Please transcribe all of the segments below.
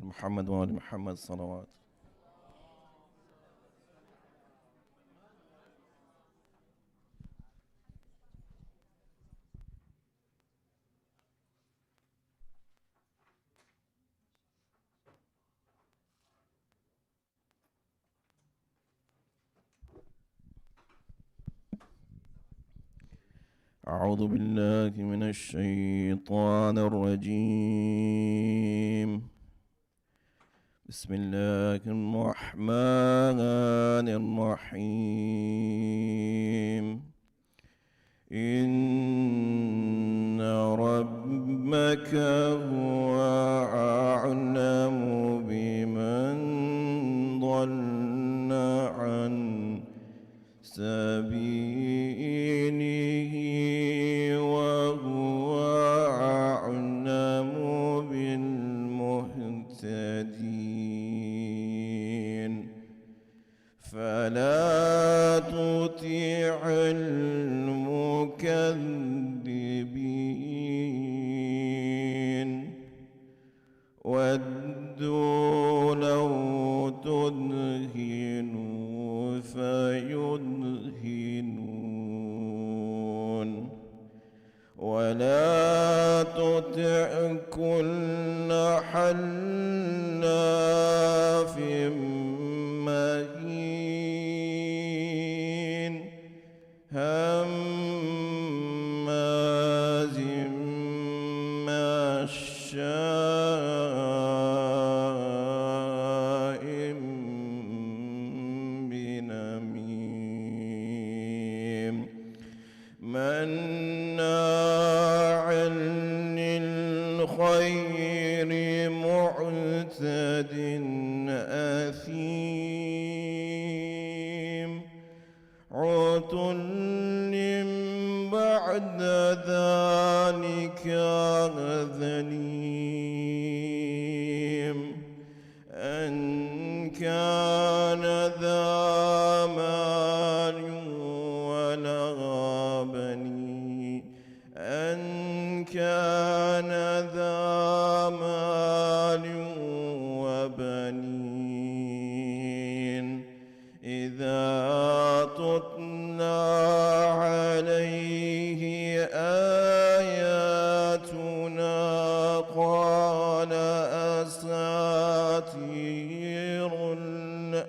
آخر محمد وآل محمد صلوات. أعوذ بالله من الشيطان الرجيم. بسم الله الرحمن الرحيم. إن ربك هو أعلم بمن ضل عن سبيله وهو أعلم بالمهتدين. فلا تطع المكذبين ودوا لو تدهنوا فيدهنون ولا تطع كل حلاف مهين هماز مشاء بنميم مناع للخير معتد أثيم عتل بعد ذلك ذليم أن كان ذا مال ولها بنين أن كان ذا مال وبنين إذا تتلى عليه آياتنا قال أساطير الأولين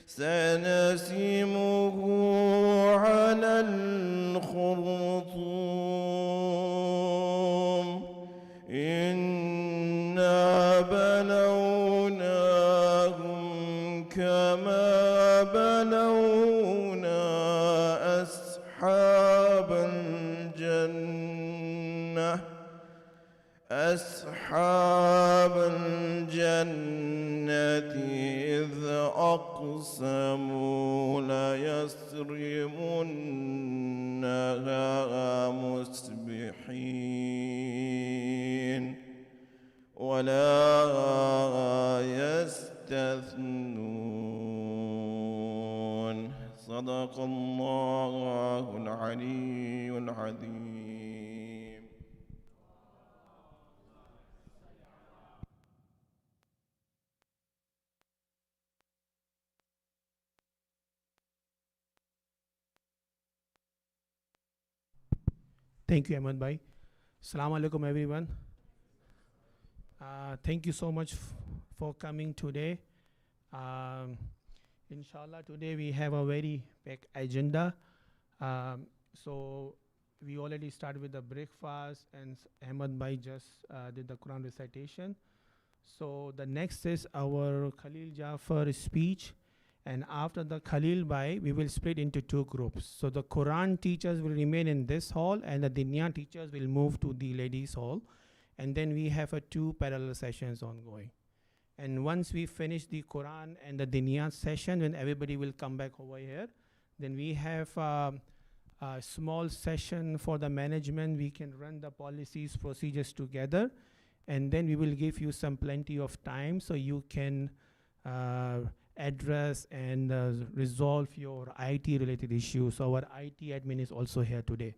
سنسمه على الخرطوم إنا بلوناهم كما بلونا أصحاب الجنة إذ أقسموا ليصرمنها مصبحين ولا يستثنون. صدق الله العلي العظيم. Thank you, Ahmed Bhai. Assalamu alaikum, everyone. Thank you so much for coming today. Inshallah, today we have a very packed agenda. So we already started with the breakfast, and Ahmed Bhai just did the Quran recitation. So the next is our Khalil Jaffer speech. And after the Khalil Bhai, we will split into two groups. So the Quran teachers will remain in this hall, and the Dinya teachers will move to the ladies' hall. And then we have two parallel sessions ongoing. And once we finish the Quran and the Dinya session, when everybody will come back over here, then we have a small session for the management. We can run the policies, procedures together. And then we will give you some plenty of time so you can address and resolve your IT related issues. So our IT admin is also here today.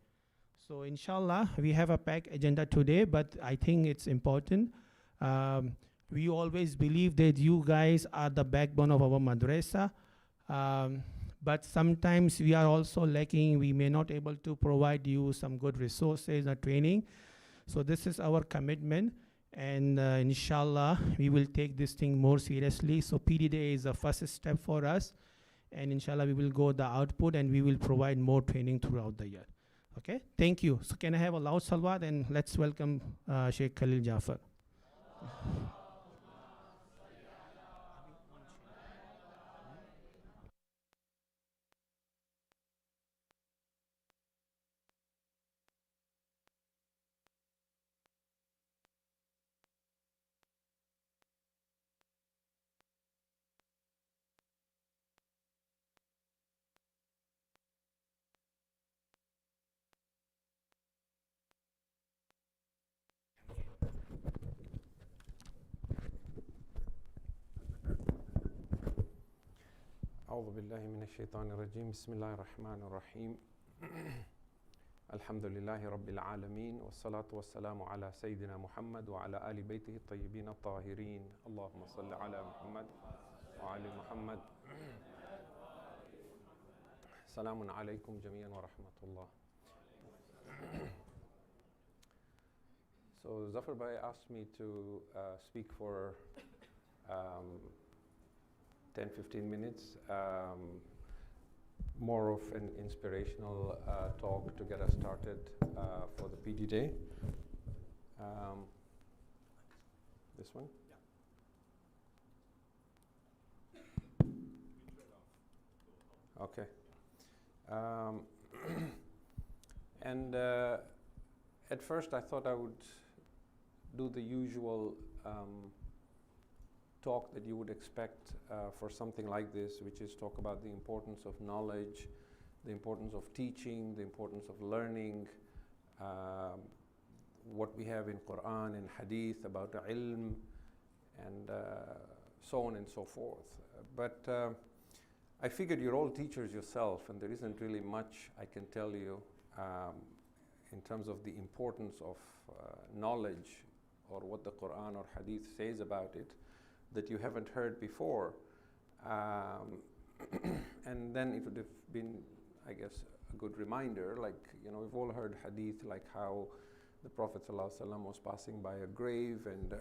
So inshallah, we have a packed agenda today, but I think it's important. Um, we always believe that you guys are the backbone of our madrasa. Um, but sometimes we are also lacking. We may not able to provide you some good resources or training. So this is our commitment. And inshallah, we will take this thing more seriously. So PD Day is the first step for us. And inshallah, we will go the output and we will provide more training throughout the year. Okay, thank you. So can I have a loud salawat and let's welcome Sheikh Khalil Jaffer. أعوذ بالله من الشيطان الرجيم بسم الله الرحمن الرحيم الحمد لله رب العالمين والصلاة والسلام على سيدنا محمد وعلى آل بيته الطيبين الطاهرين اللهم صل على محمد وعلى محمد سلام عليكم جميعا ورحمة الله. So Zafar Bhai asked me to speak for 10-15 minutes, more of an inspirational talk to get us started for the PD Day. This one? Yeah. Okay. And at first I thought I would do the usual talk that you would expect for something like this, which is talk about the importance of knowledge, the importance of teaching, the importance of learning, what we have in Quran and Hadith about ilm, and so on and so forth. But I figured you're all teachers yourself, and there isn't really much I can tell you in terms of the importance of knowledge or what the Quran or Hadith says about it that you haven't heard before. And then it would have been, I guess, a good reminder, like, you know, we've all heard Hadith, like how the Prophet ﷺ was passing by a grave and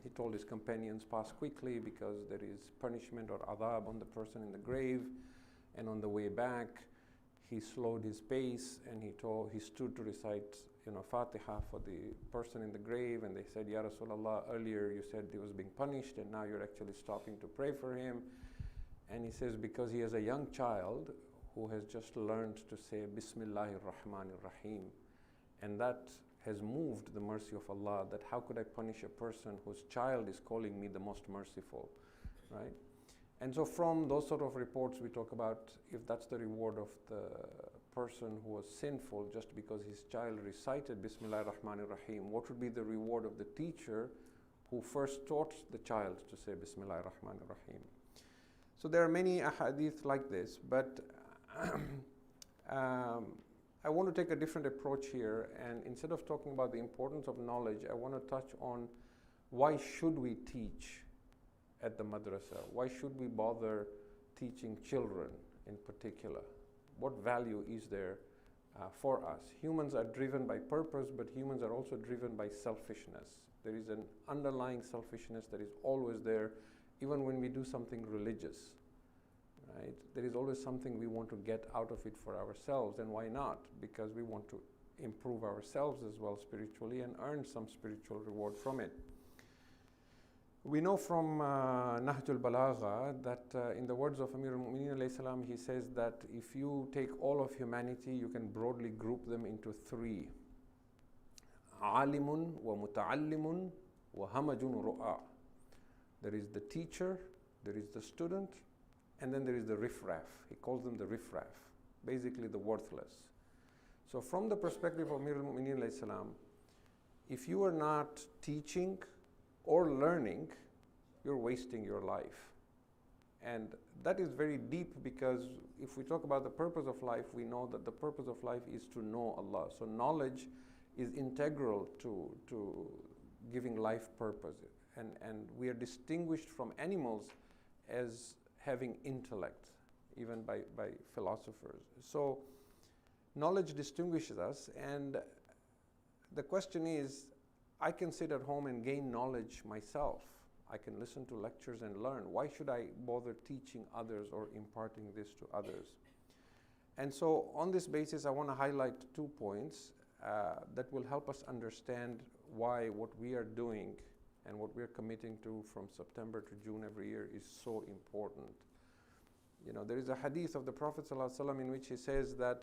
he told his companions, pass quickly because there is punishment or adhab on the person in the grave. And on the way back, he slowed his pace and he stood to recite, you know, Fatiha for the person in the grave, and they said, Ya Rasulullah, earlier you said he was being punished and now you're actually stopping to pray for him. And he says, because he is a young child who has just learned to say Bismillahir Rahmanir Rahim, and that has moved the mercy of Allah, that how could I punish a person whose child is calling me the most merciful, right? And so from those sort of reports we talk about, if that's the reward of the person who was sinful just because his child recited Bismillah ar-Rahman ar-Rahim, what would be the reward of the teacher who first taught the child to say Bismillah ar-Rahman ar-Rahim? So there are many ahadith like this, but I want to take a different approach here, and instead of talking about the importance of knowledge, I want to touch on why should we teach at the madrasa? Why should we bother teaching children in particular? What value is there for us? Humans are driven by purpose, but humans are also driven by selfishness. There is an underlying selfishness that is always there, even when we do something religious, right? There is always something we want to get out of it for ourselves, and why not? Because we want to improve ourselves as well spiritually and earn some spiritual reward from it. We know from Nahjul Balagha that in the words of Amir al-Mu'mineen alayhi salam, he says that if you take all of humanity, you can broadly group them into three. Alimun wa muta'allimun wa hamajun ru'a. There is the teacher, there is the student, and then there is the riffraff. He calls them the riffraff, basically the worthless. So from the perspective of Amir al-Mu'mineen alayhi salam, if you are not teaching or learning, you're wasting your life. And that is very deep, because if we talk about the purpose of life, we know that the purpose of life is to know Allah. So knowledge is integral to giving life purpose. And we are distinguished from animals as having intellect, even by philosophers. So knowledge distinguishes us, and the question is, I can sit at home and gain knowledge myself. I can listen to lectures and learn. Why should I bother teaching others or imparting this to others? And so on this basis, I want to highlight 2 points that will help us understand why what we are doing and what we are committing to from September to June every year is so important. You know, there is a hadith of the Prophet ﷺ in which he says that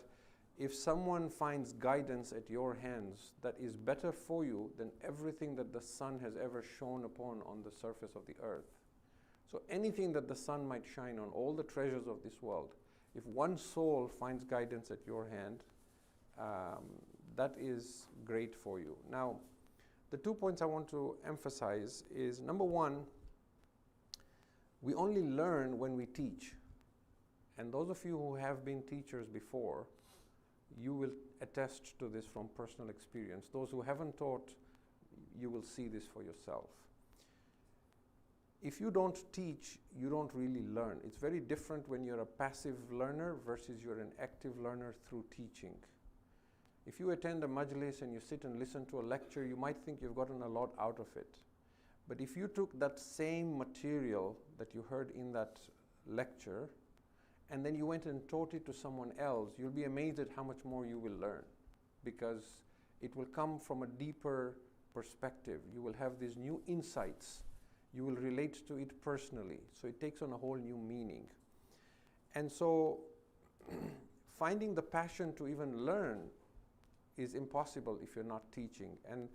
if someone finds guidance at your hands that is better for you than everything that the sun has ever shone upon on the surface of the earth. So anything that the sun might shine on, all the treasures of this world, if one soul finds guidance at your hand, that is great for you. Now, the 2 points I want to emphasize is, number one, we only learn when we teach. And those of you who have been teachers before, you will attest to this from personal experience. Those who haven't taught, you will see this for yourself. If you don't teach, you don't really learn. It's very different when you're a passive learner versus you're an active learner through teaching. If you attend a majlis and you sit and listen to a lecture, you might think you've gotten a lot out of it. But if you took that same material that you heard in that lecture, and then you went and taught it to someone else, you'll be amazed at how much more you will learn, because it will come from a deeper perspective. You will have these new insights. You will relate to it personally. So it takes on a whole new meaning. And so finding the passion to even learn is impossible if you're not teaching. And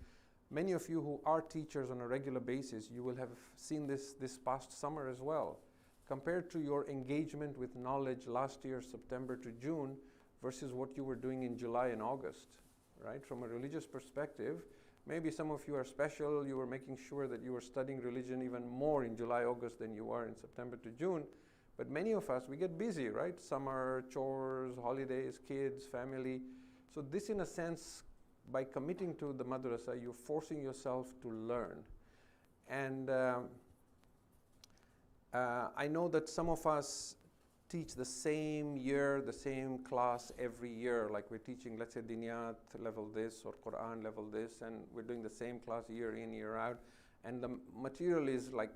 many of you who are teachers on a regular basis, you will have seen this past summer as well. Compared to your engagement with knowledge last year, September to June, versus what you were doing in July and August, right? From a religious perspective, maybe some of you are special, you were making sure that you were studying religion even more in July, August than you are in September to June. But many of us, we get busy, right? Summer, chores, holidays, kids, family. So this, in a sense, by committing to the madrasa, you're forcing yourself to learn. And I know that some of us teach the same year, the same class every year, like we're teaching, let's say, Diniyat level this or Quran level this, and we're doing the same class year in, year out, and the material is like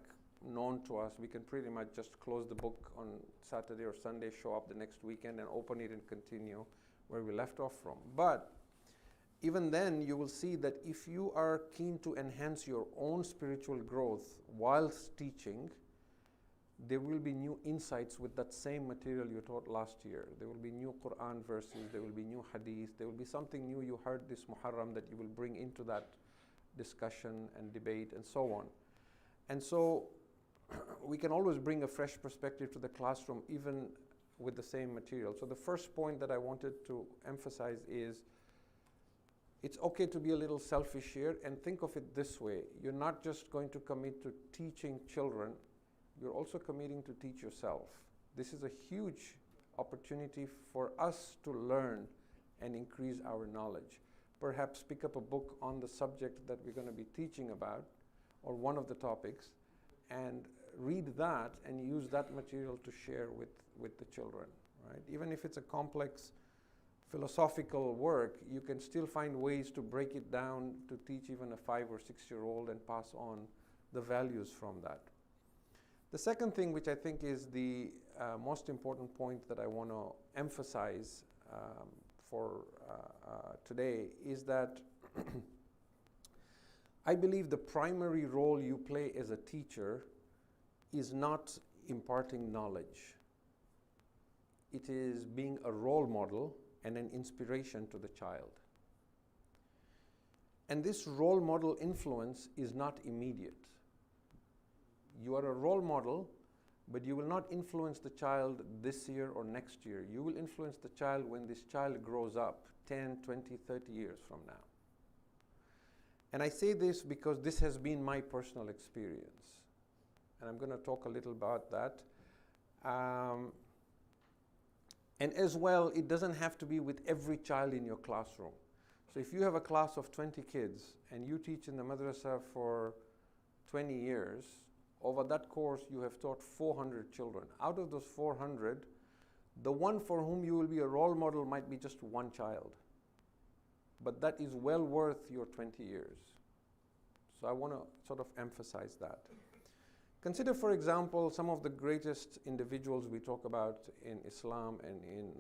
known to us. We can pretty much just close the book on Saturday or Sunday, show up the next weekend and open it and continue where we left off from. But even then, you will see that if you are keen to enhance your own spiritual growth whilst teaching, there will be new insights with that same material you taught last year. There will be new Quran verses, there will be new hadith, there will be something new you heard this Muharram that you will bring into that discussion and debate and so on. And so we can always bring a fresh perspective to the classroom even with the same material. So the first point that I wanted to emphasize is, it's okay to be a little selfish here, and think of it this way. You're not just going to commit to teaching children, you're also committing to teach yourself. This is a huge opportunity for us to learn and increase our knowledge. Perhaps pick up a book on the subject that we're going to be teaching about, or one of the topics, and read that and use that material to share with the children, right? Even if it's a complex philosophical work, you can still find ways to break it down to teach even a 5 or 6 year old and pass on the values from that. The second thing, which I think is the most important point that I want to emphasize for today, is that I believe the primary role you play as a teacher is not imparting knowledge. It is being a role model and an inspiration to the child. And this role model influence is not immediate. You are a role model, but you will not influence the child this year or next year. You will influence the child when this child grows up 10, 20, 30 years from now. And I say this because this has been my personal experience. And I'm going to talk a little about that. And as well, it doesn't have to be with every child in your classroom. So if you have a class of 20 kids and you teach in the madrasa for 20 years, over that course you have taught 400 children. Out of those 400, the one for whom you will be a role model might be just one child. But that is well worth your 20 years. So I want to sort of emphasize that. Consider, for example, some of the greatest individuals we talk about in Islam and in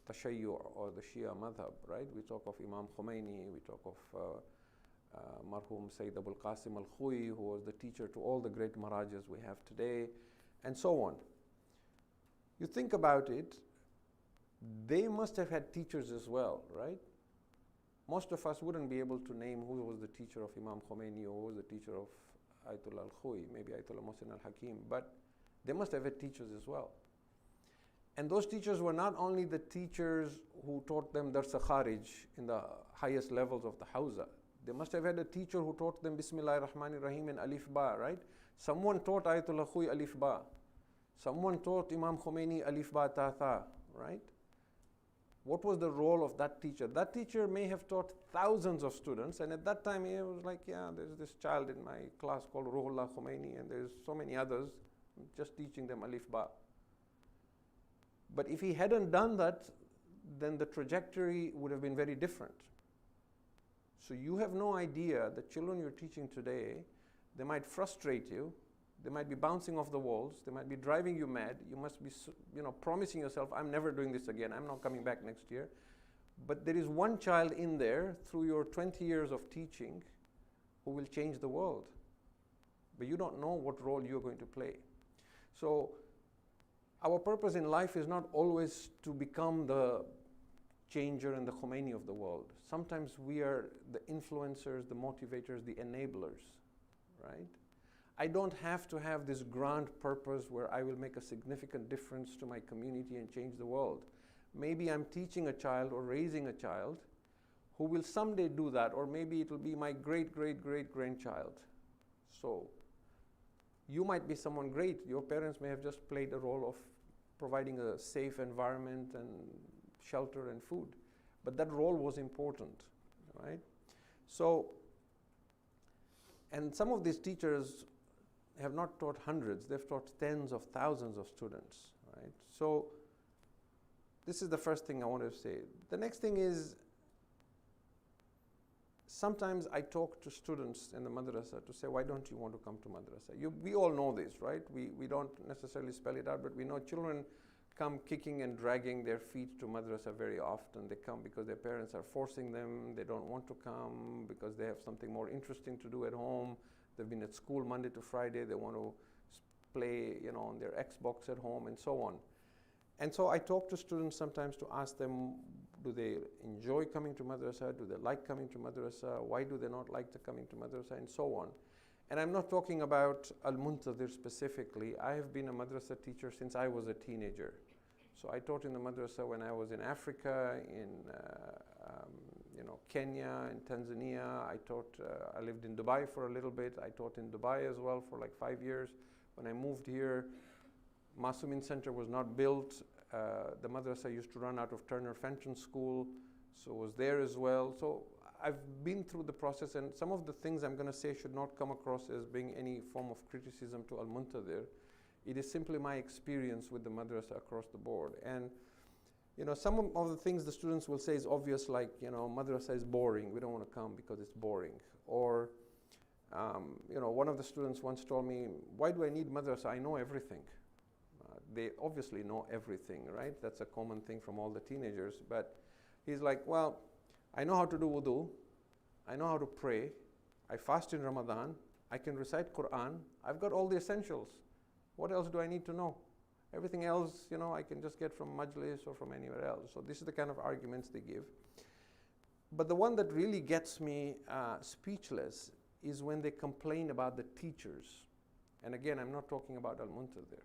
Tashayyu or the Shia madhab, right? We talk of Imam Khomeini, we talk of Marhum Sayyid Abul Qasim al-Khui, who was the teacher to all the great Marajas we have today, and so on. You think about it, they must have had teachers as well, right? Most of us wouldn't be able to name who was the teacher of Imam Khomeini or who was the teacher of Ayatollah al-Khui, maybe Ayatollah Mohsin al-Hakim, but they must have had teachers as well. And those teachers were not only the teachers who taught them Dars Kharij in the highest levels of the Hawza. They must have had a teacher who taught them Bismillah ar-Rahman ar-Rahim and Alif Ba, right? Someone taught Ayatollah Khui Alif Ba. Someone taught Imam Khomeini Alif Ba Ta Tha, right? What was the role of that teacher? That teacher may have taught thousands of students, and at that time he was like, yeah, there's this child in my class called Ruhullah Khomeini, and there's so many others, I'm just teaching them Alif Ba. But if he hadn't done that, then the trajectory would have been very different. So you have no idea the children you're teaching today, they might frustrate you, they might be bouncing off the walls, they might be driving you mad, you must be promising yourself, I'm never doing this again, I'm not coming back next year. But there is one child in there through your 20 years of teaching who will change the world. But you don't know what role you're going to play. So our purpose in life is not always to become the changer and the Khomeini of the world. Sometimes we are the influencers, the motivators, the enablers, right? I don't have to have this grand purpose where I will make a significant difference to my community and change the world. Maybe I'm teaching a child or raising a child who will someday do that, or maybe it will be my great-great-great-grandchild. So you might be someone great. Your parents may have just played a role of providing a safe environment and shelter and food. But that role was important, right? So, and some of these teachers have not taught hundreds, they've taught tens of thousands of students, right? So this is the first thing I want to say. The next thing is, sometimes I talk to students in the madrasa to say, why don't you want to come to madrasa? We all know this, right? We don't necessarily spell it out, but we know children come kicking and dragging their feet to madrasa very often. They come because their parents are forcing them. They don't want to come because they have something more interesting to do at home. They've been at school Monday to Friday. They want to play, on their Xbox at home and so on. And so I talk to students sometimes to ask them, do they enjoy coming to madrasa? Do they like coming to madrasa? Why do they not like coming to madrasa? And so on. And I'm not talking about Al-Muntadhir specifically. I have been a madrasa teacher since I was a teenager. So I taught in the madrasa when I was in Africa, in Kenya, in Tanzania. I lived in Dubai for a little bit. I taught in Dubai as well for like 5 years. When I moved here, Masumin Center was not built. The madrasa used to run out of Turner Fenton School, so it was there as well. So I've been through the process, and some of the things I'm going to say should not come across as being any form of criticism to Al-Muntadhir. It is simply my experience with the madrasa across the board. And some of the things the students will say is obvious, like, madrasa is boring. We don't want to come because it's boring. Or, one of the students once told me, why do I need madrasa? I know everything. They obviously know everything, right? That's a common thing from all the teenagers. But he's like, well, I know how to do wudu. I know how to pray. I fast in Ramadan. I can recite Quran. I've got all the essentials. What else do I need to know? Everything else, I can just get from Majlis or from anywhere else. So this is the kind of arguments they give. But the one that really gets me speechless is when they complain about the teachers. And again, I'm not talking about Al-Muntadhir.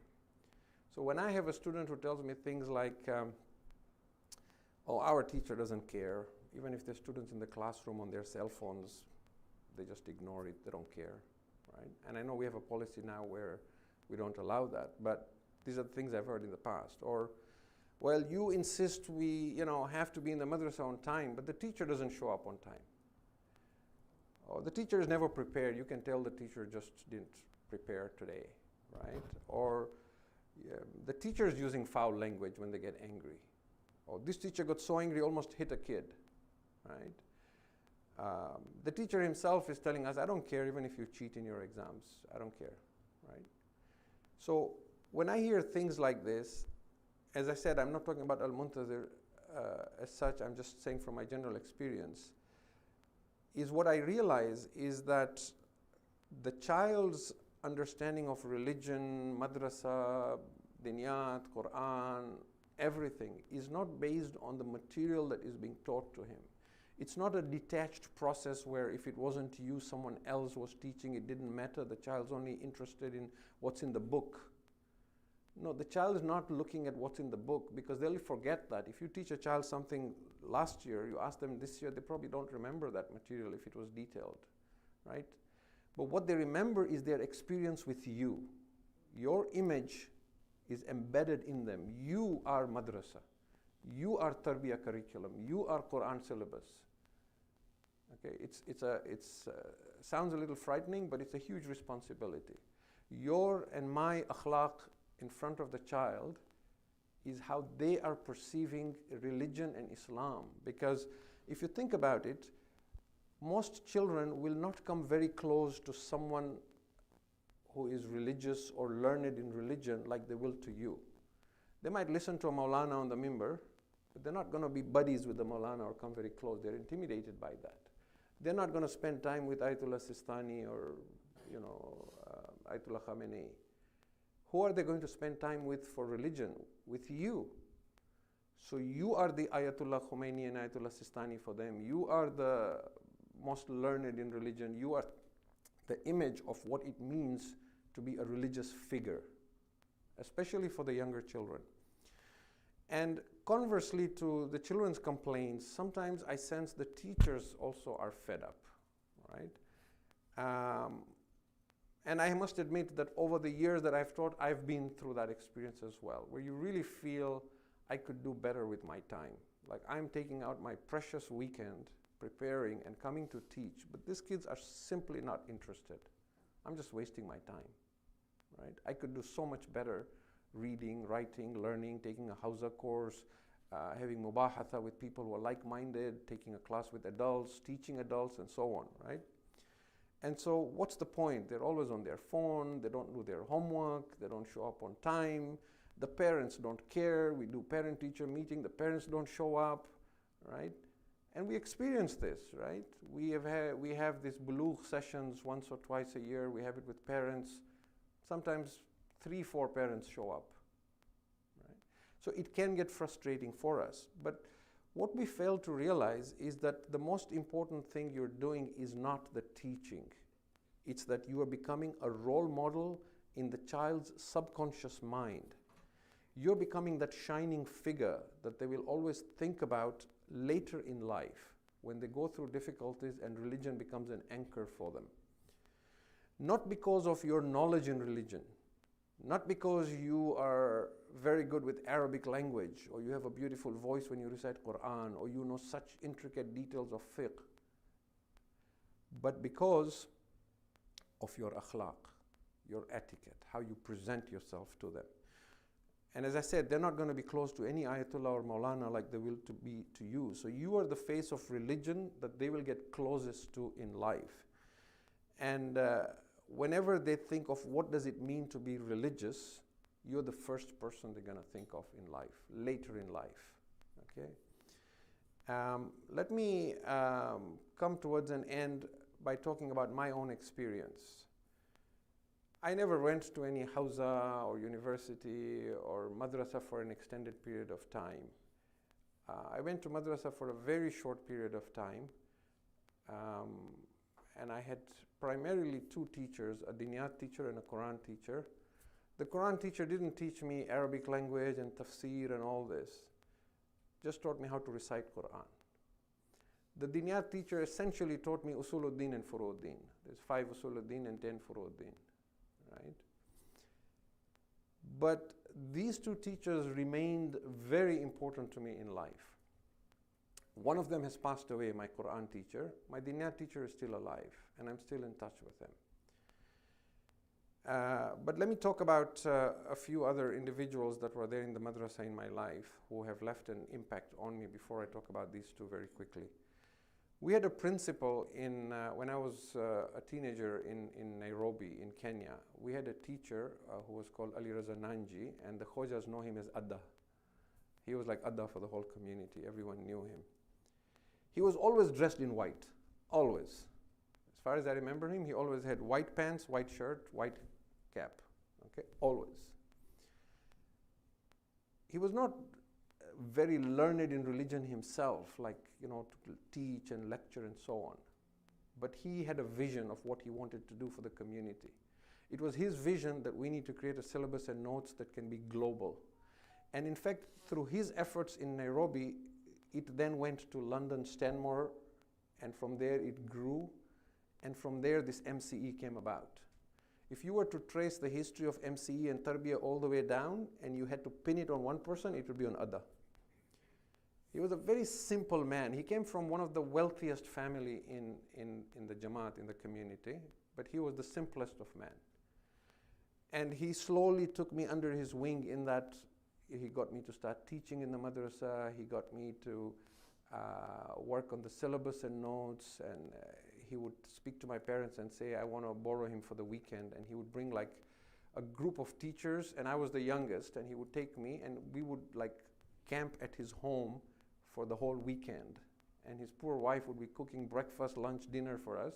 So when I have a student who tells me things like, oh, our teacher doesn't care. Even if there's students in the classroom on their cell phones, they just ignore it, they don't care, right? And I know we have a policy now where we don't allow that, but These are the things I've heard in the past. Or, well, you insist we, have to be in the madrasa on time, but the teacher doesn't show up on time. Or the teacher is never prepared. You can tell the teacher just didn't prepare today, right? Or the teacher is using foul language when they get angry. Or this teacher got so angry, almost hit a kid, right? The teacher himself is telling us, I don't care even if you cheat in your exams. I don't care, right? So when I hear things like this, as I said, I'm not talking about Al-Muntadhir as such, I'm just saying from my general experience, is what I realize is that the child's understanding of religion, madrasa, diniyat, Quran, everything is not based on the material that is being taught to him. It's not a detached process where if it wasn't you, someone else was teaching, it didn't matter, the child's only interested in what's in the book. No, the child is not looking at what's in the book because they'll forget that. If you teach a child something last year, you ask them this year, they probably don't remember that material if it was detailed, right? But what they remember is their experience with you. Your image is embedded in them. You are madrasa. You are tarbiyah curriculum. You are Quran syllabus. Okay, it sounds a little frightening, but it's a huge responsibility. Your and my akhlaq in front of the child is how they are perceiving religion and Islam. Because if you think about it, most children will not come very close to someone who is religious or learned in religion like they will to you. They might listen to a Maulana on the mimbar, but they're not going to be buddies with the Maulana or come very close. They're intimidated by that. They're not going to spend time with Ayatollah Sistani or, Ayatollah Khamenei. Who are they going to spend time with for religion? With you. So you are the Ayatollah Khomeini and Ayatollah Sistani for them. You are the most learned in religion. You are the image of what it means to be a religious figure, especially for the younger children. And conversely to the children's complaints, sometimes I sense the teachers also are fed up, right? And I must admit that over the years that I've taught, I've been through that experience as well, where you really feel I could do better with my time. Like I'm taking out my precious weekend preparing and coming to teach, but these kids are simply not interested. I'm just wasting my time, right? I could do so much better reading, writing, learning, taking a Hausa course, having mubahatha with people who are like-minded, taking a class with adults, teaching adults, and so on, right? And so what's the point? They're always on their phone, they don't do their homework, they don't show up on time, the parents don't care, we do parent-teacher meeting, the parents don't show up, right? And we experience this, right? We have these bulugh sessions once or twice a year, we have it with parents, sometimes 3-4 parents show up, right? So it can get frustrating for us, but what we fail to realize is that the most important thing you're doing is not the teaching. It's that you are becoming a role model in the child's subconscious mind. You're becoming that shining figure that they will always think about later in life when they go through difficulties and religion becomes an anchor for them. Not because of your knowledge in religion, not because you are very good with Arabic language, or you have a beautiful voice when you recite Quran, or you know such intricate details of fiqh, but because of your akhlaq, your etiquette, how you present yourself to them. And as I said, they're not going to be close to any Ayatollah or Maulana like they will to be to you. So you are the face of religion that they will get closest to in life. And whenever they think of what does it mean to be religious, you're the first person they're going to think of in life, later in life, okay? Let me come towards an end by talking about my own experience. I never went to any hawza or university or madrasa for an extended period of time. I went to madrasa for a very short period of time, and I had primarily 2 teachers, a diniyat teacher and a Quran teacher. The Quran teacher didn't teach me Arabic language and tafsir and all this, just taught me how to recite Quran. The diniyat teacher essentially taught me usuluddin and furuddin. There's 5 usuluddin and 10 furuddin, right? But these two teachers remained very important to me in life. One of them has passed away, my Quran teacher. My Dinya teacher is still alive, and I'm still in touch with him. But let me talk about a few other individuals that were there in the madrasa in my life who have left an impact on me before I talk about these two very quickly. We had a principal when I was a teenager in Nairobi, in Kenya. We had a teacher who was called Ali Raza Nanji, and the Khojas know him as Adda. He was like Adda for the whole community. Everyone knew him. He was always dressed in white, always. As far as I remember him, he always had white pants, white shirt, white cap, okay, always. He was not very learned in religion himself, like, to teach and lecture and so on. But he had a vision of what he wanted to do for the community. It was his vision that we need to create a syllabus and notes that can be global. And in fact, through his efforts in Nairobi, it then went to London Stanmore, and from there it grew, and from there this MCE came about. If you were to trace the history of MCE and Tarbiyah all the way down, and you had to pin it on one person, it would be on Adda. He was a very simple man. He came from one of the wealthiest family in the Jamaat, in the community, but he was the simplest of men. And he slowly took me under his wing in that he got me to start teaching in the madrasa. He got me to work on the syllabus and notes, and he would speak to my parents and say, I want to borrow him for the weekend. And he would bring like a group of teachers, and I was the youngest, and he would take me, and we would like camp at his home for the whole weekend. And his poor wife would be cooking breakfast, lunch, dinner for us.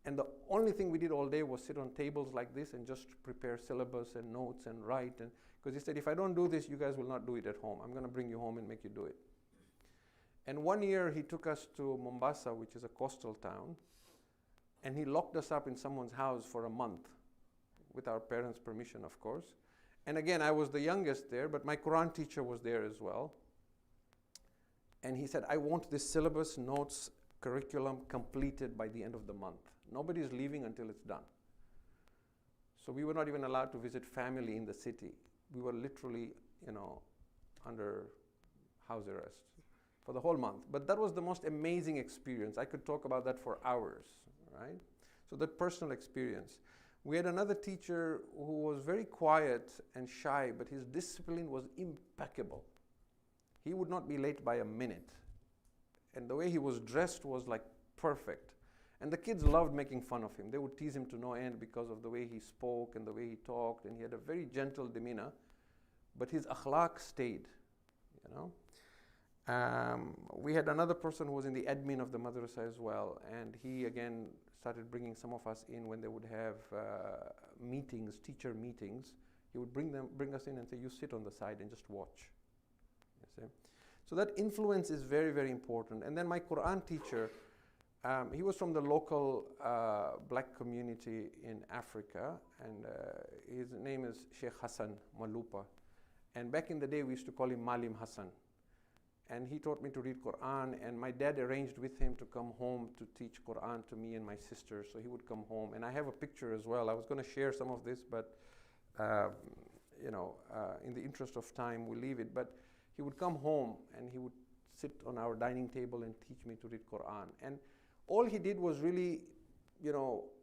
And the only thing we did all day was sit on tables like this and just prepare syllabus and notes and write. And because he said, if I don't do this, you guys will not do it at home. I'm going to bring you home and make you do it. And one year he took us to Mombasa, which is a coastal town, and he locked us up in someone's house for a month, with our parents' permission, of course. And again, I was the youngest there, but my Quran teacher was there as well. And he said, I want this syllabus, notes, curriculum completed by the end of the month. Nobody is leaving until it's done. So we were not even allowed to visit family in the city. We were literally, under house arrest for the whole month. But that was the most amazing experience. I could talk about that for hours, right? So that personal experience. We had another teacher who was very quiet and shy, but his discipline was impeccable. He would not be late by a minute. And the way he was dressed was like perfect. And the kids loved making fun of him. They would tease him to no end because of the way he spoke and the way he talked, and he had a very gentle demeanor, but his akhlaq stayed, We had another person who was in the admin of the madrasa as well, and he again started bringing some of us in when they would have meetings, teacher meetings. He would bring us in and say, you sit on the side and just watch. You see? So that influence is very, very important. And then my Quran teacher, he was from the local black community in Africa, and his name is Sheikh Hassan Malupa. And back in the day, we used to call him Malim Hassan. And he taught me to read Quran, and my dad arranged with him to come home to teach Quran to me and my sister. So he would come home, and I have a picture as well. I was going to share some of this, but in the interest of time, we'll leave it. But he would come home, and he would sit on our dining table and teach me to read Quran. And all he did was really,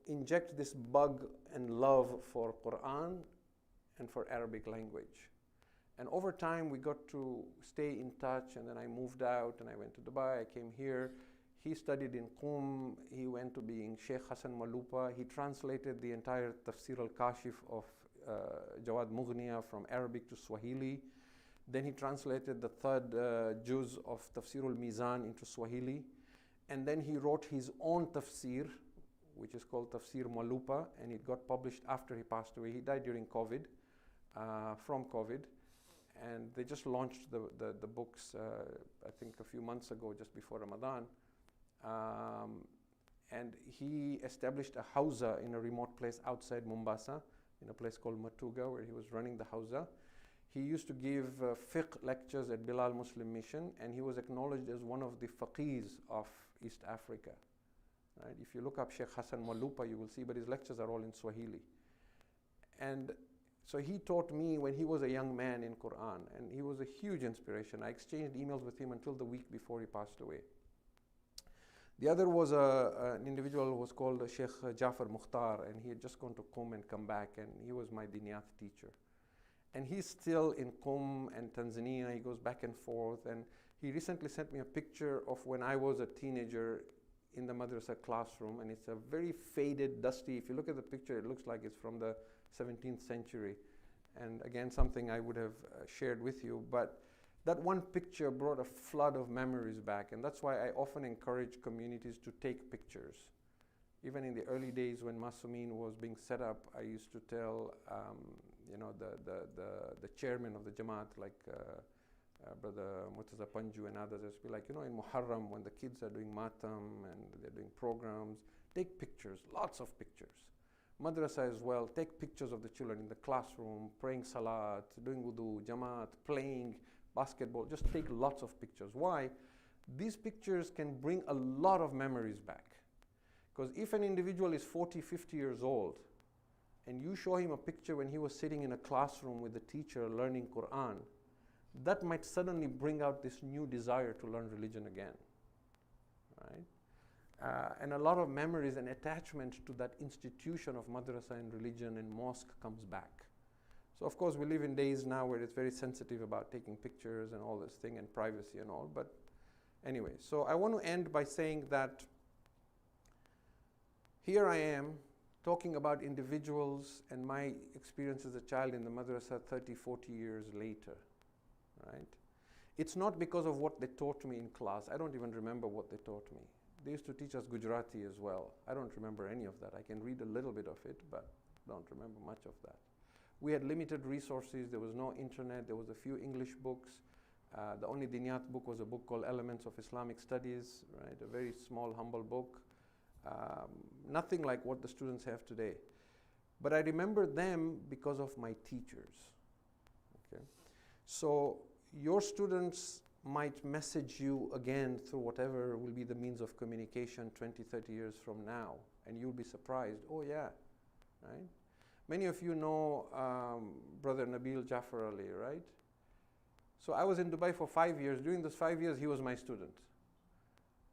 inject this bug and love for Quran and for Arabic language. And over time, we got to stay in touch, and then I moved out, and I went to Dubai, I came here. He studied in Qum, he went to being Sheikh Hassan Malupa. He translated the entire Tafsir al-Kashif of Jawad Mughniya from Arabic to Swahili. Then he translated the third juz of Tafsir al-Mizan into Swahili. And then he wrote his own tafsir, which is called Tafsir Malupa, and it got published after he passed away. He died during COVID, from COVID. And they just launched the books, I think a few months ago, just before Ramadan. And he established a hawza in a remote place outside Mombasa, in a place called Matuga, where he was running the hawza. He used to give fiqh lectures at Bilal Muslim Mission, and he was acknowledged as one of the faqirs of East Africa. Right? If you look up Sheikh Hassan Malupa, you will see, but his lectures are all in Swahili. And So he taught me when he was a young man in Quran, and he was a huge inspiration. I exchanged emails with him until the week before he passed away. The other was an individual who was called Sheikh Jaffer Mukhtar, and he had just gone to Qum and come back, and he was my diniyat teacher. And he's still in Qum and Tanzania. He goes back and forth, and he recently sent me a picture of when I was a teenager in the madrasa classroom, and it's a very faded, dusty. If you look at the picture, it looks like it's from the 17th century. And again, something I would have shared with you, but that one picture brought a flood of memories back, and that's why I often encourage communities to take pictures. Even in the early days when Masumin was being set up, I used to tell the chairman of the Jamaat, like Brother Murtaza Panju and others, just be like, in Muharram when the kids are doing matam and they're doing programs, take pictures, lots of pictures. Madrasa as well, take pictures of the children in the classroom, praying salat, doing wudu, Jamaat, playing basketball, just take lots of pictures. Why? These pictures can bring a lot of memories back. Because if an individual is 40, 50 years old, and you show him a picture when he was sitting in a classroom with the teacher learning Quran, that might suddenly bring out this new desire to learn religion again, right? And a lot of memories and attachment to that institution of madrasa and religion and mosque comes back. So of course we live in days now where it's very sensitive about taking pictures and all this thing and privacy and all, but anyway, so I want to end by saying that here I am talking about individuals and my experience as a child in the madrasa 30, 40 years later, right? It's not because of what they taught me in class. I don't even remember what they taught me. They used to teach us Gujarati as well. I don't remember any of that. I can read a little bit of it, but don't remember much of that. We had limited resources. There was no internet. There was a few English books. The only diniyat book was a book called Elements of Islamic Studies, right? A very small, humble book. Nothing like what the students have today. But I remember them because of my teachers. Okay? So your students might message you again through whatever will be the means of communication 20, 30 years from now, and you'll be surprised. Oh yeah, right? Many of you know Brother Nabil Jaffer Ali, right? So I was in Dubai for 5 years. During those 5 years, he was my student.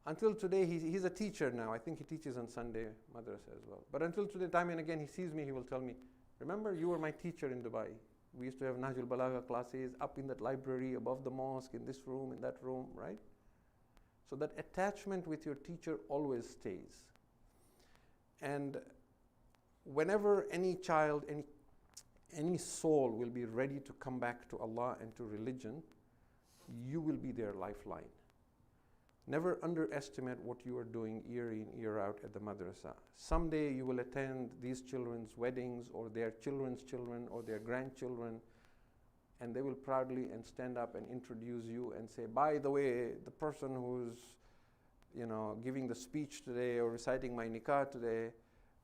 Until today, he's a teacher now. I think he teaches on Sunday madrasa as well. But until today, time and again, he sees me, he will tell me, remember, you were my teacher in Dubai. We used to have Nahjul Balagha classes up in that library, above the mosque, in this room, in that room, right? So that attachment with your teacher always stays. And whenever any child, any soul will be ready to come back to Allah and to religion, you will be their lifeline. Never underestimate what you are doing year in, year out at the madrasa. Someday you will attend these children's weddings or their children's children or their grandchildren, and they will proudly and stand up and introduce you and say, by the way, the person who's giving the speech today or reciting my nikah today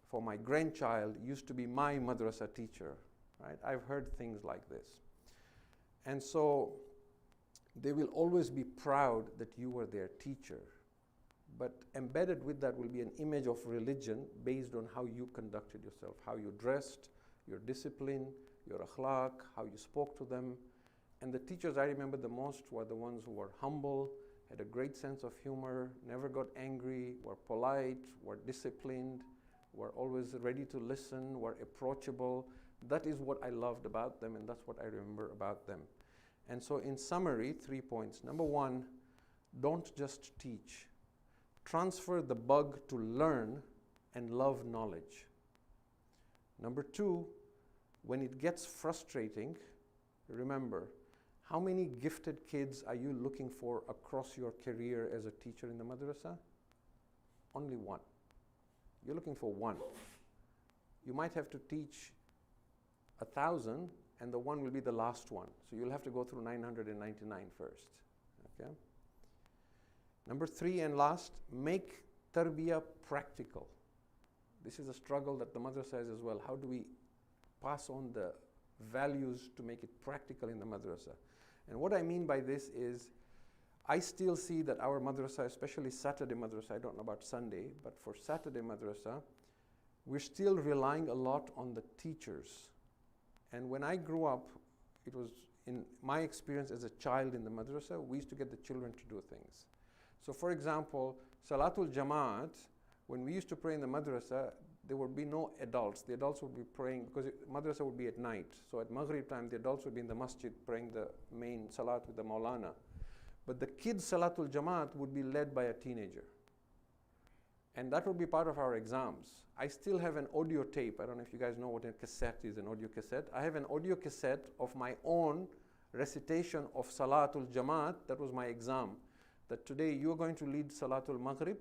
for my grandchild used to be my madrasa teacher, right? I've heard things like this. And so they will always be proud that you were their teacher. But embedded with that will be an image of religion based on how you conducted yourself, how you dressed, your discipline, your akhlaq, how you spoke to them. And the teachers I remember the most were the ones who were humble, had a great sense of humor, never got angry, were polite, were disciplined, were always ready to listen, were approachable. That is what I loved about them, and that's what I remember about them. And so in summary, 3 points. Number one, don't just teach. Transfer the bug to learn and love knowledge. Number two, when it gets frustrating, remember, how many gifted kids are you looking for across your career as a teacher in the madrasa? Only one. You're looking for one. You might have to teach 1,000, and the one will be the last one. So you'll have to go through 999 first, okay? Number three and last, make tarbiyah practical. This is a struggle that the madrasa has as well. How do we pass on the values to make it practical in the madrasa? And what I mean by this is, I still see that our madrasa, especially Saturday madrasa, I don't know about Sunday, but for Saturday madrasa, we're still relying a lot on the teachers And when I grew up, it was in my experience as a child in the madrasa, we used to get the children to do things. So for example, Salatul Jamaat, when we used to pray in the madrasa, there would be no adults. The adults would be praying, because madrasa would be at night. So at Maghrib time, the adults would be in the masjid praying the main salat with the Maulana. But the kids' Salatul Jamaat would be led by a teenager. And that would be part of our exams. I still have an audio tape. I don't know if you guys know what a cassette is, an audio cassette. I have an audio cassette of my own recitation of Salatul Jamaat. That was my exam. That today you're going to lead Salatul Maghrib,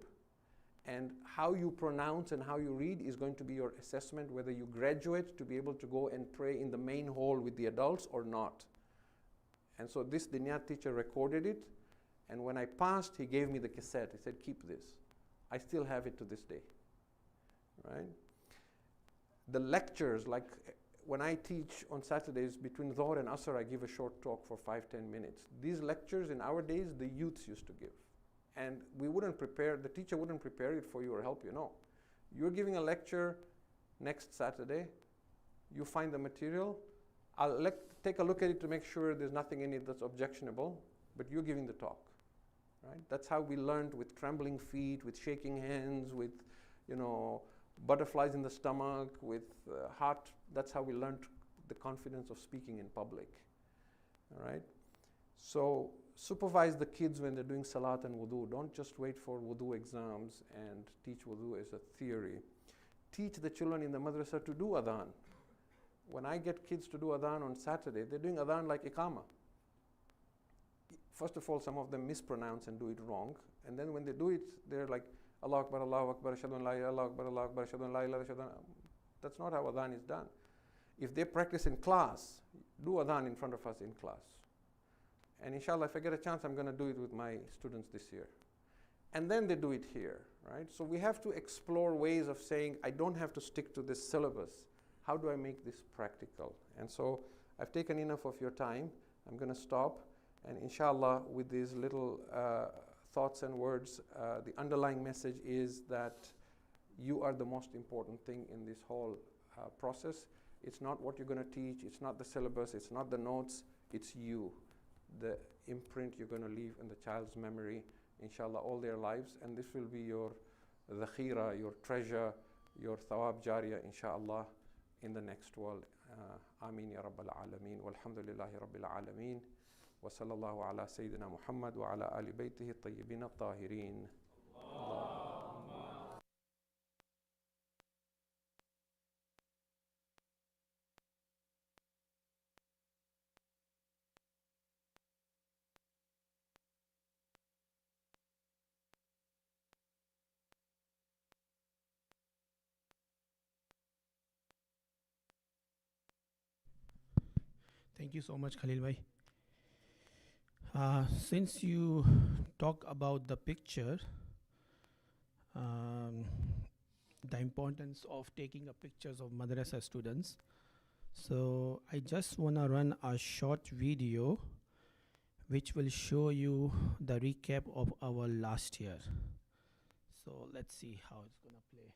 and how you pronounce and how you read is going to be your assessment whether you graduate to be able to go and pray in the main hall with the adults or not. And so this Dinyat teacher recorded it, and when I passed, he gave me the cassette. He said, keep this. I still have it to this day, right? The lectures, like when I teach on Saturdays between Dhuhr and Asr, I give a short talk for 5-10 minutes. These lectures in our days, the youths used to give. And we wouldn't prepare, the teacher wouldn't prepare it for you or help you, no. You're giving a lecture next Saturday, you find the material, I'll take a look at it to make sure there's nothing in it that's objectionable, but you're giving the talk. Right? That's how we learned, with trembling feet, with shaking hands, with, butterflies in the stomach, with heart. That's how we learned the confidence of speaking in public. All right? So supervise the kids when they're doing salat and wudu. Don't just wait for wudu exams and teach wudu as a theory. Teach the children in the madrasa to do adhan. When I get kids to do adhan on Saturday, they're doing adhan like iqamah. First of all, some of them mispronounce and do it wrong. And then when they do it, they're like, Allahu Akbar, Allahu Akbar, Ashhadu an la ilaha, Allahu Akbar, Allahu Akbar, Ashhadu an la ilaha, Ashhadu an. That's not how adhan is done. If they practice in class, do adhan in front of us in class. And inshallah, if I get a chance, I'm going to do it with my students this year. And then they do it here, right? So we have to explore ways of saying, I don't have to stick to this syllabus. How do I make this practical? And so I've taken enough of your time. I'm going to stop. And inshallah, with these little thoughts and words, the underlying message is that you are the most important thing in this whole process. It's not what you're going to teach, it's not the syllabus, it's not the notes, it's you, the imprint you're going to leave in the child's memory, inshallah, all their lives. And this will be your dhakhira, your treasure, your thawab jariyah, inshallah, in the next world. Ameen ya Rabbal Alameen, walhamdulillahi Rabbil Alameen. وصلى الله على سيدنا محمد وعلى آل بيته الطيبين الطاهرين. Thank you so much, Khalil bhai. Since you talk about the picture, the importance of taking pictures of madrasa students, so I just want to run a short video which will show you the recap of our last year. So let's see how it's gonna play.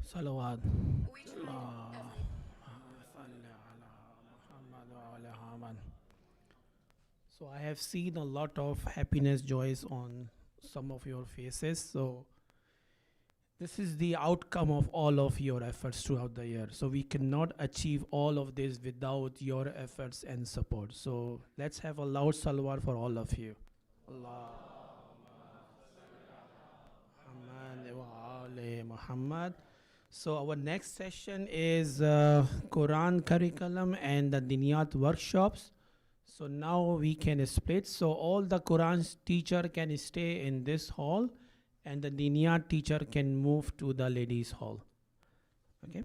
Salawat. Allah. Salli ala Muhammad wa ala Muhammad. So I have seen a lot of happiness, joys on some of your faces. So this is the outcome of all of your efforts throughout the year. So we cannot achieve all of this without your efforts and support. So let's have a loud salawat for all of you. Allah. Muhammad wa ali Muhammad. So our next session is Quran curriculum and the Diniyat workshops. So now we can split. So all the Quran teacher can stay in this hall, and the Diniyat teacher can move to the ladies hall. Okay.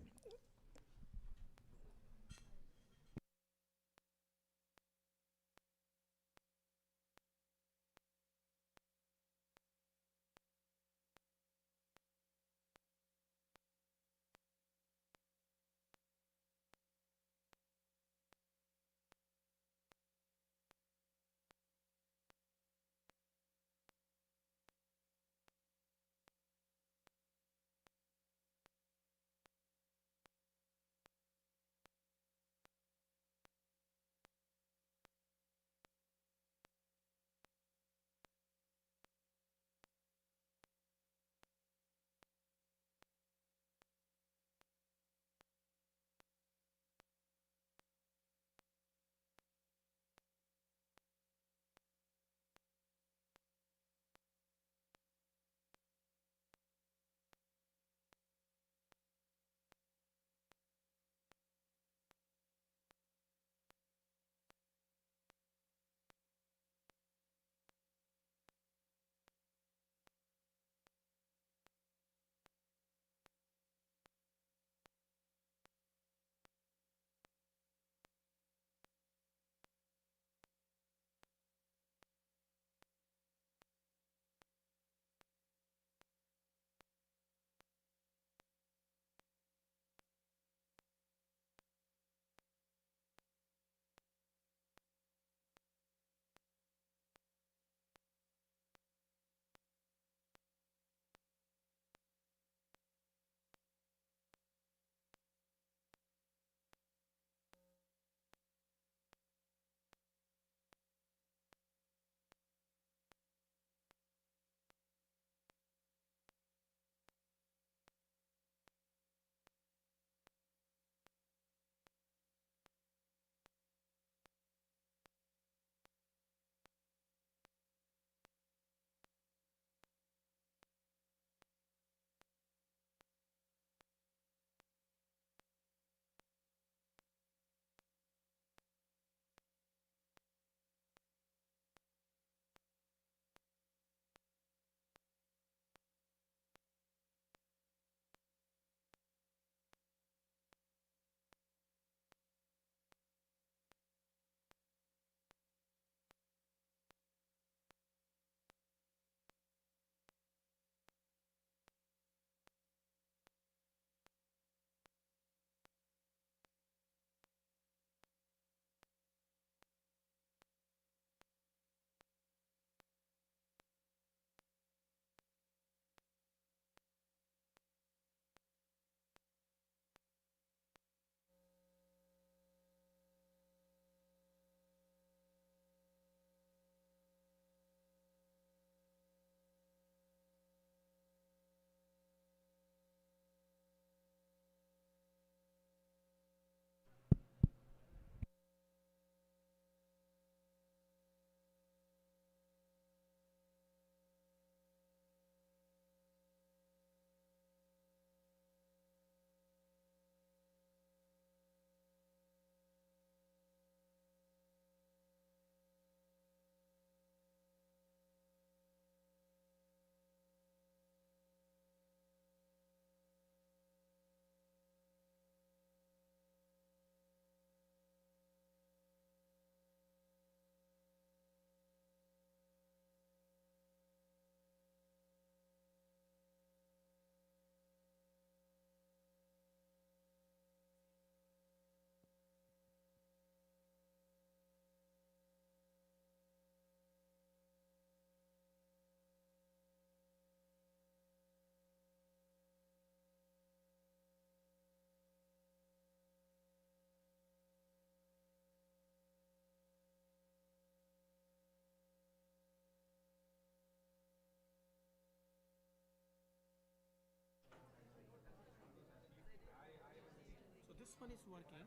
one is working.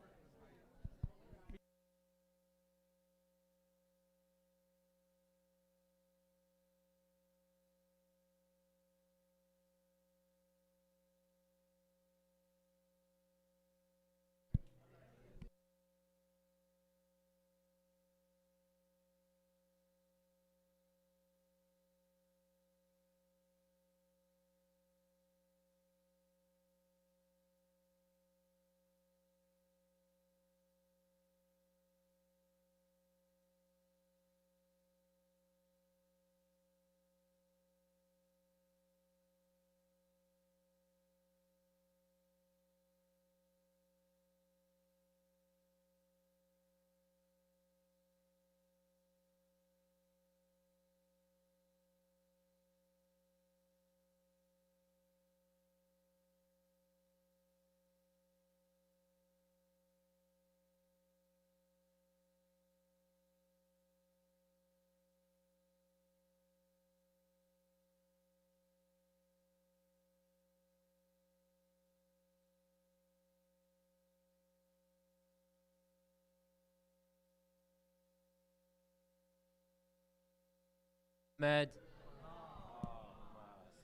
محمد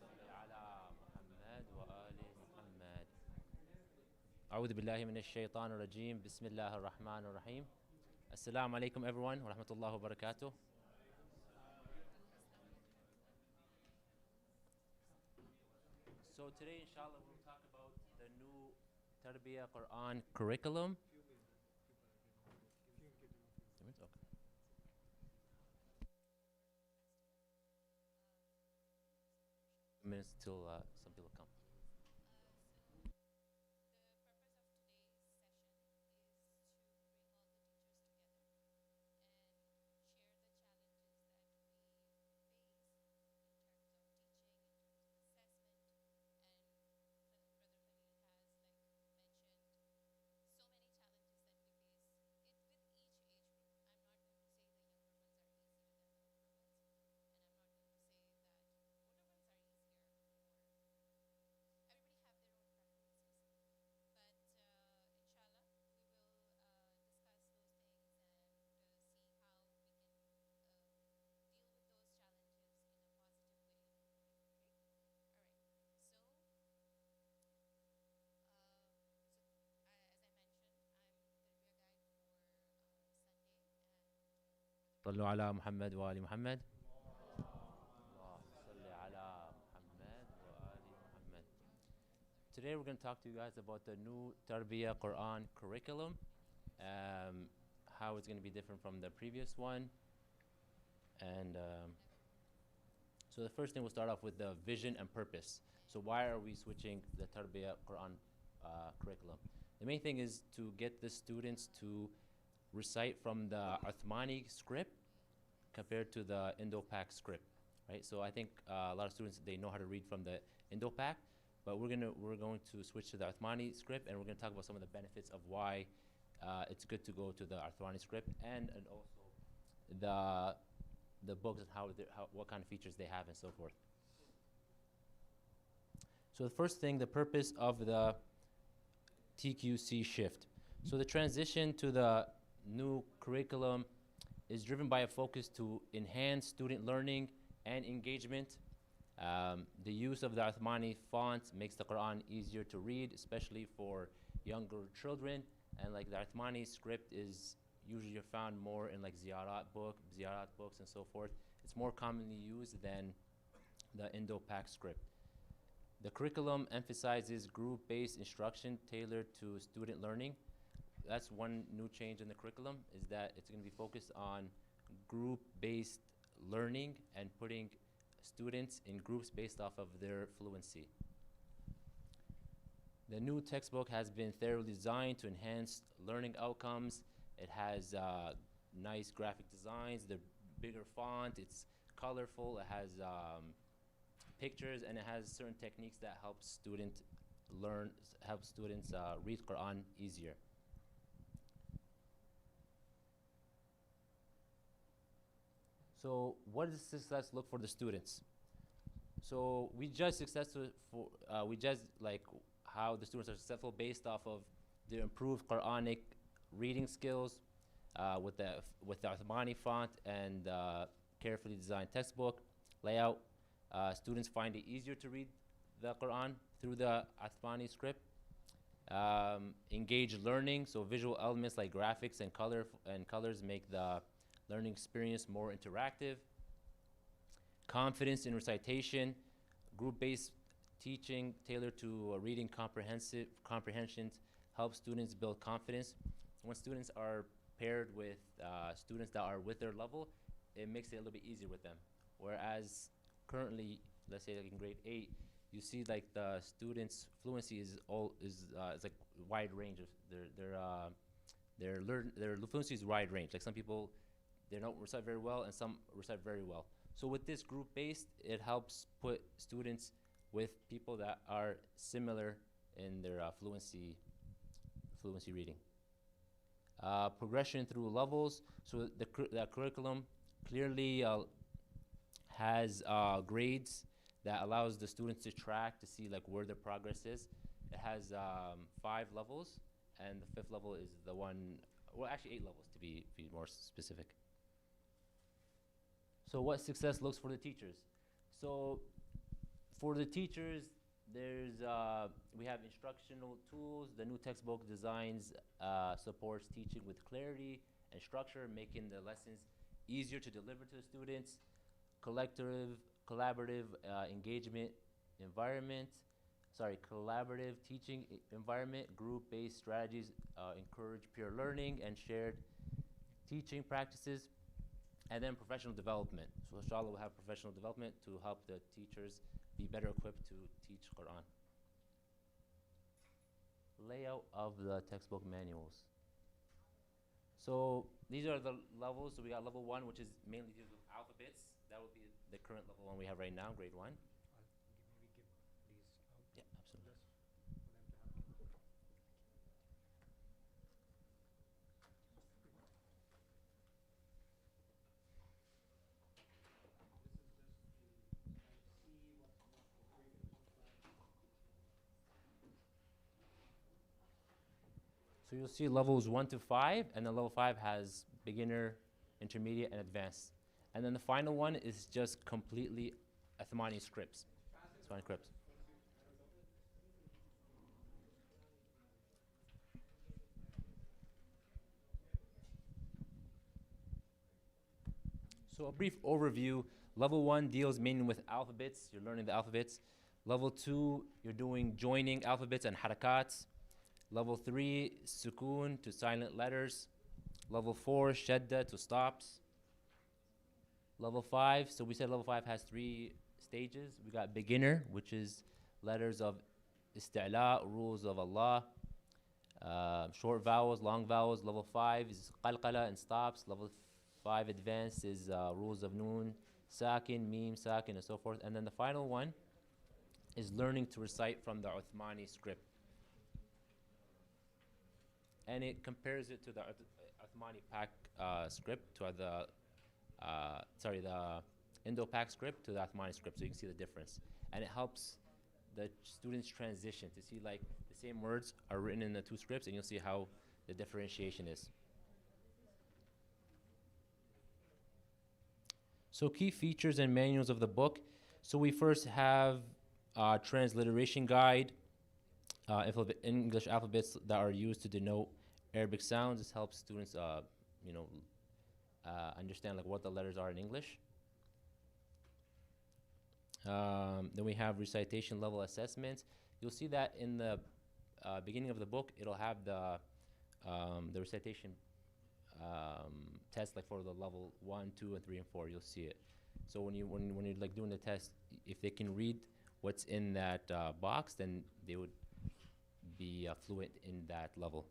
صل على محمد وآل محمد. أعوذ بالله من الشيطان الرجيم. بسم الله الرحمن الرحيم. Assalamu alaikum everyone wa rahmatullahi wa barakatuh. So today inshallah we'll talk about the new Tarbiyah Quran curriculum. Okay. Minutes till some people come. صلوا على محمد وآل محمد. اللهم صل على محمد وآل محمد. Today we're going to talk to you guys about the new Tarbiyah Quran curriculum, how it's going to be different from the previous one. And so the first thing we'll start off with the vision and purpose. So why are we switching the Tarbiyah Quran curriculum? The main thing is to get the students to recite from the Uthmani script compared to the Indo-Pak script, right? So I think a lot of students, they know how to read from the Indo-Pak, but we're going to switch to the Uthmani script, and we're going to talk about some of the benefits of why it's good to go to the Uthmani script, and also the books and what kind of features they have and so forth. So the first thing, the purpose of the TQC shift. So the transition to the new curriculum is driven by a focus to enhance student learning and engagement. The use of the Uthmani font makes the Quran easier to read, especially for younger children. And like the Uthmani script is usually found more in like ziyarat books and so forth. It's more commonly used than the Indo-Pak script. The curriculum emphasizes group-based instruction tailored to student learning. That's one new change in the curriculum, is that it's going to be focused on group-based learning and putting students in groups based off of their fluency. The new textbook has been thoroughly designed to enhance learning outcomes. It has nice graphic designs, the bigger font, it's colorful, it has pictures, and it has certain techniques that help students read Quran easier. So what does success look for the students? So we judge success we judge like how the students are successful based off of the improved Quranic reading skills with the Uthmani font and carefully designed textbook layout. Students find it easier to read the Quran through the Uthmani script. Engaged learning, so visual elements like graphics and colors make the learning experience more interactive. Confidence in recitation, group-based teaching tailored to reading comprehensions helps students build confidence. When students are paired with students that are with their level, it makes it a little bit easier with them. Whereas currently, let's say like in grade 8, you see like the students' fluency is like wide range of their fluency is wide range. Like some people, they don't recite very well, and some recite very well. So with this group based, it helps put students with people that are similar in their fluency reading. Progression through levels. So the curriculum clearly has grades that allows the students to track to see like where their progress is. It has 5 levels, and the 5th level is the one, well actually 8 levels to be more specific. So what success looks for the teachers? So for the teachers, there's we have instructional tools. The new textbook designs supports teaching with clarity and structure, making the lessons easier to deliver to the students. Collaborative engagement environment. Collaborative teaching environment. Group-based strategies encourage peer learning and shared teaching practices. And then professional development. So inshallah we'll have professional development to help the teachers be better equipped to teach Quran. Layout of the textbook manuals. So these are the levels. So we got level 1, which is mainly deals with alphabets. That would be the current level 1 we have right now, grade 1. Yeah, absolutely. So you'll see levels 1 to 5, and then level 5 has beginner, intermediate, and advanced. And then the final one is just completely Uthmani scripts. Uthmani scripts. So a brief overview. Level 1 deals mainly with alphabets. You're learning the alphabets. Level 2, you're doing joining alphabets and harakats. Level 3, sukoon to silent letters. Level 4, shadda to stops. Level 5, so we said level 5 has 3 stages. We got beginner, which is letters of isti'la, rules of Allah. Short vowels, long vowels. Level 5 is qalqala and stops. Level 5 advanced is rules of noon, sakin, meme, sakin, and so forth. And then the final one is learning to recite from the Uthmani script. And it compares it to the Uthmani Pak script, to the Indo-Pak script to the Uthmani script, so you can see the difference. And it helps the students transition to see like the same words are written in the 2 scripts, and you'll see how the differentiation is. So key features and manuals of the book. So we first have transliteration guide, English alphabets that are used to denote Arabic sounds. This helps students, understand like what the letters are in English. Then we have recitation level assessments. You'll see that in the beginning of the book, it'll have the recitation test, like for the level 1, 2, and 3, and 4. You'll see it. So when you're like doing the test, if they can read what's in that box, then they would be fluent in that level.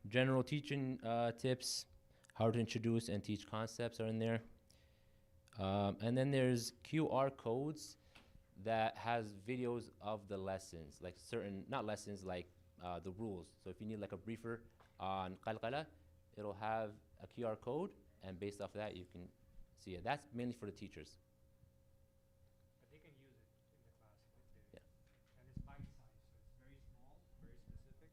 General teaching tips, how to introduce and teach concepts are in there. And then there's QR codes that has videos of the lessons, like certain, not lessons, like the rules. So if you need like a briefer on qalqala, it'll have a QR code, and based off of that, you can see it. That's mainly for the teachers. But they can use it in the class if they, Yeah. and it's bite size, so it's very small, very specific.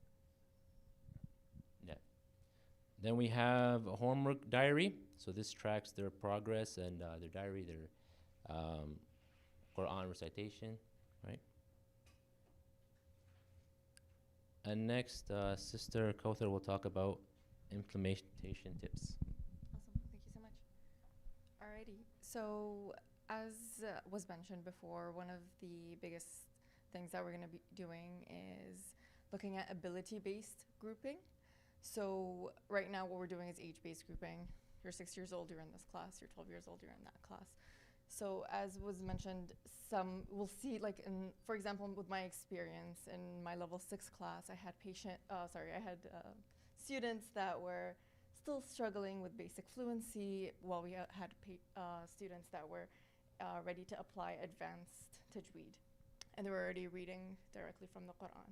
Then we have a homework diary. So this tracks their progress and their diary, their Quran recitation, right? And next, Sister Kauthar will talk about implementation tips. Awesome. Thank you so much. Alrighty. So, as was mentioned before, one of the biggest things that we're going to be doing is looking at ability-based grouping. So, right now, what we're doing is age-based grouping. You're 6 years old, you're in this class. You're 12 years old, you're in that class. So, as was mentioned, we'll see, like, for example, with my experience in my level 6 class, I had students that were still struggling with basic fluency, while we had students that were ready to apply advanced tajweed, and they were already reading directly from the Quran.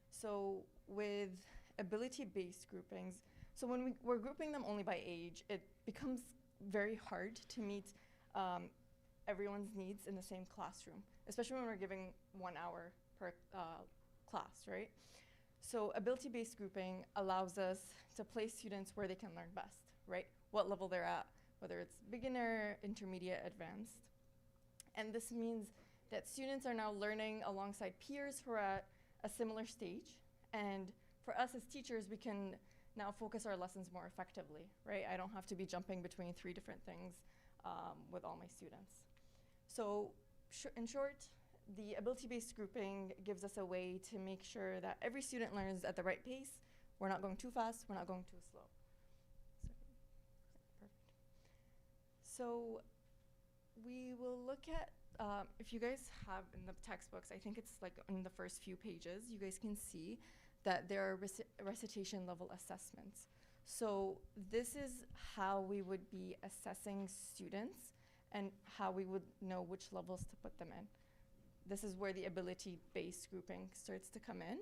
So with ability-based groupings, so when we're grouping them only by age, it becomes very hard to meet everyone's needs in the same classroom, especially when we're giving 1 hour per class, right? So ability-based grouping allows us to place students where they can learn best, right? What level they're at, whether it's beginner, intermediate, advanced. And this means that students are now learning alongside peers who are at a similar stage. And for us as teachers, we can now focus our lessons more effectively, right? I don't have to be jumping between 3 different things with all my students. So in short, the ability-based grouping gives us a way to make sure that every student learns at the right pace. We're not going too fast, we're not going too slow. Perfect. So we will look at, if you guys have in the textbooks, I think it's like in the first few pages, you guys can see that there are recitation level assessments. So this is how we would be assessing students and how we would know which levels to put them in. This is where the ability-based grouping starts to come in.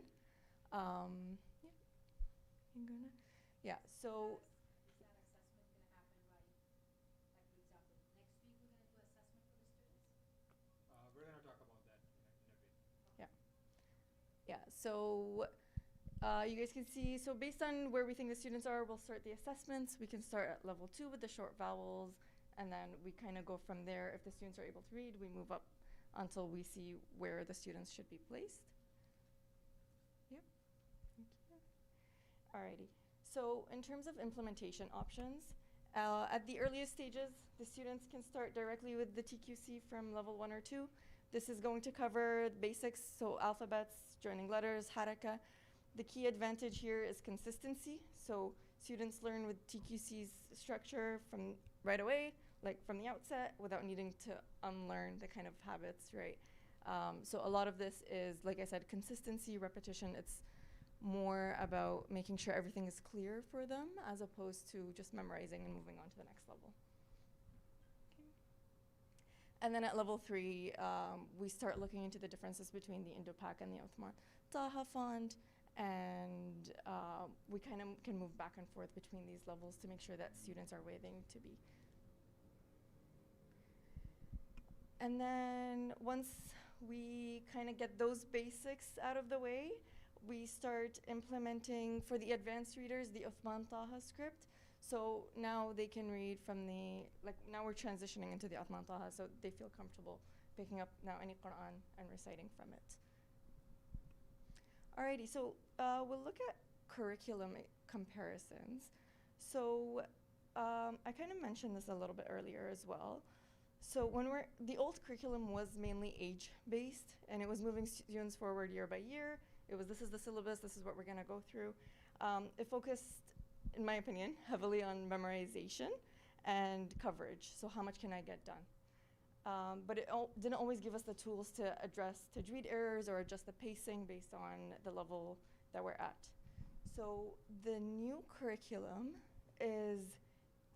Yeah, so. Is that assessment going to happen by, like for example, next week we're going to do assessment for the students? We're going to talk about that in a bit. Yeah, so you guys can see, so based on where we think the students are, we'll start the assessments. We can start at level 2 with the short vowels, and then we kind of go from there. If the students are able to read, we move up until we see where the students should be placed. Yep, thank you. Alrighty, so in terms of implementation options, at the earliest stages, the students can start directly with the TQC from level 1 or 2. This is going to cover the basics, so alphabets, joining letters, haraka. The key advantage here is consistency. So students learn with TQC's structure from right away, like from the outset, without needing to unlearn the kind of habits, right? So a lot of this is, like I said, consistency, repetition. It's more about making sure everything is clear for them as opposed to just memorizing and moving on to the next level. Okay. And then at level 3, we start looking into the differences between the Indo-Pak and the Al-Muntadhir font, and we kind of can move back and forth between these levels to make sure that students are where they need to be. And then once we kind of get those basics out of the way, we start implementing, for the advanced readers, the Al-Muntadhir script. So now they can read from the, like now we're transitioning into the Al-Muntadhir, so they feel comfortable picking up now any Quran and reciting from it. Alrighty, so we'll look at curriculum comparisons. So I kind of mentioned this a little bit earlier as well. So the old curriculum was mainly age-based, and it was moving students forward year by year. It was, this is the syllabus, this is what we're gonna go through. It focused, in my opinion, heavily on memorization and coverage. So how much can I get done? But it didn't always give us the tools to address tajweed errors or adjust the pacing based on the level that we're at. So the new curriculum is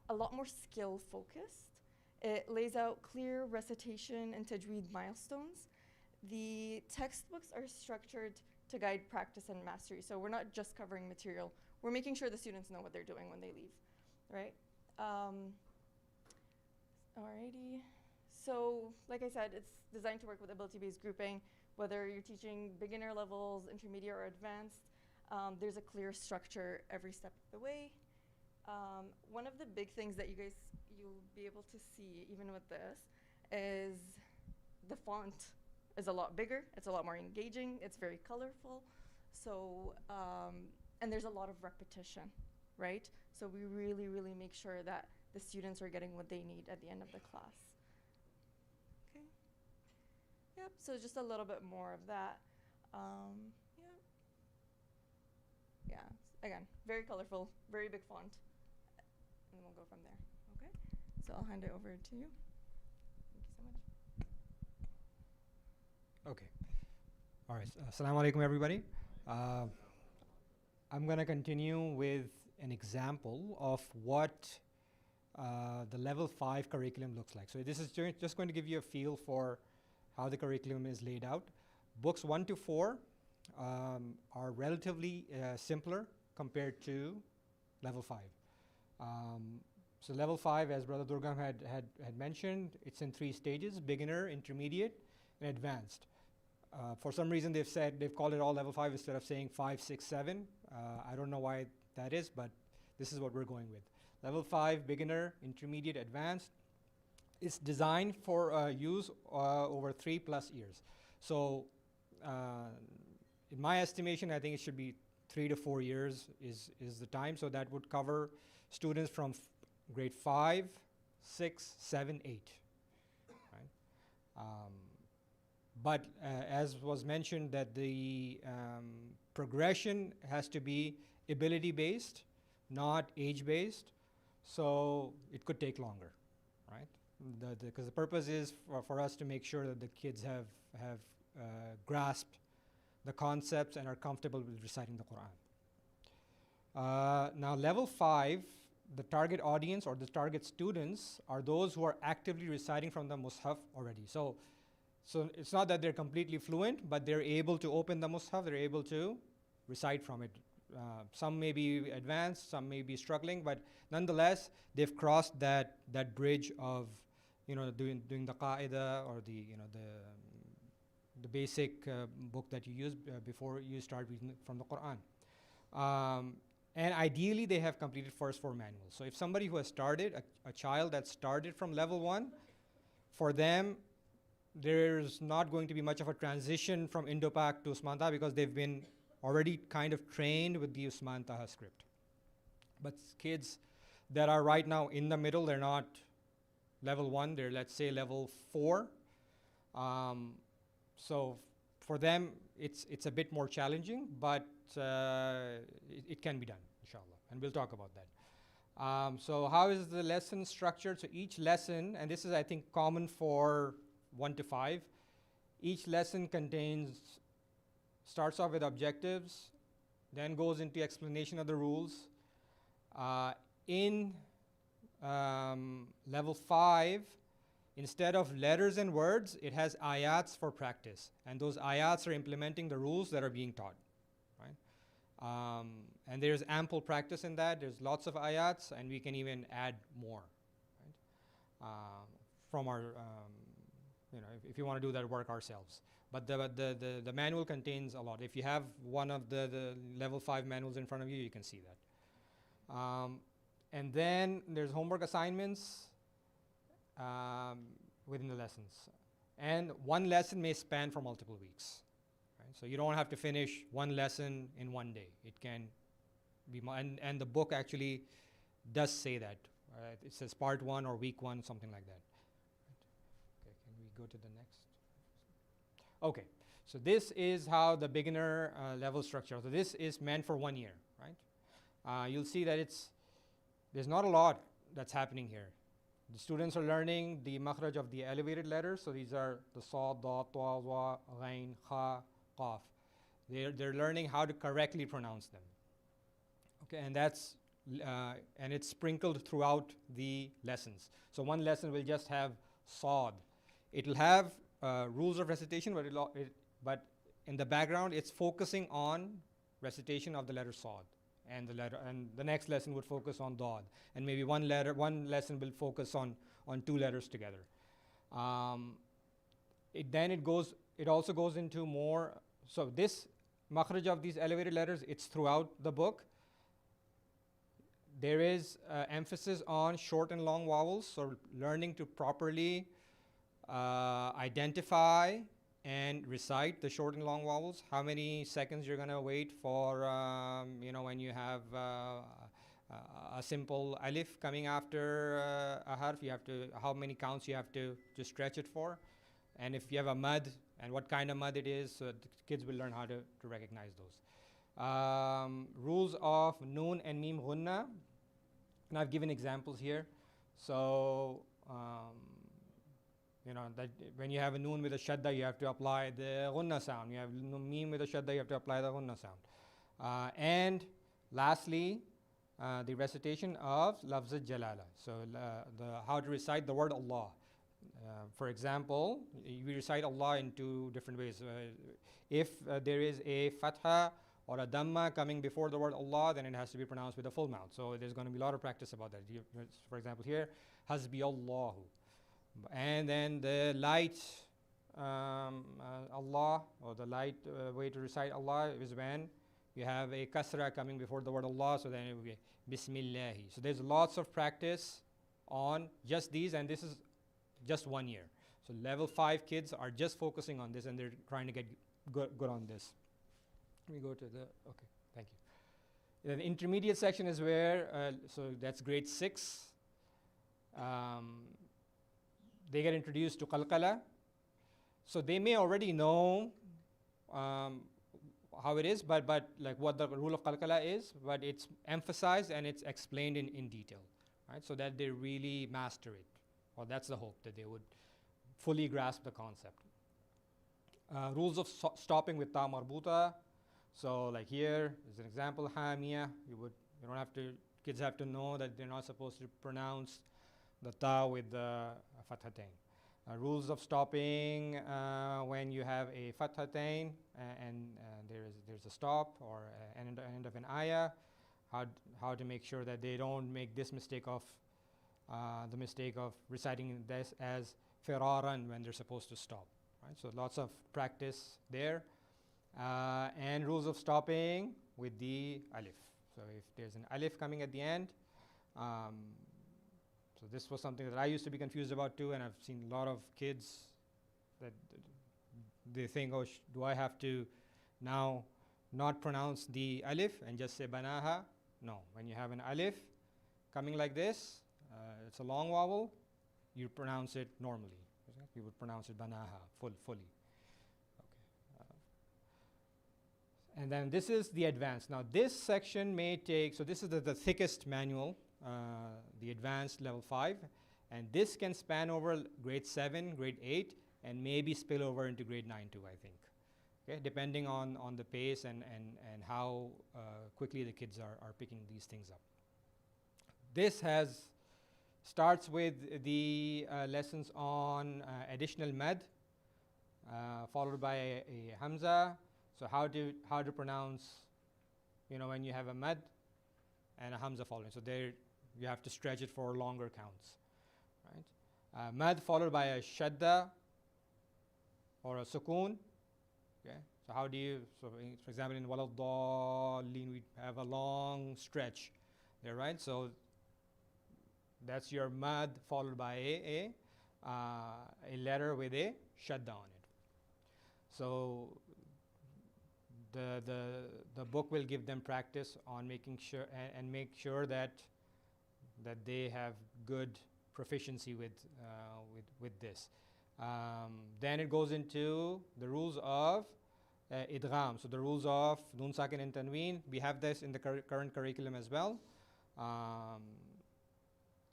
a lot more skill focused. It lays out clear recitation and tajweed milestones. The textbooks are structured to guide practice and mastery. So we're not just covering material. We're making sure the students know what they're doing when they leave, right? Alrighty. So like I said, it's designed to work with ability-based grouping, whether you're teaching beginner levels, intermediate, or advanced. There's a clear structure every step of the way. One of the big things that you'll be able to see even with this is the font is a lot bigger. It's a lot more engaging. It's very colorful. So, and there's a lot of repetition, right? So we really, really make sure that the students are getting what they need at the end of the class. Okay. Yep, so just a little bit more of that. Yeah. Yeah, again, very colorful, very big font. And then we'll go from there, okay? So I'll hand it over to you. Thank you so much. Okay. All right. Assalamu alaikum, everybody. I'm going to continue with an example of what the level 5 curriculum looks like. So this is just going to give you a feel for how the curriculum is laid out. Books 1 to 4 are relatively simpler compared to level 5. So level 5, as Brother Durgam had mentioned, it's in 3 stages: beginner, intermediate, and advanced. For some reason they've called it all level 5 instead of saying 5, 6, 7. I don't know why that is, but this is what we're going with. Level 5, beginner, intermediate, advanced. It's designed for use over 3+ years. So in my estimation, I think it should be 3 to 4 years is the time. So that would cover students from grade 5, 6, 7, 8. Right? But as was mentioned, that the progression has to be ability-based, not age-based. So it could take longer, right? Because the purpose is for us to make sure that the kids have grasped the concepts and are comfortable with reciting the Quran. Now, level 5, the target audience or the target students are those who are actively reciting from the Mus'haf already. So it's not that they're completely fluent, but they're able to open the Mus'haf, they're able to recite from it. Some may be advanced, some may be struggling, but nonetheless, they've crossed that bridge of, doing the qaida or the basic book that you use before you start reading from the Quran. And ideally, they have completed first 4 manuals. So if somebody who has started, a child that started from level 1, for them, there's not going to be much of a transition from Indo-Pak to Usman Taha because they've been already kind of trained with the Usman Taha script. But kids that are right now in the middle, they're not level 1, they're, let's say, level 4. So for them, it's a bit more challenging, but it can be done, inshallah, and we'll talk about that. So how is the lesson structured? So each lesson, and this is, I think, common for 1 to 5, each lesson starts off with objectives, then goes into explanation of the rules. In level 5, instead of letters and words, it has ayats for practice. And those ayats are implementing the rules that are being taught. Right? And there's ample practice in that. There's lots of ayats, and we can even add more. Right? From our, if you want to do that work ourselves. But the manual contains a lot. If you have one of the level 5 manuals in front of you, you can see that. And then there's homework assignments within the lessons. And one lesson may span for multiple weeks. Right? So you don't have to finish one lesson in one day. It can be, and the book actually does say that. Right? It says part 1 or week 1, something like that. Right? Okay, can we go to the next? Okay, so this is how the beginner level structure. So this is meant for 1 year, right? You'll see that there's not a lot that's happening here. The students are learning the makhraj of the elevated letters. So these are the Sad, Da, Ta, Wa, Ghain, Kha, Qaf. They're learning how to correctly pronounce them. Okay, and that's and it's sprinkled throughout the lessons. So one lesson will just have Sad. It'll have rules of recitation, but in the background, it's focusing on recitation of the letter Sad. And the next lesson would focus on Dad, and maybe one lesson will focus on 2 letters together. It also goes into more. So this makhraj of these elevated letters, it's throughout the book. there is emphasis on short and long vowels, so learning to properly identify and recite the short and long vowels. How many seconds you're going to wait for, when you have a simple alif coming after a harf, you have to, how many counts you have to stretch it for. And if you have a mad, and what kind of mad it is, so the kids will learn how to recognize those. Rules of noon and mim ghunna, and I've given examples here. So, that when you have a noon with a shadda, you have to apply the ghunna sound. You have mim with a shadda, you have to apply the ghunna sound. And lastly, the recitation of lafz al-jalala. So how to recite the word Allah. For example, we recite Allah in two different ways. If there is a fatha or a dhamma coming before the word Allah, then it has to be pronounced with a full mouth. So there's going to be a lot of practice about that. For example, here, hasbi Allahu. And then the light Allah, or the light way to recite Allah is when you have a kasra coming before the word Allah, so then it will be Bismillahi. So there's lots of practice on just these, and this is just 1 year. So level 5 kids are just focusing on this, and they're trying to get good on this. Let me go to the, okay, thank you. The intermediate section is where, so that's grade 6. They get introduced to qalqala. So they may already know how it is, but like what the rule of qalqala is, but it's emphasized and it's explained in detail, right? So that they really master it. Well, that's the hope, that they would fully grasp the concept. Rules of stopping with ta marbuta. So like here is an example, hamia. You don't have to, kids have to know that they're not supposed to pronounce the ta with the fathatain. Rules of stopping when you have a fathatain and there's a stop or end of an ayah. How to make sure that they don't make this mistake of the mistake of reciting this as firaran when they're supposed to stop. Right? So lots of practice there. And rules of stopping with the alif. So if there's an alif coming at the end, so this was something that I used to be confused about too, and I've seen a lot of kids that they think, oh, do I have to now not pronounce the alif and just say banaha? No, when you have an alif coming like this, it's a long vowel, you pronounce it normally. Okay? You would pronounce it banaha, fully. Okay. And then this is the advanced. Now this section may take, so this is the thickest manual, the advanced level 5, and this can span over grade 7, grade 8, and maybe spill over into grade 9 too, I think. Okay, depending on the pace and how quickly the kids are picking these things up. This starts with the lessons on additional mad, followed by a hamza. So how to pronounce, when you have a mad and a hamza following. So there you have to stretch it for longer counts, right? Mad followed by a shadda or a sukoon. Okay. So how do you? So for example, in walad dallin we have a long stretch there, right? So that's your mad followed by a letter with a shadda on it. So the book will give them practice on making sure and make sure that they have good proficiency with this. Then it goes into the rules of idgham. So the rules of nun sakin and tanween. We have this in the current curriculum as well.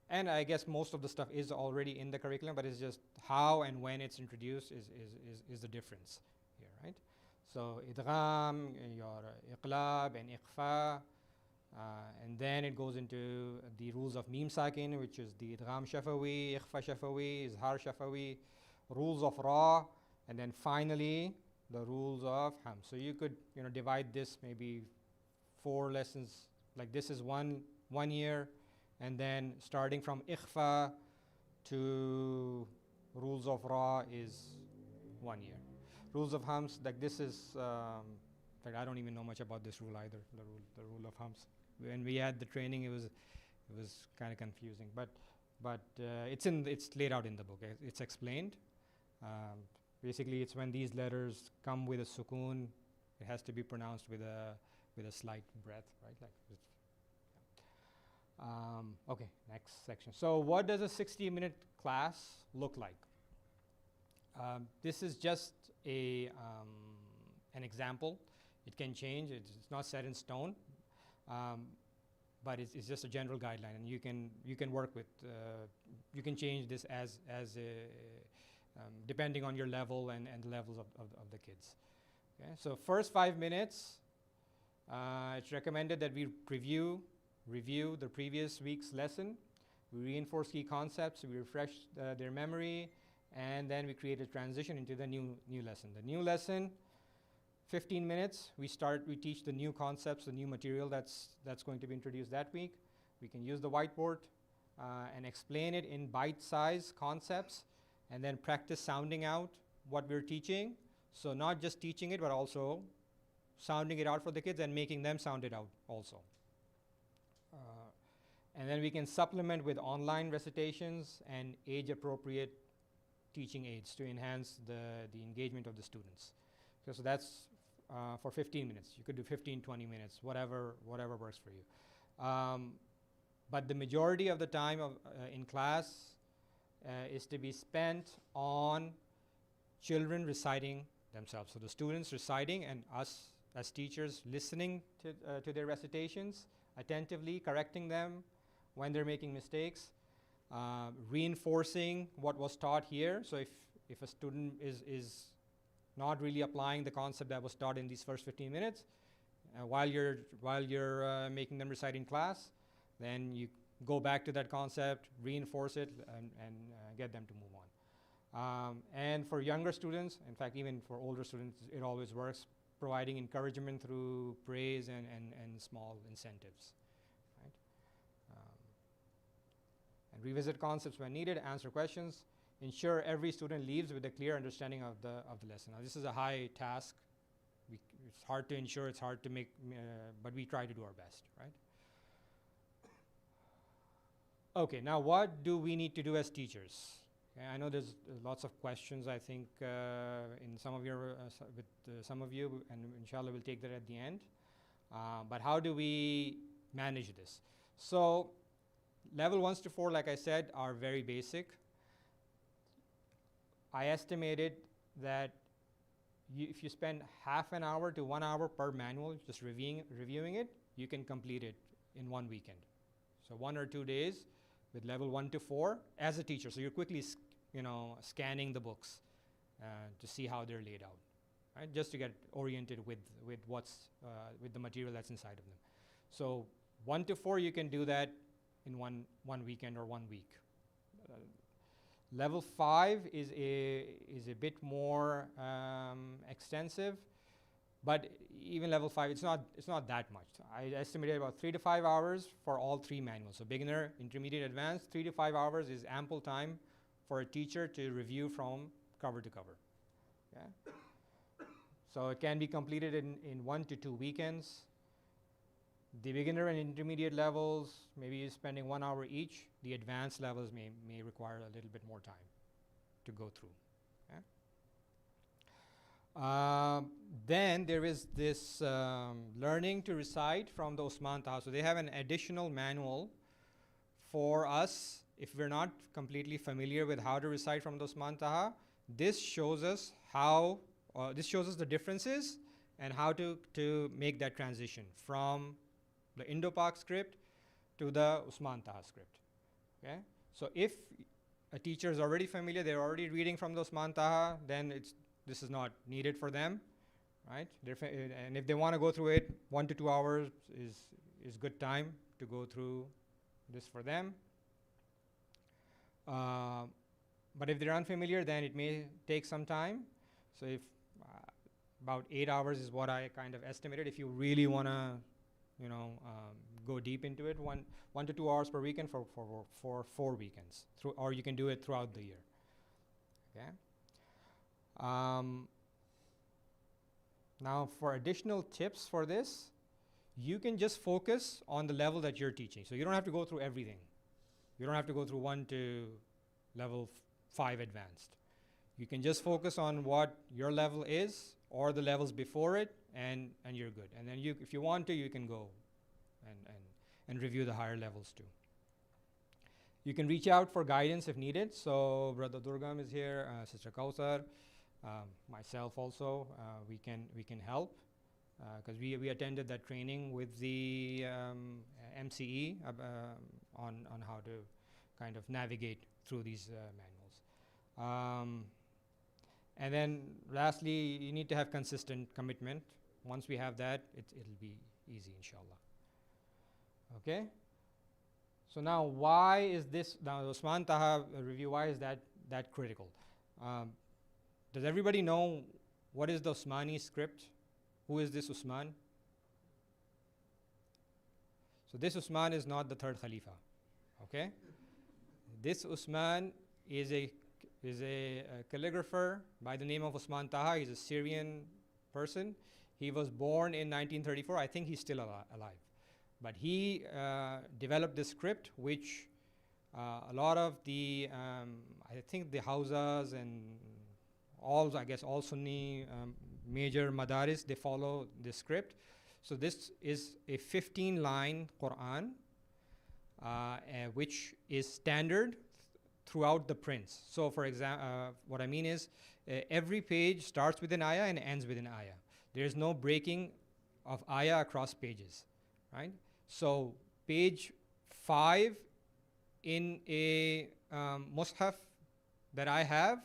And I guess most of the stuff is already in the curriculum, but it's just how and when it's introduced is the difference here, right? So idgham, your iqlab and ikhfa, and then it goes into the rules of mim sakin, which is the idgham shafawi, ikhfa shafawi, izhar shafawi, rules of ra, and then finally the rules of ham. So you could divide this maybe 4 lessons. Like this is one year, and then starting from ikhfa to rules of ra is 1 year. Rules of hams, like this is, I don't even know much about this rule either, the rule of hams. When we had the training, it was kind of confusing, but it's laid out in the book. It's explained. Basically, it's when these letters come with a sukoon, it has to be pronounced with a slight breath, right? Like. Okay, next section. So, what does a 60-minute class look like? This is just an example. It can change. It's not set in stone. But it's just a general guideline, and you can work with you can change this as depending on your level and the levels of the kids. Okay, so first 5 minutes, it's recommended that we review the previous week's lesson. We reinforce key concepts. We refresh their memory, and then we create a transition into the new lesson. The new lesson. 15 minutes, we teach the new concepts, the new material that's going to be introduced that week. We can use the whiteboard and explain it in bite-sized concepts, and then practice sounding out what we're teaching. So not just teaching it, but also sounding it out for the kids and making them sound it out also. And then we can supplement with online recitations and age-appropriate teaching aids to enhance the engagement of the students. So that's for 15 minutes. You could do 15, 20 minutes, whatever works for you. But the majority of the time in class is to be spent on children reciting themselves. So the students reciting and us as teachers listening to their recitations attentively, correcting them when they're making mistakes, reinforcing what was taught here. So if a student is not really applying the concept that was taught in these first 15 minutes, while you're making them recite in class, then you go back to that concept, reinforce it, and get them to move on. And for younger students, in fact, even for older students, it always works, providing encouragement through praise and small incentives. Right? And revisit concepts when needed, answer questions. Ensure every student leaves with a clear understanding of the lesson. Now, this is a high task. It's hard to ensure, it's hard to make, but we try to do our best, right? Okay, now what do we need to do as teachers? Okay, I know there's lots of questions, I think, in some of your, with some of you, and inshallah we'll take that at the end. But how do we manage this? So, level 1 to 4, like I said, are very basic. I estimated that if you spend half an hour to 1 hour per manual just reviewing it, you can complete it in one weekend. So 1 or 2 days with level 1 to 4 as a teacher. So you're quickly scanning the books to see how they're laid out, right? Just to get oriented with what's with the material that's inside of them. So 1 to 4, you can do that in one weekend or 1 week. Level 5 is a bit more extensive, but even level 5, it's not that much. I estimated about 3 to 5 hours for all 3 manuals. So beginner, intermediate, advanced, 3 to 5 hours is ample time for a teacher to review from cover to cover. Yeah? So it can be completed in 1 to 2 weekends. The beginner and intermediate levels, maybe you're spending 1 hour each. The advanced levels may require a little bit more time to go through. Okay? Then there is this learning to recite from the Usman Taha. So they have an additional manual for us if we're not completely familiar with how to recite from the Usman Taha. This shows us how, this shows us the differences and how to make that transition from the Indo-Pak script to the Usman Taha script. Okay? So if a teacher is already familiar, they're already reading from the Usman Taha, then this is not needed for them, right? And if they want to go through it, 1 to 2 hours is good time to go through this for them. But if they're unfamiliar, then it may take some time. So if about 8 hours is what I kind of estimated. If you really want to go deep into it, 1 to 2 hours per weekend for 4 weekends, or you can do it throughout the year. Okay. Now, for additional tips for this, you can just focus on the level that you're teaching. So you don't have to go through everything. You don't have to go through 1 to level 5 advanced. You can just focus on what your level is or the levels before it, and you're good. And then you, if you want to, you can go and review the higher levels too. You can reach out for guidance if needed. So Brother Durgam is here, Sister Kauthar, myself also. We can help because we attended that training with the MCE on how to kind of navigate through these manuals. And then lastly, you need to have consistent commitment. Once we have that, it'll be easy, inshallah. Okay? So now, why is this, now the Usman Taha review, why is that critical? Does everybody know what is the Usmani script? Who is this Usman? So this Usman is not the third Khalifa, okay? This Usman is a calligrapher by the name of Usman Taha. He's a Syrian person. He was born in 1934. I think he's still alive. But he developed this script, which a lot of the, I think the Hausas and all, I guess, all Sunni major madaris, they follow this script. So this is a 15-line Quran, which is standard throughout the prints. So for example, what I mean is every page starts with an ayah and ends with an ayah. There is no breaking of ayah across pages, right? So page 5 in a mushaf that I have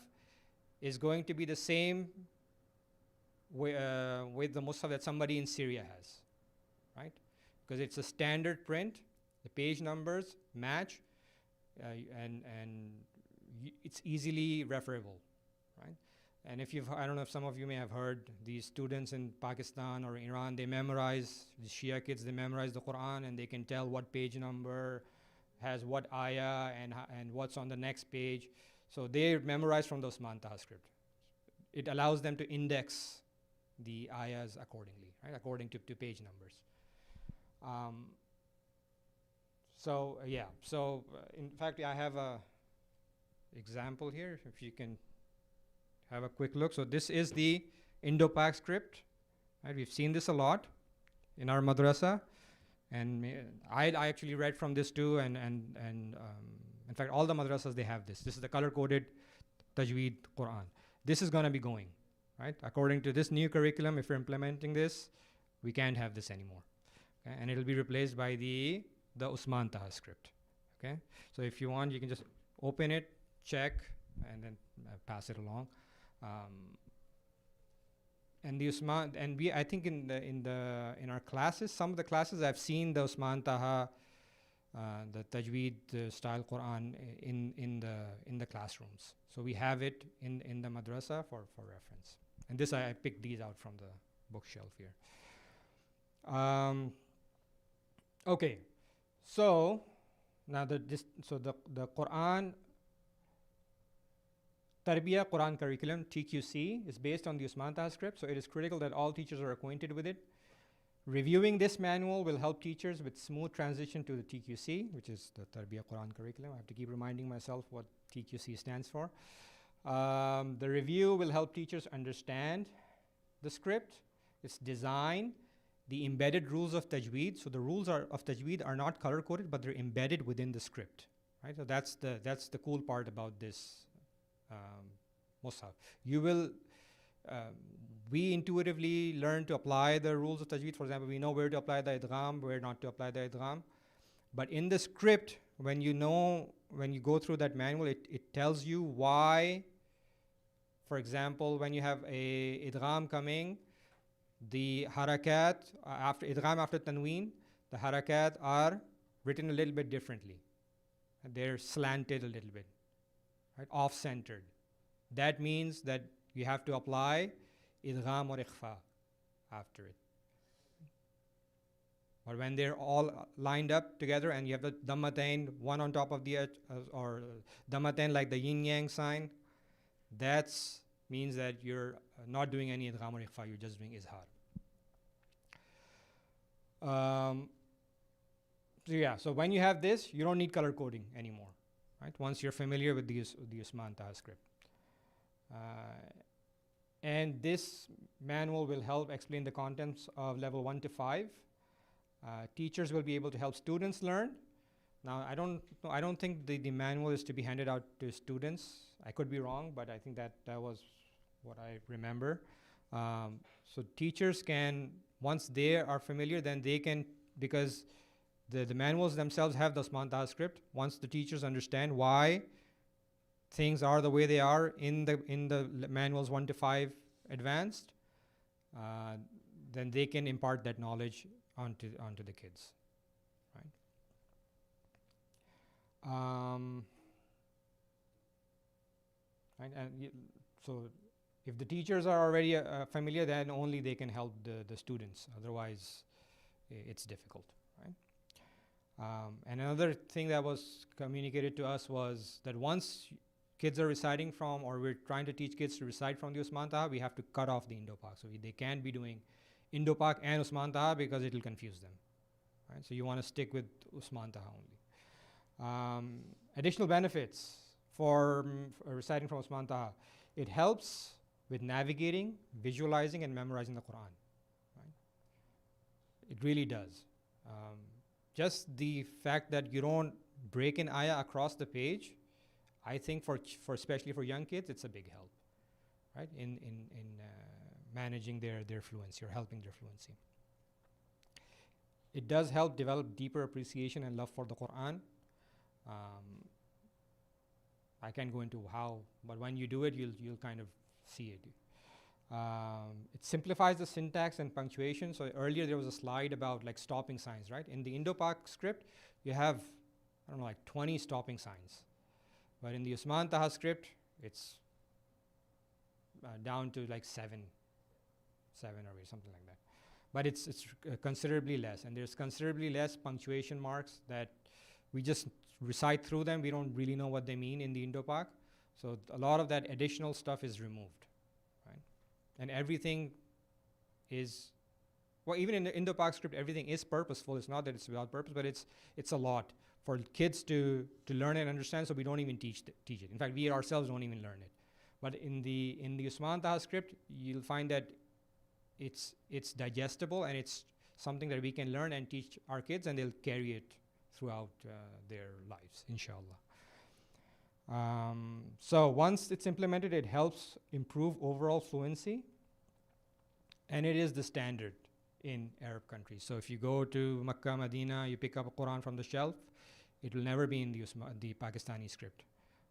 is going to be the same with the mushaf that somebody in Syria has, right? Because it's a standard print, the page numbers match, and it's easily referable, right? And if you've, I don't know if some of you may have heard, these students in Pakistan or Iran, they memorize, the Shia kids, they memorize the Quran and they can tell what page number has what ayah and what's on the next page. So they memorize from the Usman Taha script. It allows them to index the ayahs accordingly, right? According to page numbers. In fact, I have a example here, if you can have a quick look. So this is the Indo-Pak script, right? We've seen this a lot in our madrasa, and I actually read from this too, and in fact, all the madrasas, they have this. This is the color-coded Tajweed Quran. This is going to be going, right? According to this new curriculum, if you're implementing this, we can't have this anymore, okay? And it'll be replaced by the Usman Taha script, okay? So if you want, you can just open it, check, and then pass it along. And the Usman, and I think in our classes, some of the classes I've seen the Usman Taha, the Tajweed style Quran in the classrooms. So we have it in the madrasa for reference. And this I picked these out from the bookshelf here. Okay, so now the Quran Tarbiyah Quran curriculum, TQC, is based on the Usman Taha script, so it is critical that all teachers are acquainted with it. Reviewing this manual will help teachers with smooth transition to the TQC, which is the Tarbiyah Quran curriculum. I have to keep reminding myself what TQC stands for. The review will help teachers understand the script, its design, the embedded rules of Tajweed. So the rules of Tajweed are not color-coded, but they're embedded within the script, right? So that's the cool part about this mushaf. You will, we intuitively learn to apply the rules of Tajweed. For example, we know where to apply the idgham, where not to apply the idgham. But in the script, when you go through that manual, it tells you why. For example, when you have a idgham coming, the harakat, after idgham after tanween, the harakat are written a little bit differently. They're slanted a little bit, right? Off-centered. That means that you have to apply idgham or ikhfa after it. Or when they're all lined up together and you have the dammatain one on top of the other, or dammatain like the yin yang sign, that means that you're not doing any idgham or ikhfa, you're just doing izhar. So yeah, so when you have this, you don't need color coding anymore, right? Once you're familiar with the Usman Taha script. And this manual will help explain the contents of level 1 to 5. Teachers will be able to help students learn. Now, I don't think the manual is to be handed out to students. I could be wrong, but I think that was what I remember. So teachers can, once they are familiar, then they can, because the manuals themselves have the Usman Taha script. Once the teachers understand why things are the way they are in the manuals 1 to 5 advanced, then they can impart that knowledge onto the kids, right? Right, and so if the teachers are already familiar, then only they can help the students. Otherwise, it's difficult, right? And another thing that was communicated to us was that once kids are reciting from, or we're trying to teach kids to recite from the Usman Taha, we have to cut off the Indo-Pak. So they can't be doing Indo-Pak and Usman Taha because it will confuse them, right? So you want to stick with Usman Taha only. Additional benefits for reciting from Usman Taha. It helps with navigating, visualizing, and memorizing the Quran, right? It really does. Just the fact that you don't break an ayah across the page, I think for especially for young kids, it's a big help, right? In managing their fluency or helping their fluency. It does help develop deeper appreciation and love for the Quran. I can't go into how, but when you do it, you'll kind of see it. It simplifies the syntax and punctuation. So earlier there was a slide about like stopping signs, right? In the Indo-Pak script, you have, I don't know, like 20 stopping signs. But in the Usman Taha script, it's down to like seven or something like that. But it's considerably less, and there's considerably less punctuation marks that we just recite through them. We don't really know what they mean in the Indo-Pak. So a lot of that additional stuff is removed, right? And everything is, well, even in the Indo-Pak script, everything is purposeful. It's not that it's without purpose, but it's a lot for kids to learn and understand, so we don't even teach it. In fact, we ourselves don't even learn it. But in the Usman Taha script, you'll find that it's digestible, and it's something that we can learn and teach our kids, and they'll carry it throughout their lives, inshallah. So once it's implemented, it helps improve overall fluency, and it is the standard in Arab countries. So if you go to Makkah, Medina, you pick up a Quran from the shelf, it will never be in the Pakistani script,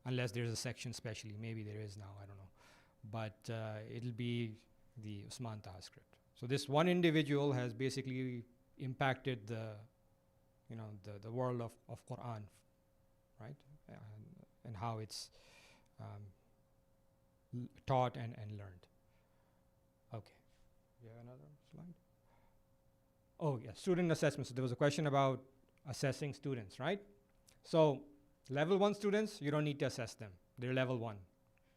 unless there's a section specially. Maybe there is now, I don't know. But it'll be the Usman Taha script. So this one individual has basically impacted the world of Quran, right? And how it's taught and learned. Okay. You have another slide? Oh, yeah, student assessment. So there was a question about assessing students, right? So level 1 students, you don't need to assess them. They're level 1,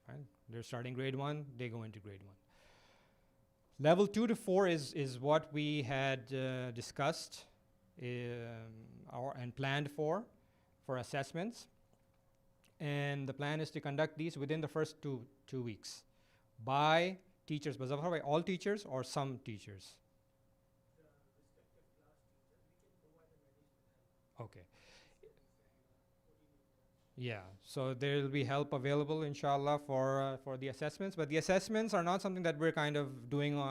right? They're starting grade 1, they go into grade 1. Level 2 to 4 is what we had discussed and planned for assessments. And the plan is to conduct these within the first two weeks by teachers. By all teachers or some teachers? Okay. Yeah, so there will be help available, inshallah, for the assessments. But the assessments are not something that we're kind of doing,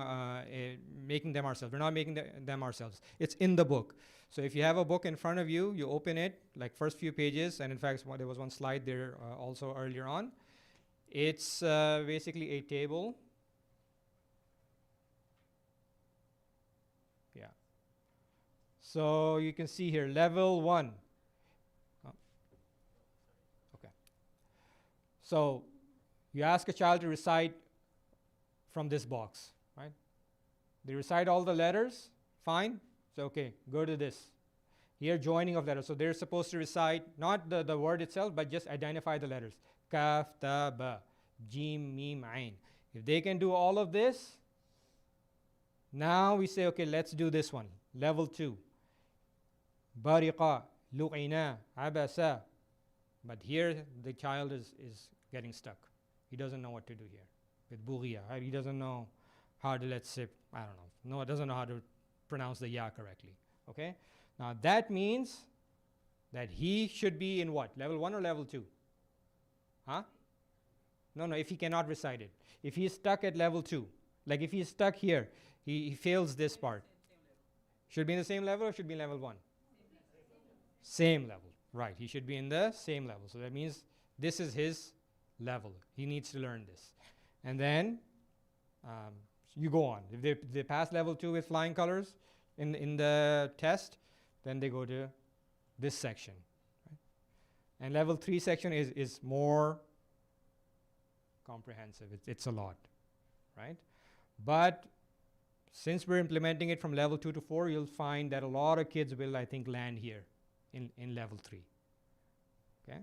making them ourselves. We're not making them ourselves. It's in the book. So if you have a book in front of you, you open it, like first few pages, and in fact, there was one slide there also earlier on. It's basically a table. Yeah. So you can see here, level 1. So you ask a child to recite from this box, right? They recite all the letters, fine. So okay, go to this. Here, joining of letters. So they're supposed to recite not the word itself, but just identify the letters. Kaf, ta, ba, jim, mim, ain. If they can do all of this, now we say, okay, let's do this one. Level 2. Bariqa, lu'ina, abasa. But here the child is getting stuck. He doesn't know what to do here. With bughiya, right? He doesn't know how to, let's say, I don't know. No, it doesn't know how to pronounce the ya correctly. Okay? Now that means that he should be in what? Level 1 or level 2? Huh? No, if he cannot recite it. If he is stuck at level 2, like if he is stuck here, he fails this part. Should be in the same level or should be in level 1? Same level. Right. He should be in the same level. So that means this is his level. He needs to learn this. And then you go on. If they pass level 2 with flying colors in the test, then they go to this section. Right? And level 3 section is more comprehensive. It's a lot. Right? But since we're implementing it from level 2 to 4, you'll find that a lot of kids will, I think, land here in level 3. Okay?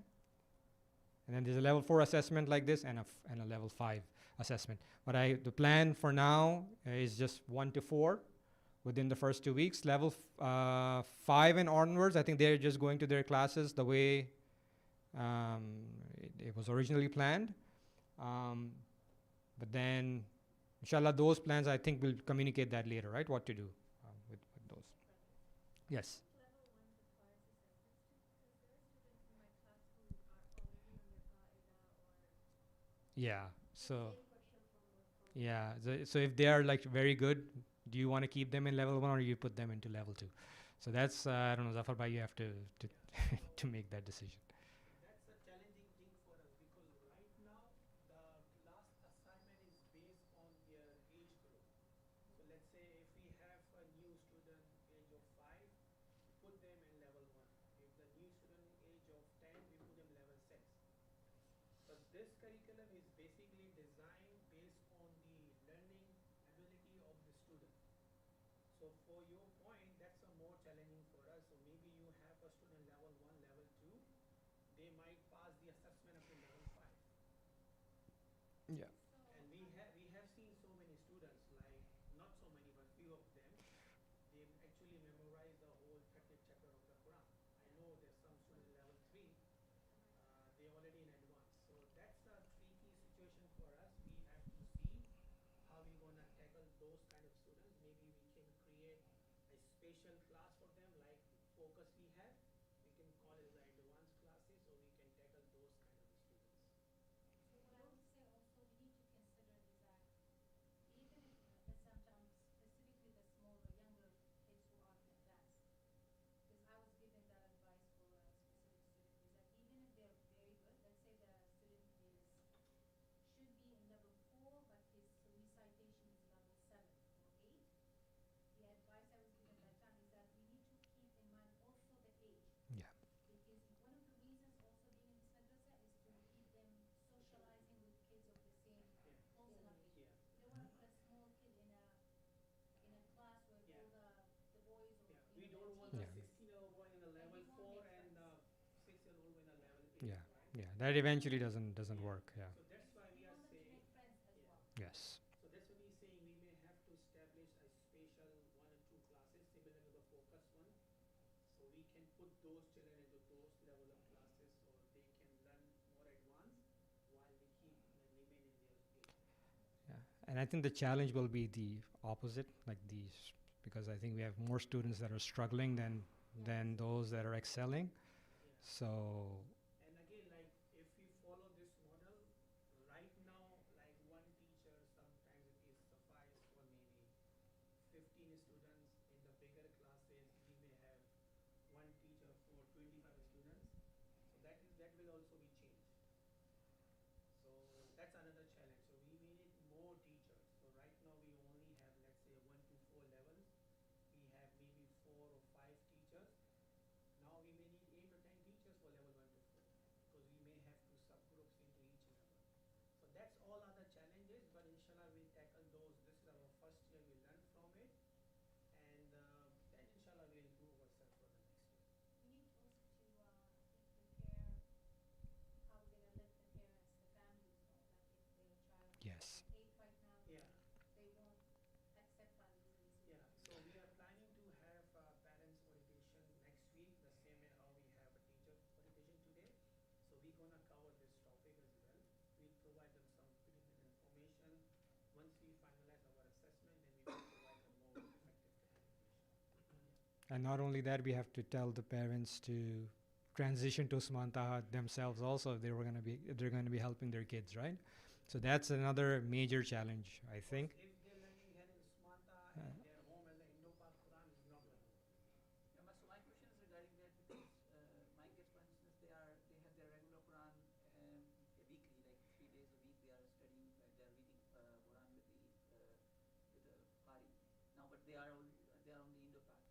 And then there's a level 4 assessment like this and a level 5 assessment. But the plan for now is just 1 to 4 within the first 2 weeks. Level 5 and onwards, I think they're just going to their classes the way it was originally planned. But then, inshallah, those plans, I think we'll communicate that later, right? What to do with those. Yes. Yeah. So so if they are like very good, do you want to keep them in level 1 or you put them into level 2? So that's I don't know, Zafar bhai, you have to to make that decision. That's a challenging thing for us because right now the class assignment is based on their age group. So let's say if we have a new student age of 5, we put them in level 1. If the new student age of 10, we put them level 6. But this curriculum is basically designed based on the learning ability of the student. So for your point, that's a more challenging for us. So maybe you have a student level 1, level 2, they might pass the assessment up to level 5. Yeah. And we have seen so many students, like not so many, but few of them, they actually memorize the whole 30th chapter of the Quran. I know there's some student level 3, they already in advance. So that's a tricky situation for us. We have to see how we're gonna tackle those kind of students. Maybe we can create a special class for them, like focus we have. We can call it the advanced classes, so we can tackle those kind of students. So what I would say also we need to consider is that even if, let's say I'm specifically the smaller, younger kids who are in advance, because I was given that advice for a specific student, is that even if they're very good, let's say the student should be in level 4, but his recitation is level 7 or 8. The advice I was given that time is that we need to keep in mind also the age. Yeah. Because one of the reasons also being in this madrasa is to keep them socializing with kids of the same close enough age. You don't want to put a small kid in a class where all the boys or We don't want Yeah. a 16-year-old boy in a level 4 and a 6-year-old in a level 8, Yeah. right? Yeah. That eventually doesn't work. Yeah. So that's why we are want them to saying, make friends as well. Yes. so that's why we're saying we may have to establish a special 1 or 2 classes similar to the focus one. So we can put those children into those level of classes so they can learn more advanced while we keep remain in their age. Yeah. And I think the challenge will be the opposite, like these, because I think we have more students that are struggling than those that are excelling. So And again, like if we follow this model, right now, like one teacher sometimes it is suffice for maybe 15 students. In the bigger classes, we may have one teacher for 25 students. So that will also be changed. So that's another challenge. So we need more teachers. So right now we only have, let's say, 1 to 4 levels. We have maybe 4 or 5 teachers. Now we may need 8 or 10 teachers for level 1 to 4 because we may have to subgroups into each level. So that's all other challenges, but inshallah we'll tackle those. This is our first year, we learn from it, and then inshallah we'll move ourselves for the next year. We need also to, I think, prepare how we're going to let the parents, the families know, like if their And not only that, we have to tell the parents to transition to Usman Taha themselves also if they're going to be helping their kids, right? So that's another major challenge, I think. If they're learning here in Sumanta and their home as an Indo-Pak Quran is not going to work. Yeah, so my question is regarding that because my kids, for instance, they have their regular Quran weekly, like 3 days a week. They are studying, they are reading Quran with the Qari. Now, but they are only Indo-Pak.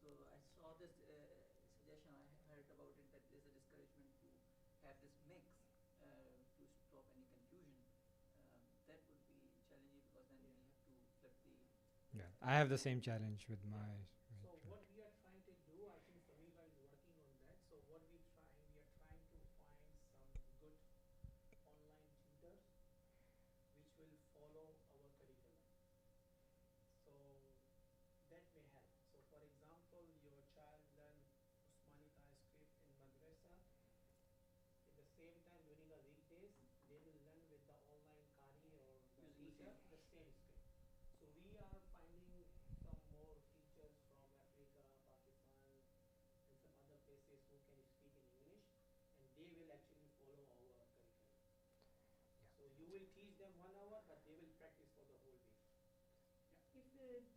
So I saw this suggestion. I heard about it that there's a discouragement to have this mix to stop any confusion. That would be challenging because then we have to flip the. Yeah, I have the same challenge with my. So what we are trying to do, I think Samiba is working on that. So what we are trying to find some good online tutors which will follow our curriculum. So that may help. So for example, your child learn Usmani Thai script in madrasa. At the same time, during the weekdays, they will learn with the online Qari or the teacher the same script. So we are finding some more teachers from Africa, Pakistan, and some other places who can speak in English, and they will actually follow our curriculum. So you will teach them 1 hour, but they will practice for the whole week. If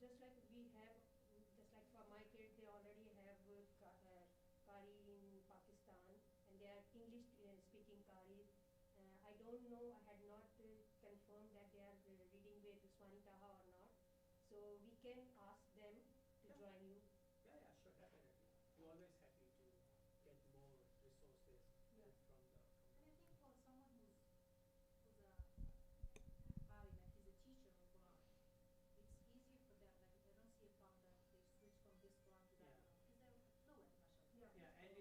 just like we have, just like for my kids, they already have Qari in Pakistan, and they are English speaking Qaris. I don't know, I had not confirmed that they are reading with Usmani Taha or not. So we can ask them to join you. Yeah, sure, definitely. We're always happy to get more resources Yeah. from the. And I think for someone who's a Qari, like he's a teacher of Quran, it's easier for them. Like I don't see a problem that they switch from this Quran to that Yeah. Quran because they're fluent, mashallah. Yeah, and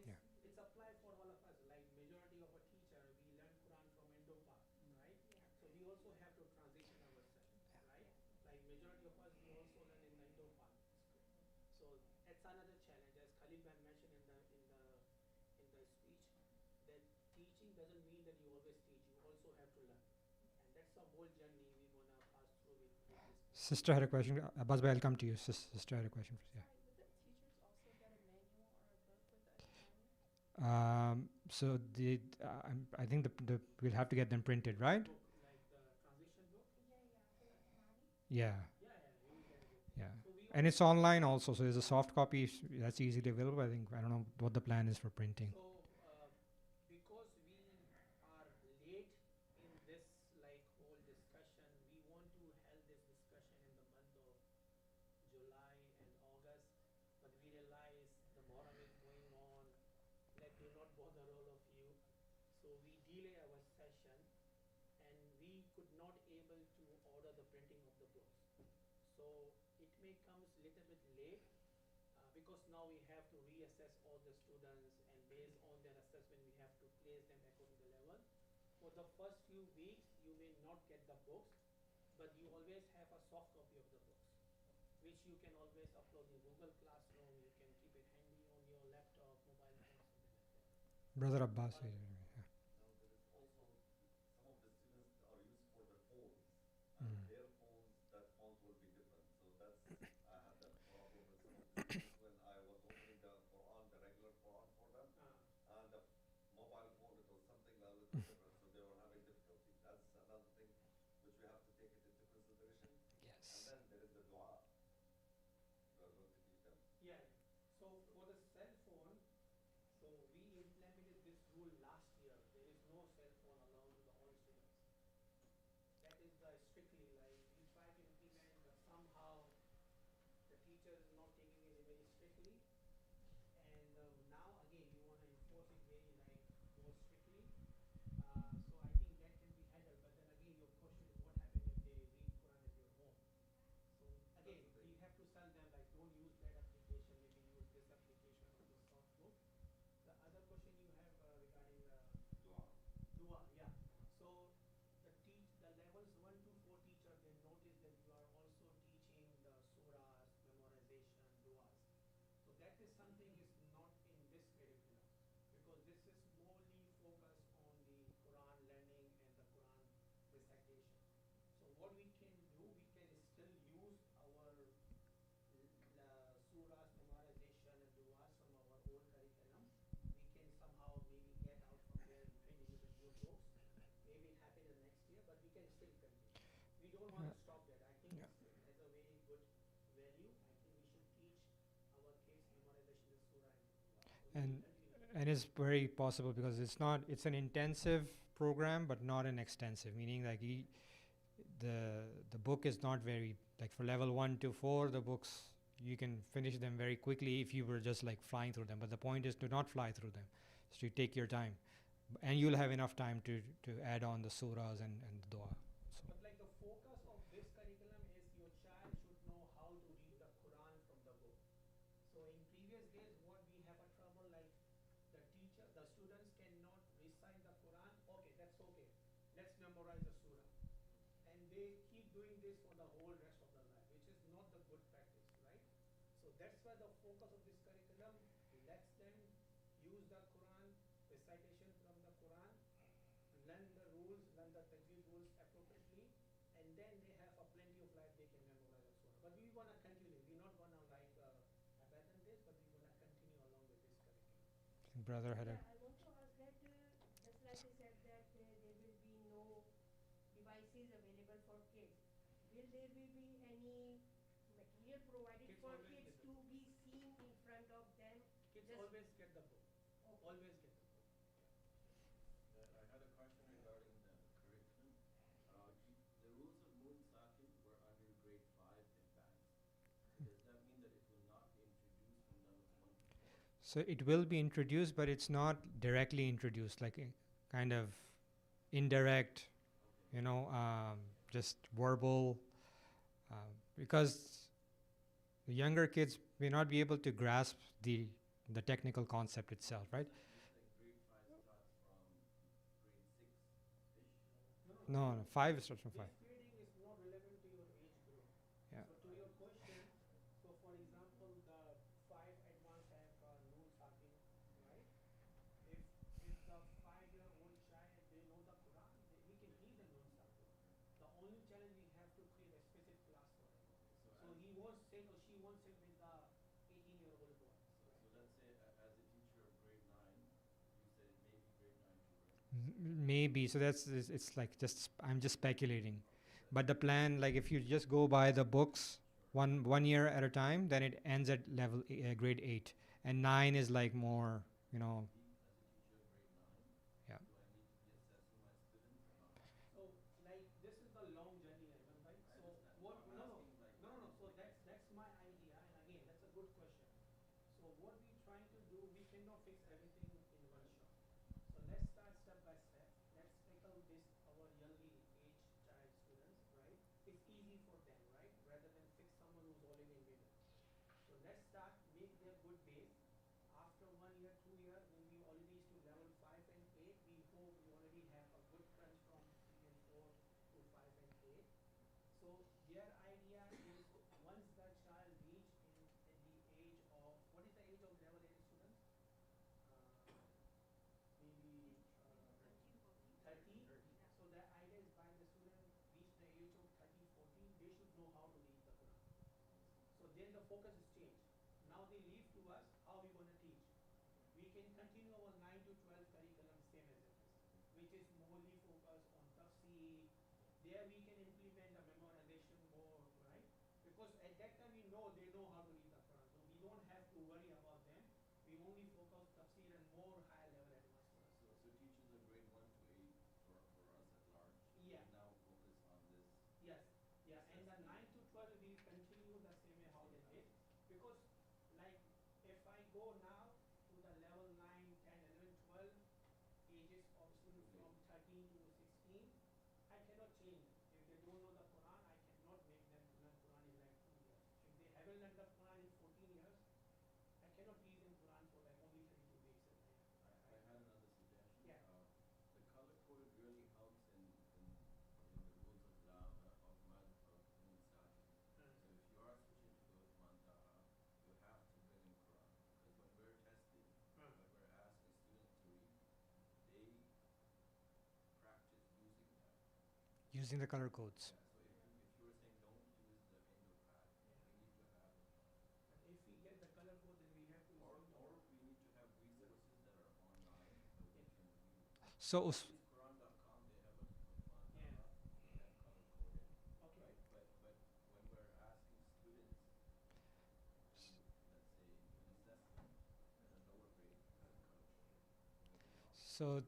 it's applied for all of us. Like majority of a teacher, we learn Quran from Indo-Pak, right? Yeah. So we also have to transition ourselves, right? Like majority of us, we also learn in the Indo-Pak school. So that's another challenge, as Khalil Bhan mentioned in the speech, that teaching doesn't mean that you always teach. You also have to learn, and that's the whole journey we're gonna pass through with this. Sister had a question. Abbas bhai, I'll come to you. Sister had a question. Yeah. Sorry, would the teachers also get a manual or a book with the Ajami? So I think we'll have to get them printed, right? Book, like the transition book. Yeah, for the Ajmani. Yeah, Yeah, you will get a book. yeah. So we And it's online also, so there's a soft copy that's easily available. I think I don't know what the plan is for printing. So, because we are late in this like whole discussion, we want to held this discussion in the month of July and August, but we realize the Muharram is going on. Let do not bother all of you, so we delay our session, and we could not able to order the printing of the books. So it may comes little bit late. Because now we have to reassess all the students, and based on their assessment, we have to place them according to level. For the first few weeks, you may not get the books, but you always have a soft copy of the books, which you can always upload in Google Classroom. You can keep it handy on your laptop, mobile phone, something like that. Brother Abbas. Yeah. Now there is also some of the students are used for the phones, Mm. and their phones, that font will be different. So that's I had that problem with some of the students when I was opening the Quran, the regular Quran for them, and the mobile phone, it was something a little different. So they were having difficulty. That's another thing which we have to take it into consideration. And Yes. then there is the dua. We are going to teach them. Yeah. So for the cell phone, so we implemented this rule last year. There is no cell phone allowed to the all students. That is the strictly like we try to implement, but somehow the teacher is not taking it very strictly. And now again, we want to enforce it very like more strictly. So I think that can be handled. But then again, your question is what happens if they read Quran at your home? So again, we have to tell them like don't use that application. Maybe use this application or the soft book. The other question you have regarding the Dua. dua, yeah. So the levels 1 to 4 teacher, they notice that you are also teaching the surahs, memorization, duas. So that is something is not in this curriculum, because this is morely focused on the Quran learning and the Quran recitation. So what we can do, we can still use our surahs, memorization, and and it's very possible because it's an intensive program but not an extensive, meaning like the book is not very, like for level 1 to 4 the books you can finish them very quickly if you were just like flying through them, but the point is to not fly through them, so you take your time, and you'll have enough time to add on the surahs and the dua. But like the focus of this curriculum is your child should know how to read the Quran from the book. So in previous days, what we have a trouble, like the students cannot recite the Quran. Okay, that's okay. Let's memorize the surah. And they keep doing this for the whole rest of their life, which is not the good practice, right? So that's why the focus of this curriculum lets them use the Quran, recitation from the Quran, learn the rules, learn the tajweed rules appropriately, and then they have a plenty of life they can memorize the surah. But we want to continue. We're not going to like abandon this, but we want to continue along with this curriculum. Brother had a Yeah, I want to ask that, just like you said that there will be no devices available for kids. Will there be any material provided Kids for always kids get to the book. be seen in front of them? Kids Just- always get the book. Okay. Always get the book. I had a question regarding the curriculum. The rules of Moon Sakin were under grade 5 advanced. Does that mean that it will not be introduced from levels 1 to 4? So it will be introduced, but it's not directly introduced, like a kind of indirect, Okay. just verbal, because the younger kids may not be able to grasp the technical concept itself, right? Like grade 5 starts from grade 6-ish? No, 5 starts from 5. This grading is more relevant to your age group. Yeah. So to your question, so for example, the 5 advanced have Noon Sakin, right? If the 5-year-old child, they know the Quran, we can teach them Noon Sakin. The only challenge we have to create a specific class for him. So he won't sit or she won't sit with the 18-year-old boy. So let's say as a teacher of grade 9, you said it may be grade 9 to grade. Maybe. So it's like I'm just speculating, but the plan, like if you just go by the books one year at a time, then it ends at level grade 8, and 9 is like more, As a teacher of grade 9, Yeah. do I need to be assessing my students or not? So like this is the long journey, Ivan, right? I So understand. what? I'm No, no, asking, like, no, no, no. So like- that's my idea, and again, that's a good question. So what we trying to do, we cannot fix everything in one shot. So let's start step by step. Let's tackle this our youngly age child students, right? It's easy for them, right? Rather than fix someone who's already in middle. So let's start, make their good base. After 1 year, 2 year, when we already reach to level 5 and 8, we hope we already have a good crunch from 3 and 4 to 5 and 8. So their idea is once the child reach in at the age of, what is the age of level 8 students? Maybe 30. So the idea is by the student reach the age of 30, 40, they should know how to read the Quran. So then the focus is changed. Now they leave to us how we going to teach. We can continue our 9 to 12 curriculum same as it is, which is morely focused on tafsir. There we can implement the memorization more, right? Because at that time we know they know how to read the Quran. So we don't have to worry about them. We only focus tafsir and more high level advanced Quran. So teachers of grade 1 to 8 for us at large. Yeah. We now focus on this. Yes, yeah, and the 9 to 12 will continue the same way how they did, because like if I go now to the level 9, 10, 11, 12 ages of students from 13 to 16, I cannot change them. If they don't know the Quran, I cannot make them to learn Quran in like 2 years. If they haven't learned the Quran in 14 years, I cannot teach them Quran for like only 32 weeks at night. I had another suggestion. Yeah. The color code really helps in the rules of law of Mad of Moon Sakin. So if you are switching to those Mantaha, you have to bring in Quran. Because when we're testing, when we're asking students to read, they practice using that. using the color codes. Yeah, so if you were saying don't use the Indo pad, we need to have it. But if we get the color code, then we have to Or use we need to have resources that are online that we can read. So Use Quran.com, they have a Mantaha, they have color coded. Okay. Right, but when we're asking students to, let's say, do an assessment at a lower grade, So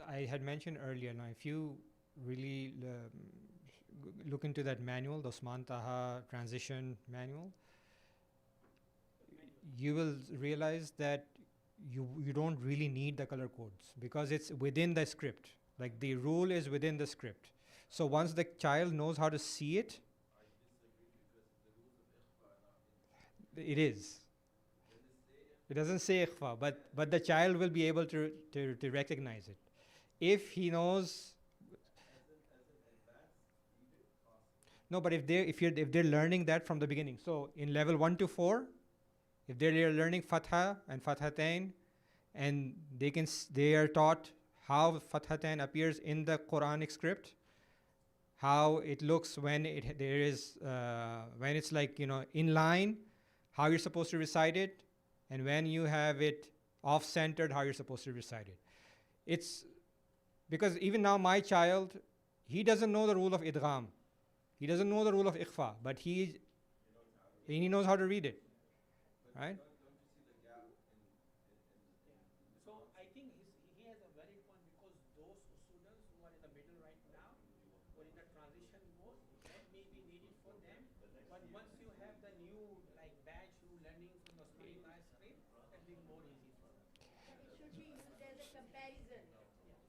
I had mentioned earlier, now if you really look into that manual, the Osman Taha transition manual, you will realize that you don't really need the color codes because it's within the script. Like the rule is within the script. So once the child knows how to see it, it is. It doesn't say ikhfa, but the child will be able to recognize it. If he knows. No, but if they're learning that from the beginning, so in level 1 to 4, if they're learning Fatha and Fathatain, and they are taught how Fathatain appears in the Quranic script, how it looks when when it's like in line, how you're supposed to recite it, and when you have it off-centered, how you're supposed to recite it. It's because even now my child, he doesn't know the rule of idgham. He doesn't know the rule of ikhfa, but he knows how to read it, right? So I think he has a valid point because those students who are in the middle right now, who are in the transition mode, that may be needed for them. But once you have the new like batch who learning from the Osmani Bias script, that will be more easy for them. It should be used as a comparison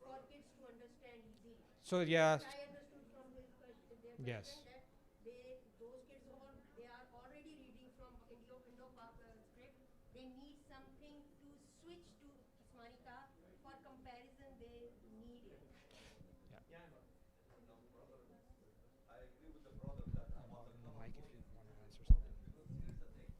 for kids to understand easily. So yeah. I understood from their question Yes. that those kids they are already reading from Indo-Pak script. They need something to switch to Osmanika for comparison. They need it. Yeah. I agree with the brother that about the color Mike, if code. you want to answer something. Because here's the thing.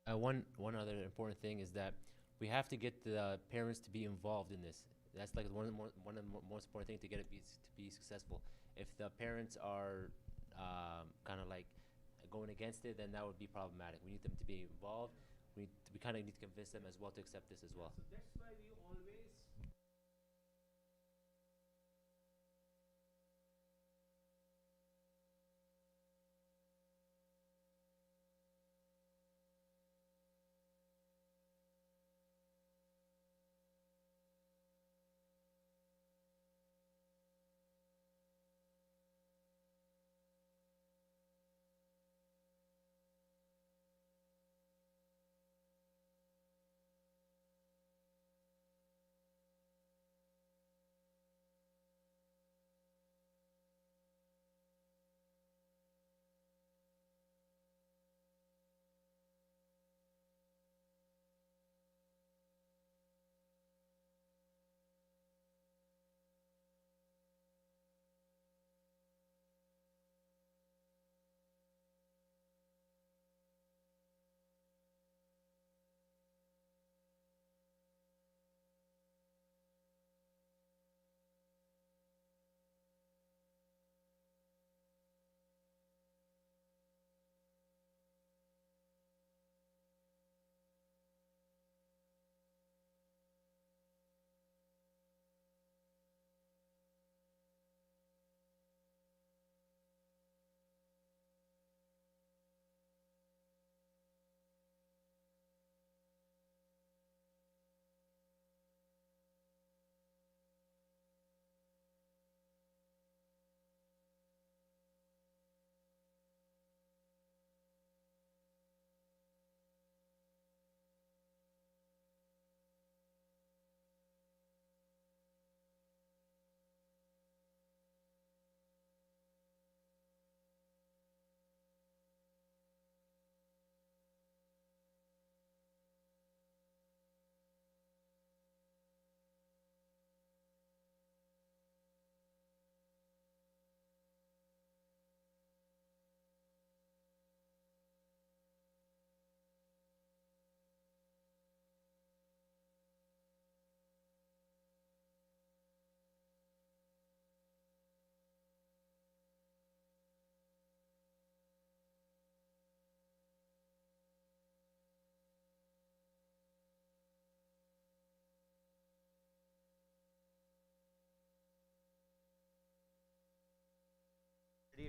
One other important thing is that we have to get the parents to be involved in this. That's like one of the most important things to get it to be successful. If the parents are kind of like going against it, then that would be problematic. We need them to be involved. We kind of need to convince them as well to accept this as well. So that's why we always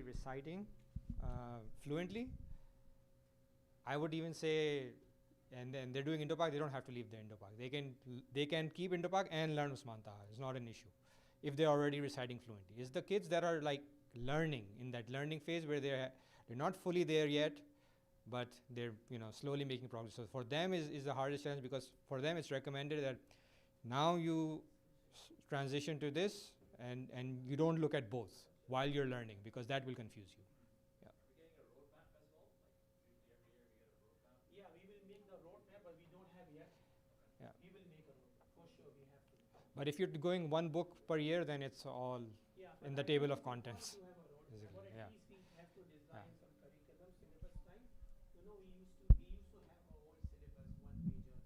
reciting fluently. I would even say, and then they're doing Indo-Pak, they don't have to leave the Indo-Pak. They can keep Indo-Pak and learn Usman Taha. It's not an issue if they're already reciting fluently. It's the kids that are like learning in that learning phase where they're not fully there yet, but they're slowly making progress. So for them is the hardest challenge, because for them it's recommended that now you transition to this and you don't look at both while you're learning, because that will confuse you. yeah, we will make the roadmap, but we don't have yet. Yeah. We will make a roadmap for sure. We have to. But if you're going one book per year, then it's all in the table of contents. To have a roadmap, Basically, or at yeah. least we have to design Yeah. some curriculum syllabus time. We used to have our old syllabus one pager.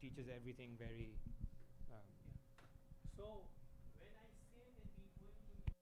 teaches everything very. Um, So when I say that we going to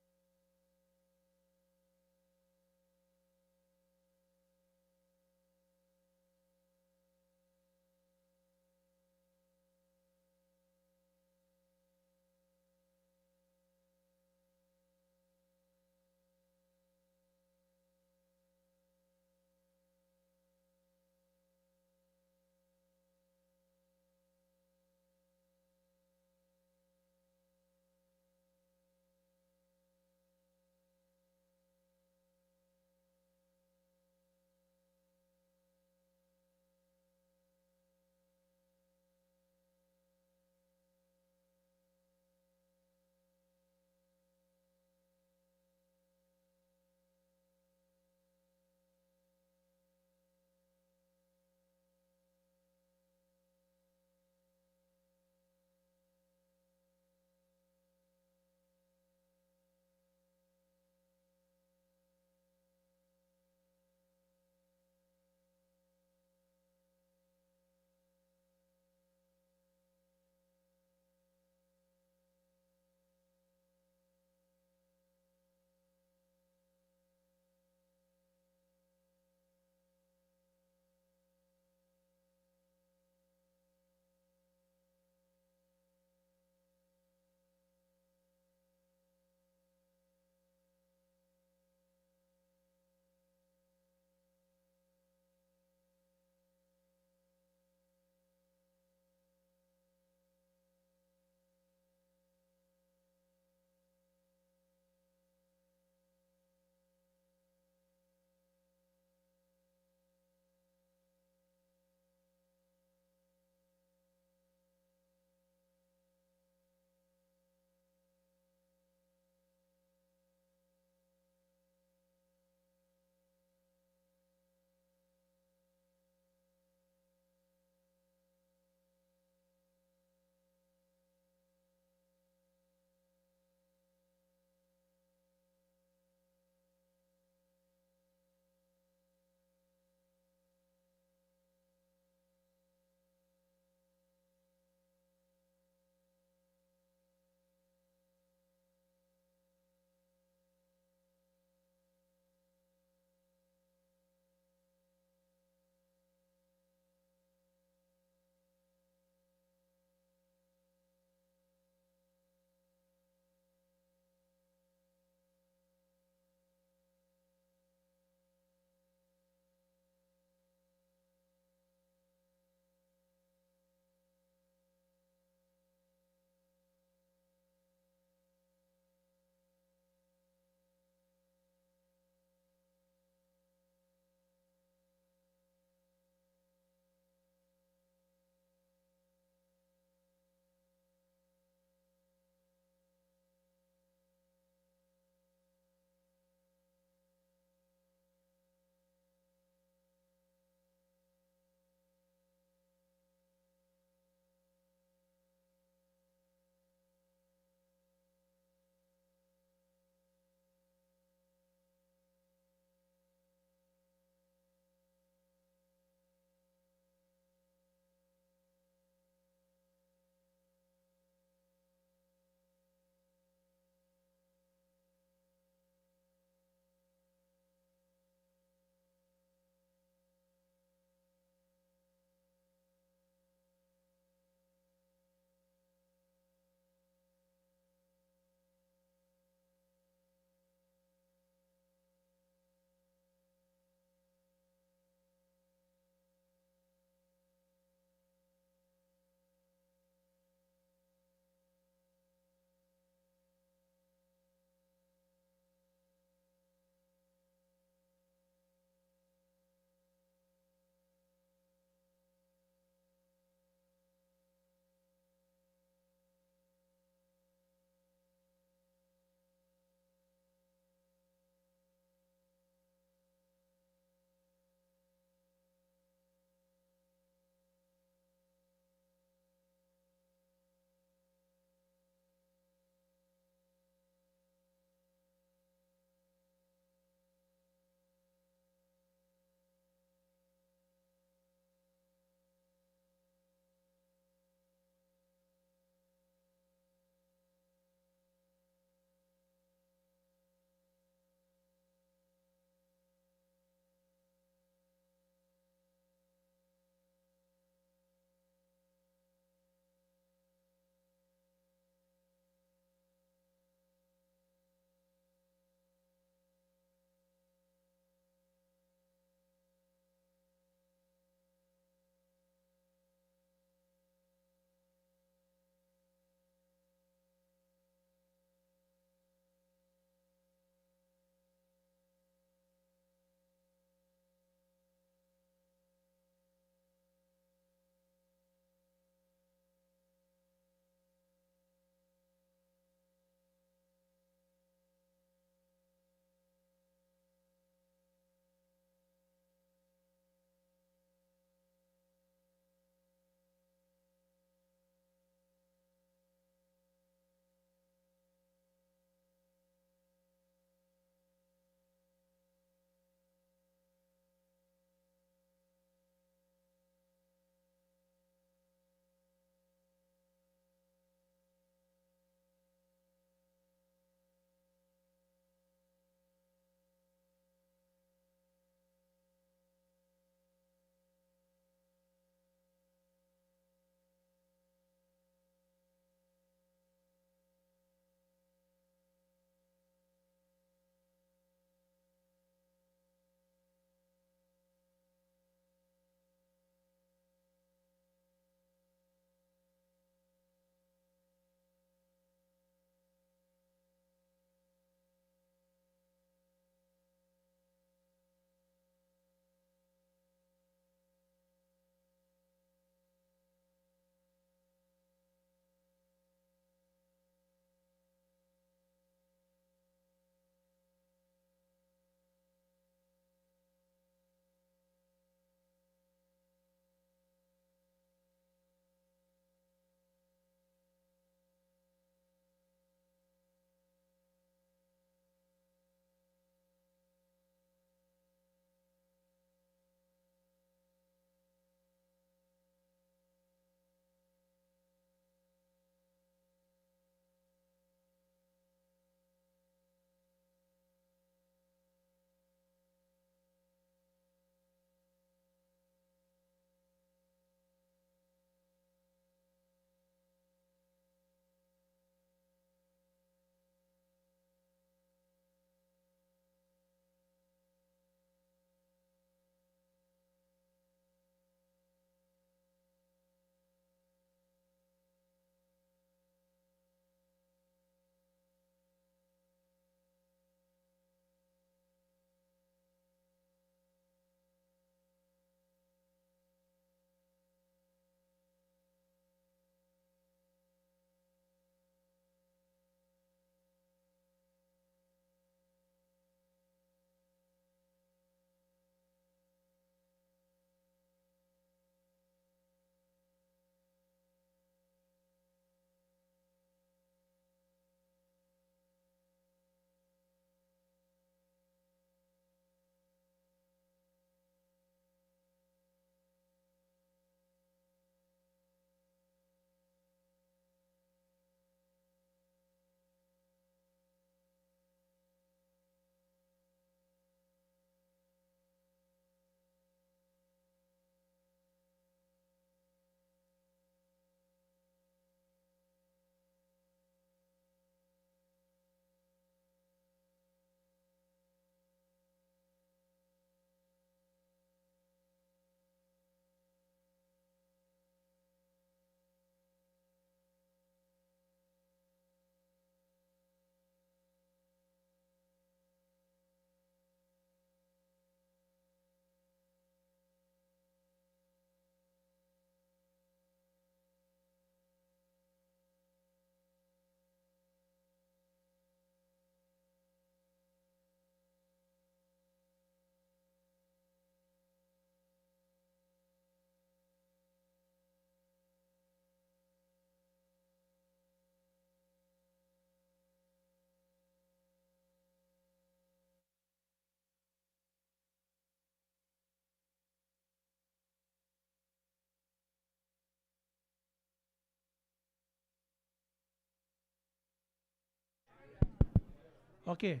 Okay.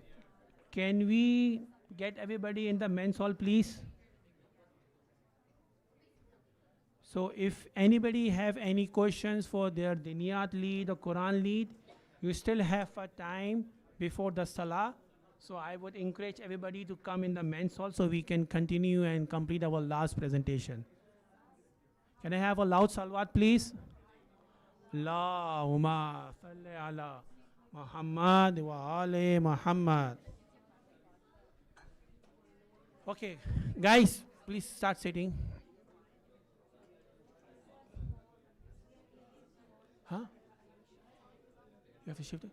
Can we get everybody in the men's hall, please? So if anybody have any questions for their Diniyat lead or Quran lead, you still have a time before the Salah. So I would encourage everybody to come in the men's hall so we can continue and complete our last presentation. Can I have a loud salawat, please? Allahumma salli ala Muhammad wa ali Muhammad. Okay, guys, please start sitting. Huh? You have to shift it?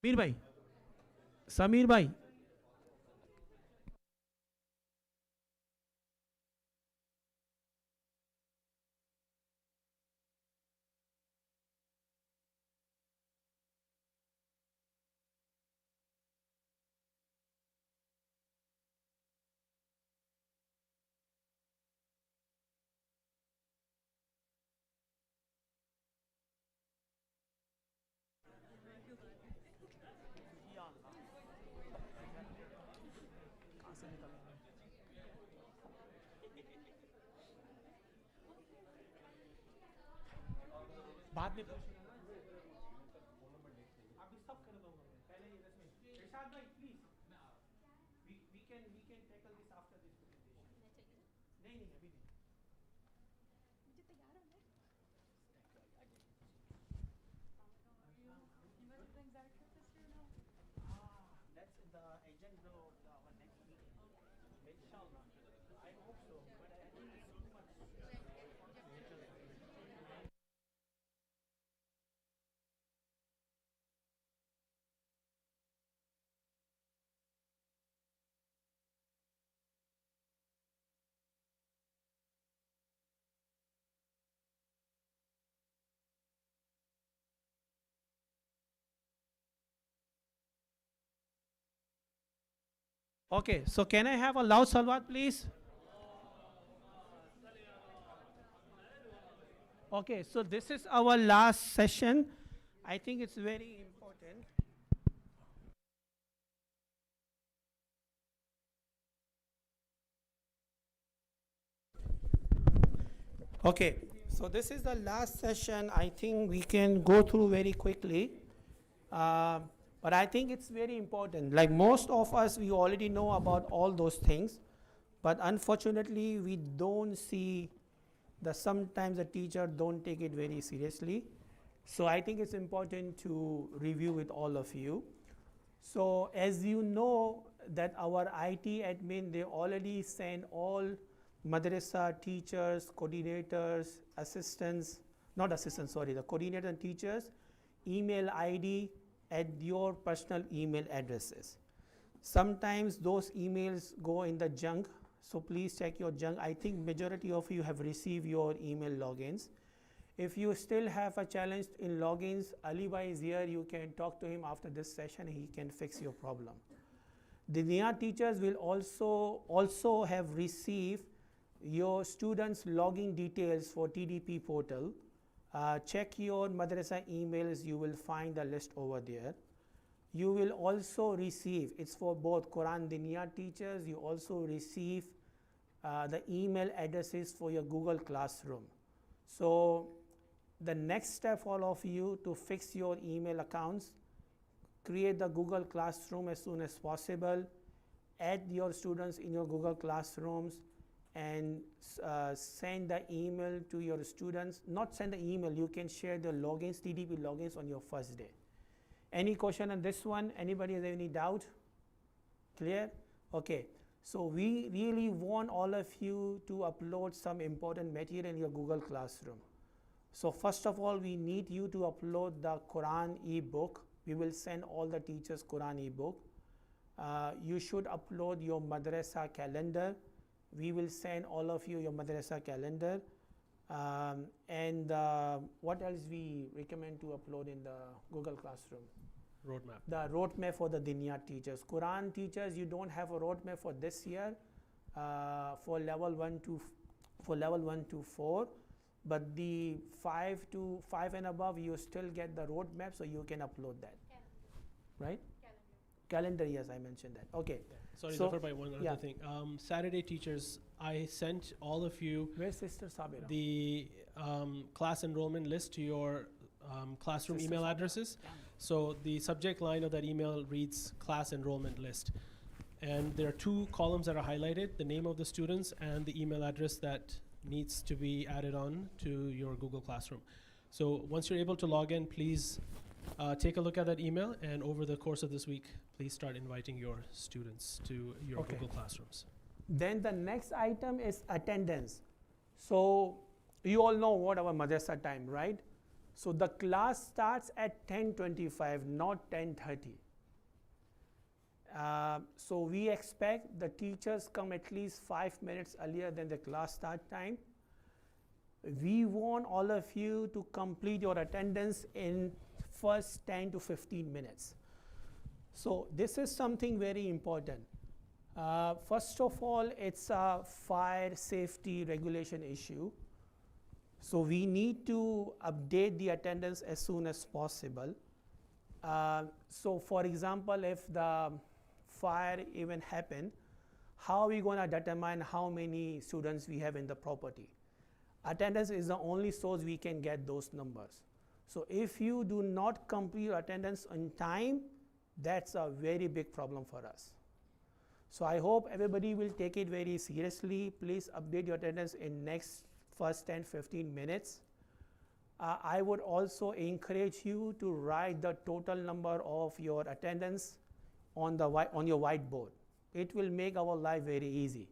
Samir bhai. Samir bhai. बाद में पूछना ना अभी सब कर दूंगा मैं पहले ये 10 मिनट इरशाद भाई please we can tackle this after this presentation नहीं नहीं अभी नहीं मुझे तैयार होना है that's the agenda of our next meeting inshallah I hope so but I think it's too much Okay, so can I have a loud salawat, please? Okay, so this is our last session. I think it's very important. Okay, so this is the last session. I think we can go through very quickly. But I think it's very important. Like most of us, we already know about all those things. But unfortunately, we don't see that sometimes the teacher don't take it very seriously. So I think it's important to review with all of you. So as you know that our IT admin, they already send all madrasa teachers, coordinators, assistants, not assistants, sorry, the coordinator and teachers, email ID at your personal email addresses. Sometimes those emails go in the junk, so please check your junk. I think majority of you have received your email logins. If you still have a challenge in logins, Ali Bhai is here, you can talk to him after this session, he can fix your problem. The NIA teachers will also have received your students' login details for TDP portal. Check your madrasa emails, you will find the list over there. You will also receive, it's for both Quran Diniya teachers, you also receive the email addresses for your Google Classroom. So the next step for all of you to fix your email accounts, create the Google Classroom as soon as possible, add your students in your Google Classrooms, and send the email to your students. Not send the email, you can share the logins, TDP logins on your first day. Any question on this one? Anybody has any doubt? Clear? Okay, so we really want all of you to upload some important material in your Google Classroom. So first of all, we need you to upload the Quran e-book. We will send all the teachers Quran e-book. You should upload your madrasa calendar. We will send all of you your madrasa calendar. And what else we recommend to upload in the Google Classroom? roadmap. The roadmap for the Dinya teachers. Quran teachers, you don't have a roadmap for this year for level 1 to 4, but the 5 and above, you still get the roadmap, so you can upload that. Right? Calendar, yes, I mentioned that. Okay. Sorry, So- Zafar, by one other yeah. thing. Saturday teachers, I sent all of you Where's Sister Sabira? the class enrollment list to your classroom Sister email Sabira. addresses. So the subject line of that email reads class enrollment list. And there are 2 columns that are highlighted, the name of the students and the email address that needs to be added on to your Google Classroom. So once you're able to log in, please take a look at that email, and over the course of this week, please start inviting your students to your Okay. Google Classrooms. Then the next item is attendance. So you all know what our madrasa time, right? So the class starts at 10:25, not 10:30. So we expect the teachers come at least 5 minutes earlier than the class start time. We want all of you to complete your attendance in first 10 to 15 minutes. So this is something very important. First of all, it's a fire safety regulation issue. So we need to update the attendance as soon as possible. So for example, if the fire even happened, how are we going to determine how many students we have in the property? Attendance is the only source we can get those numbers. So if you do not complete your attendance on time, that's a very big problem for us. So I hope everybody will take it very seriously. Please update your attendance in next first 10-15 minutes. I would also encourage you to write the total number of your attendance on your whiteboard. It will make our life very easy.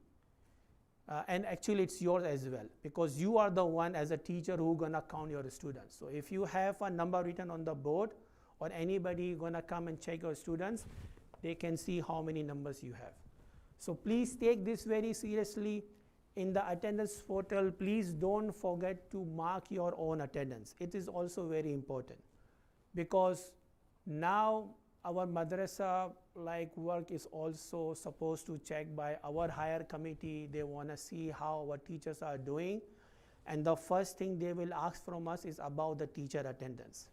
And actually it's yours as well, because you are the one as a teacher who gonna count your students. So if you have a number written on the board, or anybody gonna come and check your students, they can see how many numbers you have. So please take this very seriously. In the attendance portal, please don't forget to mark your own attendance. It is also very important, because now our madrasa work is also supposed to check by our higher committee. They want to see how our teachers are doing, and the first thing they will ask from us is about the teacher attendance.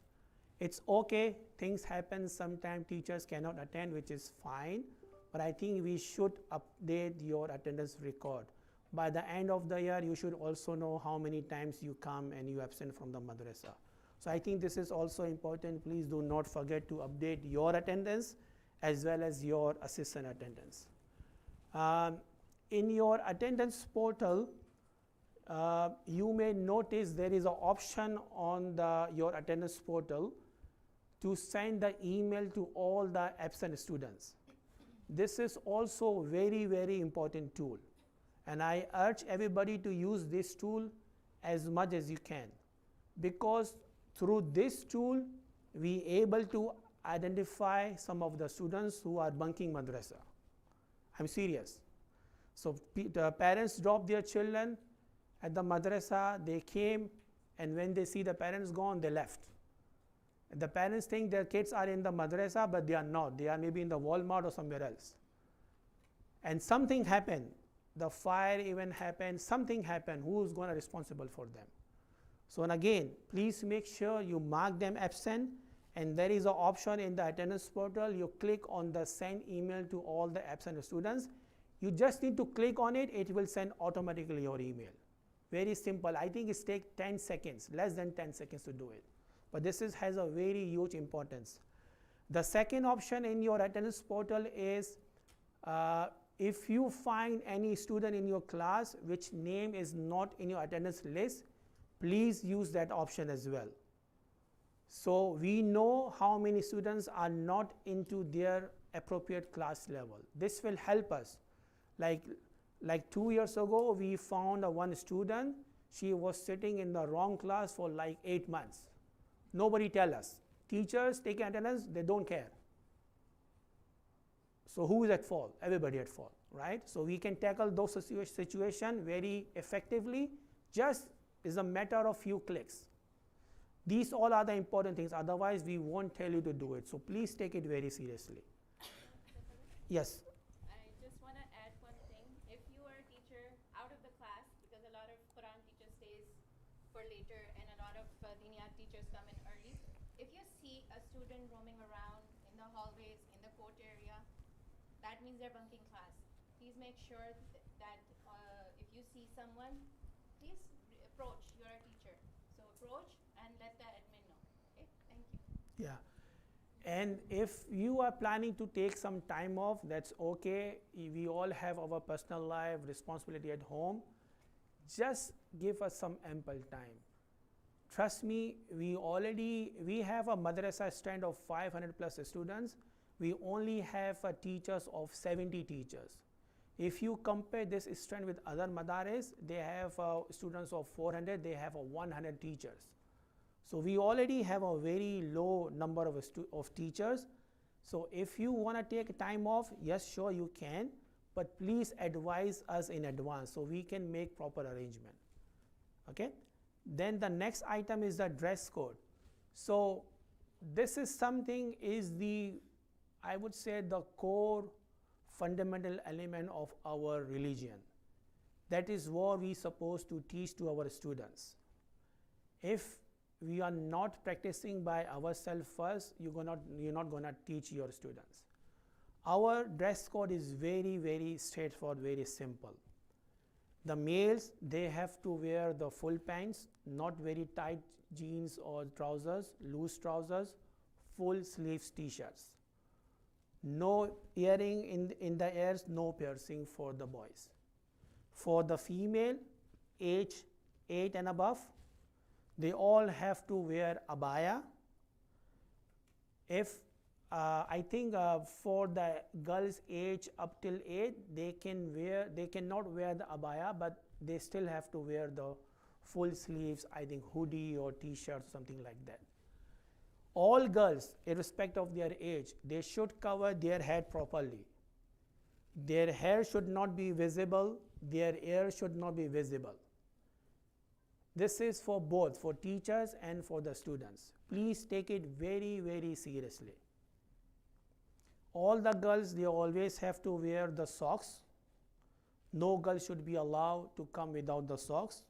It's okay, things happen, sometimes teachers cannot attend, which is fine, but I think we should update your attendance record. By the end of the year, you should also know how many times you come and you absent from the madrasa. So I think this is also important. Please do not forget to update your attendance as well as your assistant attendance. In your attendance portal, you may notice there is an option on your attendance portal to send the email to all the absent students. This is also very, very important tool. And I urge everybody to use this tool as much as you can, because through this tool, we able to identify some of the students who are bunking madrasa. I'm serious. So the parents drop their children at the madrasa, they came, and when they see the parents gone, they left. The parents think their kids are in the madrasa, but they are not. They are maybe in the Walmart or somewhere else. And something happened. The fire even happened, something happened. Who is going to be responsible for them? So and again, please make sure you mark them absent, and there is an option in the attendance portal. You click on the send email to all the absent students. You just need to click on it. It will send automatically your email. Very simple. I think it takes 10 seconds, less than 10 seconds to do it. But this has a very huge importance. The second option in your attendance portal is if you find any student in your class which name is not in your attendance list, please use that option as well. So we know how many students are not into their appropriate class level. This will help us. Like 2 years ago, we found one student. She was sitting in the wrong class for like 8 months. Nobody tell us. Teachers take attendance, they don't care. So who is at fault? Everybody at fault, right? So we can tackle those situations very effectively. Just is a matter of few clicks. These all are the important things, otherwise we won't tell you to do it. So please take it very seriously. Yes. I just want to add one thing. If you are a teacher out of the class, because a lot of Quran teacher stays for later and a lot of Diniyat teachers come in early, if you see a student roaming around in the hallways, in the court area, that means they're bunking class. Please make sure that if you see someone, please approach. You're a teacher. So approach and let the admin know. Okay, thank you. Yeah. And if you are planning to take some time off, that's okay. We all have our personal life, responsibility at home. Just give us some ample time. Trust me, we have a madrasa strength of 500 plus students. We only have teachers of 70 teachers. If you compare this strength with other madaris, they have students of 400, they have 100 teachers. So we already have a very low number of teachers. So if you want to take time off, yes, sure you can, but please advise us in advance so we can make proper arrangement. Okay? Then the next item is the dress code. So this is something I would say the core fundamental element of our religion. That is what we supposed to teach to our students. If we are not practicing by ourselves first, you're not gonna teach your students. Our dress code is very, very straightforward, very simple. The males, they have to wear the full pants, not very tight jeans or trousers, loose trousers, full sleeves t-shirts. No earring in the ears, no piercing for the boys. For the female, age 8 and above, they all have to wear abaya. If I think for the girls age up till 8, they cannot wear the abaya, but they still have to wear the full sleeves, I think hoodie or t-shirt, something like that. All girls, irrespective of their age, they should cover their head properly. Their hair should not be visible, their ear should not be visible. This is for both, for teachers and for the students. Please take it very, very seriously. All the girls, they always have to wear the socks. No girl should be allowed to come without the socks.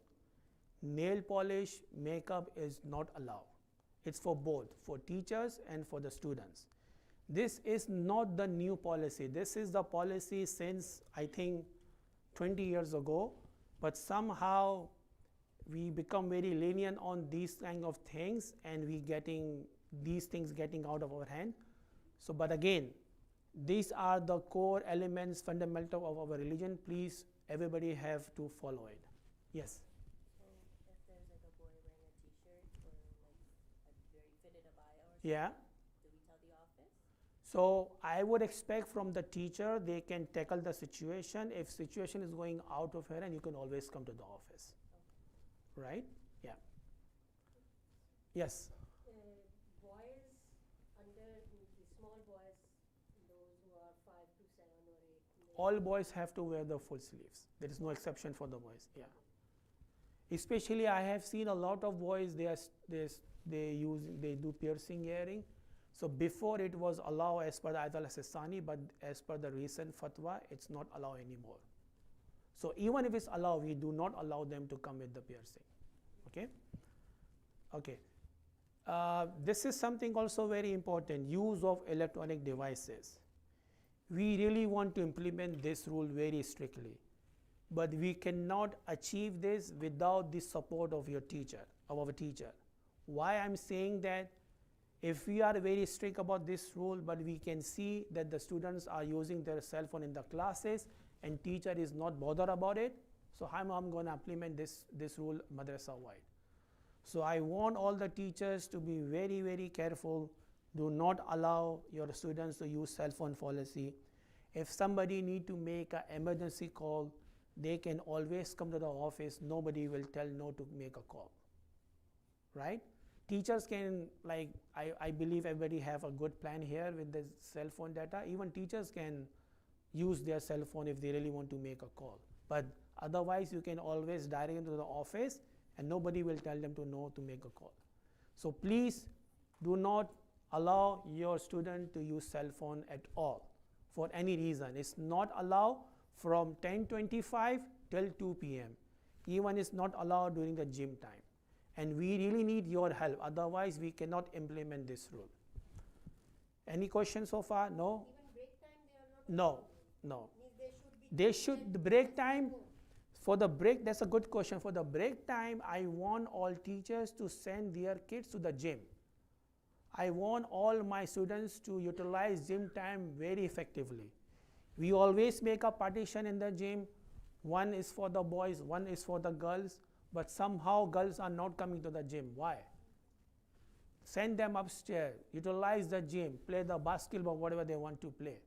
Nail polish, makeup is not allowed. It's for both, for teachers and for the students. This is not the new policy. This is the policy since, I think, 20 years ago, but somehow we become very lenient on these kind of things and these things getting out of our hand. So, but again, these are the core elements, fundamental of our religion. Please, everybody have to follow it. Yes? So if there's like a boy wearing a t-shirt or like a very fitted abaya or something, Yeah. do we tell the office? So I would expect from the teacher, they can tackle the situation. If situation is going out of hand, you can always come to the office. Okay. Right? Yeah. Yes? Boys under the small boys, those who are 5 to 7 or 8. All boys have to wear the full sleeves. There is no exception for the boys. Yeah. Especially I have seen a lot of boys, they do piercing earring. So before it was allowed as per the Ayat al-Sistani, but as per the recent fatwa, it's not allowed anymore. So even if it's allowed, we do not allow them to come with the piercing. Okay? Okay. This is something also very important, use of electronic devices. We really want to implement this rule very strictly, but we cannot achieve this without the support of your teacher, of our teacher. Why I'm saying that? If we are very strict about this rule, but we can see that the students are using their cell phone in the classes and teacher is not bothered about it, so I'm going to implement this rule madrasa-wide. So I want all the teachers to be very, very careful. Do not allow your students to use cell phone policy. If somebody need to make an emergency call, they can always come to the office. Nobody will tell no to make a call, right? Teachers can, like, I believe everybody have a good plan here with the cell phone data. Even teachers can use their cell phone if they really want to make a call. But otherwise, you can always direct them to the office and nobody will tell them to no to make a call. So please do not allow your student to use cell phone at all for any reason. It's not allowed from 10:25 till 2 p.m. Even it's not allowed during the gym time. And we really need your help. Otherwise, we cannot implement this rule. Any questions so far? No? Even break time they are not. No. Means they should be. The break time, for the break, that's a good question. For the break time, I want all teachers to send their kids to the gym. I want all my students to utilize gym time very effectively. We always make a partition in the gym. One is for the boys, one is for the girls, but somehow girls are not coming to the gym. Why? Send them upstairs, utilize the gym, play the basketball, whatever they want to play,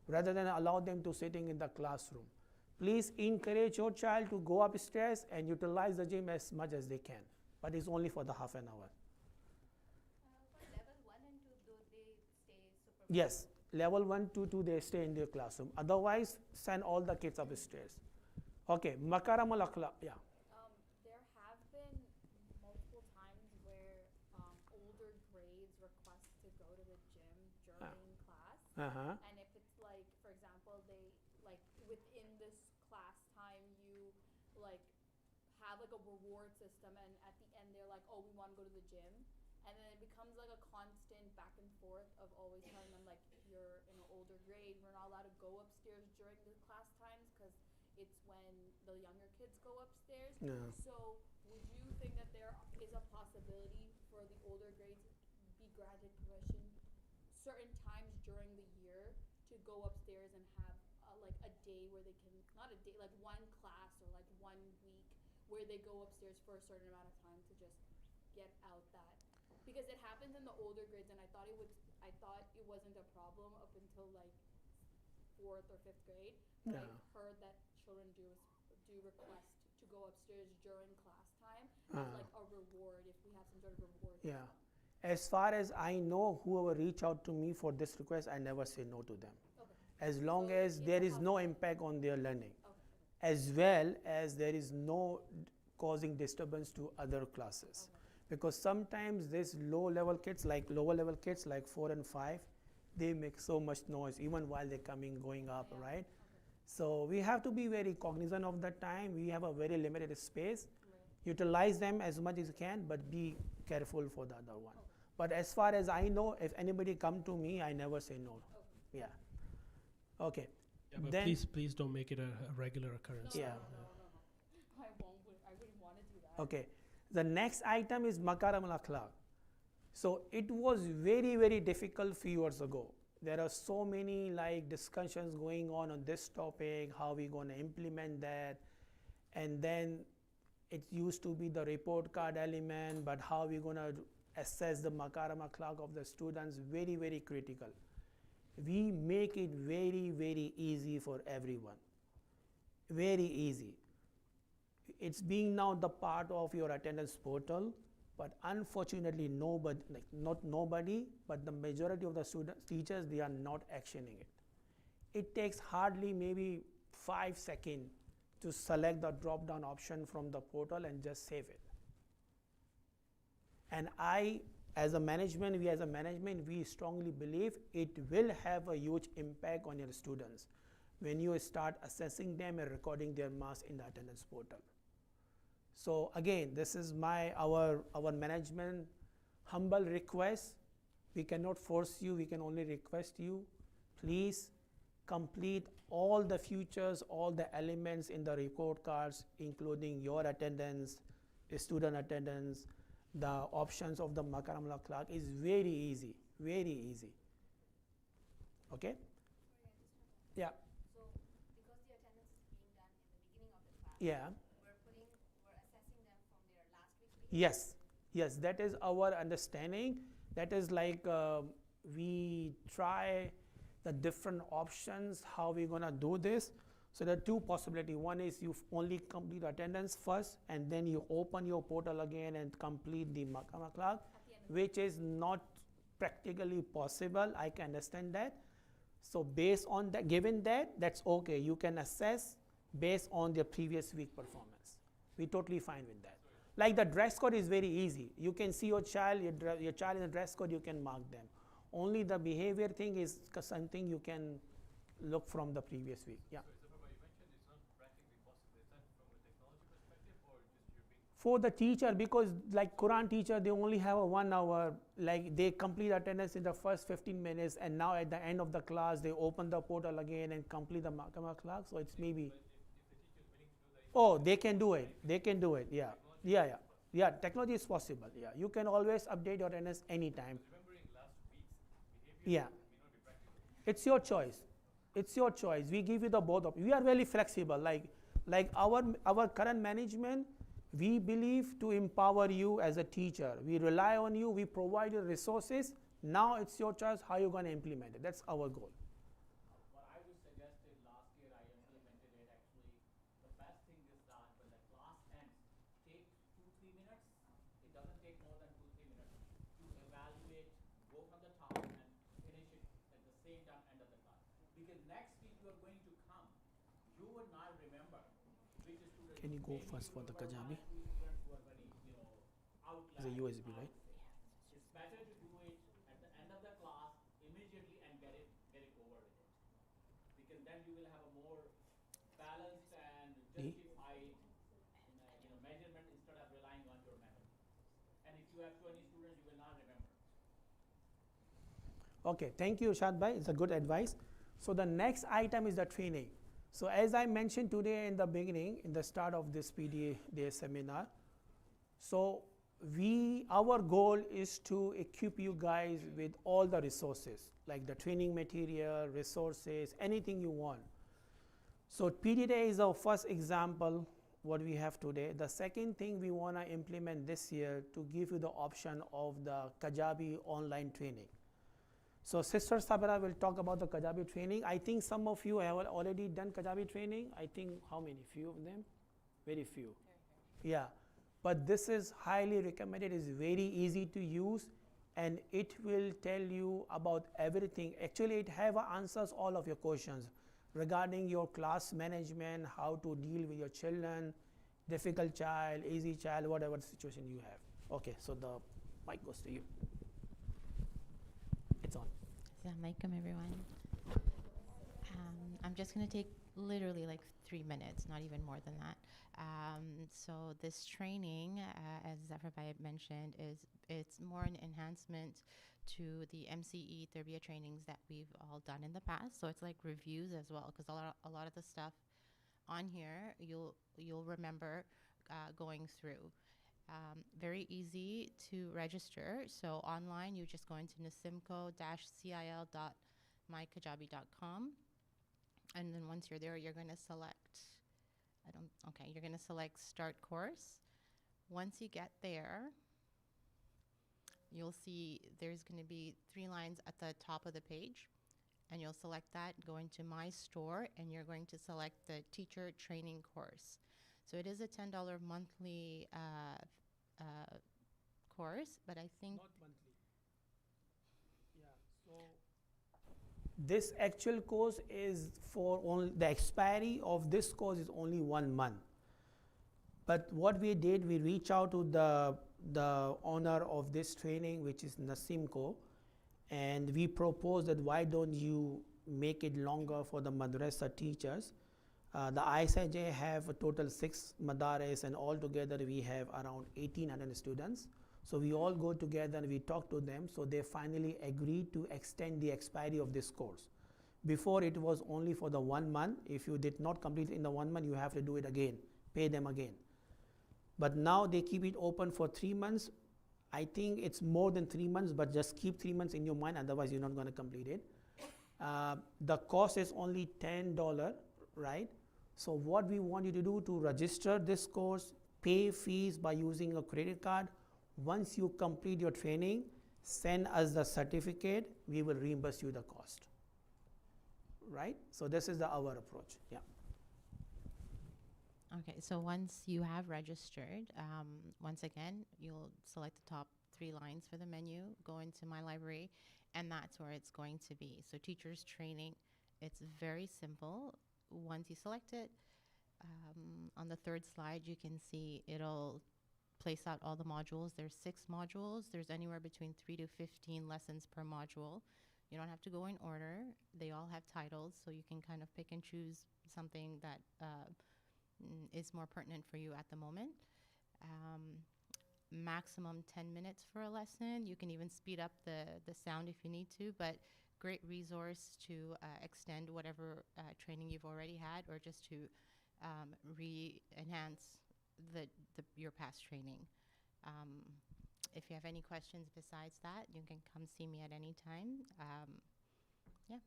rather than allow them to sitting in the classroom. Please encourage your child to go upstairs and utilize the gym as much as they can, but it's only for the half an hour. For level 1 and 2, do they stay supervised? Yes, level 1 to 2 they stay in their classroom. Otherwise, send all the kids upstairs. Okay, makaram al-akhlaq, yeah. There have been multiple times where older grades request to go to the gym during class. And if it's like, for example, they like within this class time, you like have like a reward system, and at the end they're like, oh, we want to go to the gym. And then it becomes like a constant back and forth of always telling them like, you're in an older grade, we're not allowed to go upstairs during the class times because it's when the younger kids go upstairs. Yeah. So would you think that there is a possibility for the older grades to be granted permission certain times during the year to go upstairs and have like a day where they can, not a day, like one class or like 1 week where they go upstairs for a certain amount of time to just get out that, because it happens in the older grades, and I thought it wasn't a problem up until like 4th or 5th grade. But Yeah. I've heard that children do request to go upstairs during class time as like a reward, if we have some sort of reward. Yeah. As far as I know, whoever reach out to me for this request, I never say no to them. Okay. As long So as it's there a is no possibility. impact on their learning, Okay. as well as there is no causing disturbance to other classes. Okay. Because sometimes these lower level kids like 4 and 5, they make so much noise even while they're going up, Yeah. right? Okay. So we have to be very cognizant of the time. We have a very limited space. Right. Utilize them as much as you can, but be careful for the other one. Okay. But as far as I know, if anybody come to me, I never say no. Okay. Yeah. Okay. Yeah, but Then- please don't make it a regular occurrence. Yeah. No. I wouldn't want to do that. Okay. The next item is makaram al-akhlaq. So it was very, very difficult few years ago. There are so many like discussions going on this topic, how we going to implement that. And then it used to be the report card element, but how we going to assess the makaram al-akhlaq of the students, very, very critical. We make it very, very easy for everyone. Very easy. It's being now the part of your attendance portal, but unfortunately nobody, like not nobody, but the majority of the students, teachers, they are not actioning it. It takes hardly maybe 5 seconds to select the drop down option from the portal and just save it. And as a management, we strongly believe it will have a huge impact on your students when you start assessing them and recording their marks in the attendance portal. So again, this is our management humble request. We cannot force you, we can only request you. Please complete all the features, all the elements in the report cards, including your attendance, student attendance, the options of the makaram al-akhlaq is very easy, very easy. Okay? Yeah. So, because the attendance is being done in the beginning of the class, Yeah. we're assessing them from their last week's meeting. Yes, that is our understanding. That is like we try the different options, how we're gonna do this. So there are two possibilities. One is you only complete attendance first, and then you open your portal again and complete the makaram al-akhlaq, which is not practically possible. I can understand that. So based on that, given that, that's okay. You can assess based on their previous week performance. We're totally fine with that. Like the dress code is very easy. You can see your child, your child in the dress code, you can mark them. Only the behavior thing is something you can look from the previous week. Yeah. For the teacher, because like Quran teacher, they only have a 1 hour, like they complete attendance in the first 15 minutes, and now at the end of the class, they open the portal again and complete the Makama class, so it's maybe. Oh, they can do it, they can do it, yeah. Yeah, yeah, yeah, technology is possible, yeah. You can always update your attendance anytime. Yeah. It's your choice. It's your choice. We give you the both of. We are very flexible. Like our current management, we believe to empower you as a teacher. We rely on you. We provide you resources. Now it's your choice how you're going to implement it. That's our goal. What I would suggest is last year I implemented it actually. The best thing is that when the class ends, take 2-3 minutes. It doesn't take more than 2-3 minutes to evaluate, go from the top and finish it at the same time end of the class. Because next week you are going to come, you will not remember which student. Can you go first for the Kajabi? It's a USB, right? It's better to do it at the end of the class immediately and get it over with it. Because then you will have a more balanced and justified measurement instead of relying on your memory. And if you have 20 students, you will not remember. Okay, thank you, Shad Bhai. It's a good advice. So the next item is the training. So as I mentioned today in the beginning, in the start of this PDA Day seminar, so our goal is to equip you guys with all the resources, like the training material, resources, anything you want. So PDA Day is our first example, what we have today. The second thing we want to implement this year to give you the option of the Kajabi online training. So Sister Sabra will talk about the Kajabi training. I think some of you have already done Kajabi training. I think how many? Few of them? Very few. Yeah. But this is highly recommended. It's very easy to use, and it will tell you about everything. Actually, it answers all of your questions regarding your class management, how to deal with your children, difficult child, easy child, whatever situation you have. Okay, so the mic goes to you. It's on. Assalamu alaikum, everyone. I'm just going to take literally like 3 minutes, not even more than that. So this training, as Zafar Bhai mentioned, it's more an enhancement to the MCE Tarbiyah trainings that we've all done in the past. So it's like reviews as well, because a lot of the stuff on here you'll remember going through. Very easy to register. So online, you just go into nasimco-cil.mykajabi.com, and then once you're there, you're going to select. You're going to select Start Course. Once you get there, you'll see there's going to be 3 lines at the top of the page, and you'll select that. Go into My Store, and you're going to select the Teacher Training Course. So it is a $10 monthly course, but I think not monthly. Yeah. So this actual course is for only the expiry of this course is only 1 month. But what we did, we reached out to the owner of this training, which is Nasimco, and we proposed that why don't you make it longer for the madrasa teachers. The ISIJ have a total 6 madaris, and altogether we have around 1,800 students. So we all go together and we talk to them. So they finally agreed to extend the expiry of this course. Before it was only for the 1 month. If you did not complete in the 1 month, you have to do it again, pay them again. But now they keep it open for 3 months. I think it's more than 3 months, but just keep 3 months in your mind, otherwise you're not going to complete it. The cost is only $10, right? So what we want you to do to register this course, pay fees by using a credit card. Once you complete your training, send us the certificate, we will reimburse you the cost. Right? So this is our approach. Yeah. Okay, so once you have registered, once again, you'll select the top 3 lines for the menu, go into My Library, and that's where it's going to be. So teachers training, it's very simple. Once you select it, on the 3rd slide, you can see it'll place out all the modules. There's 6 modules. There's anywhere between 3 to 15 lessons per module. You don't have to go in order. They all have titles, so you can kind of pick and choose something that is more pertinent for you at the moment. Maximum 10 minutes for a lesson. You can even speed up the sound if you need to, but great resource to extend whatever training you've already had, or just to enhance your past training. If you have any questions besides that, you can come see me at any time. Yeah.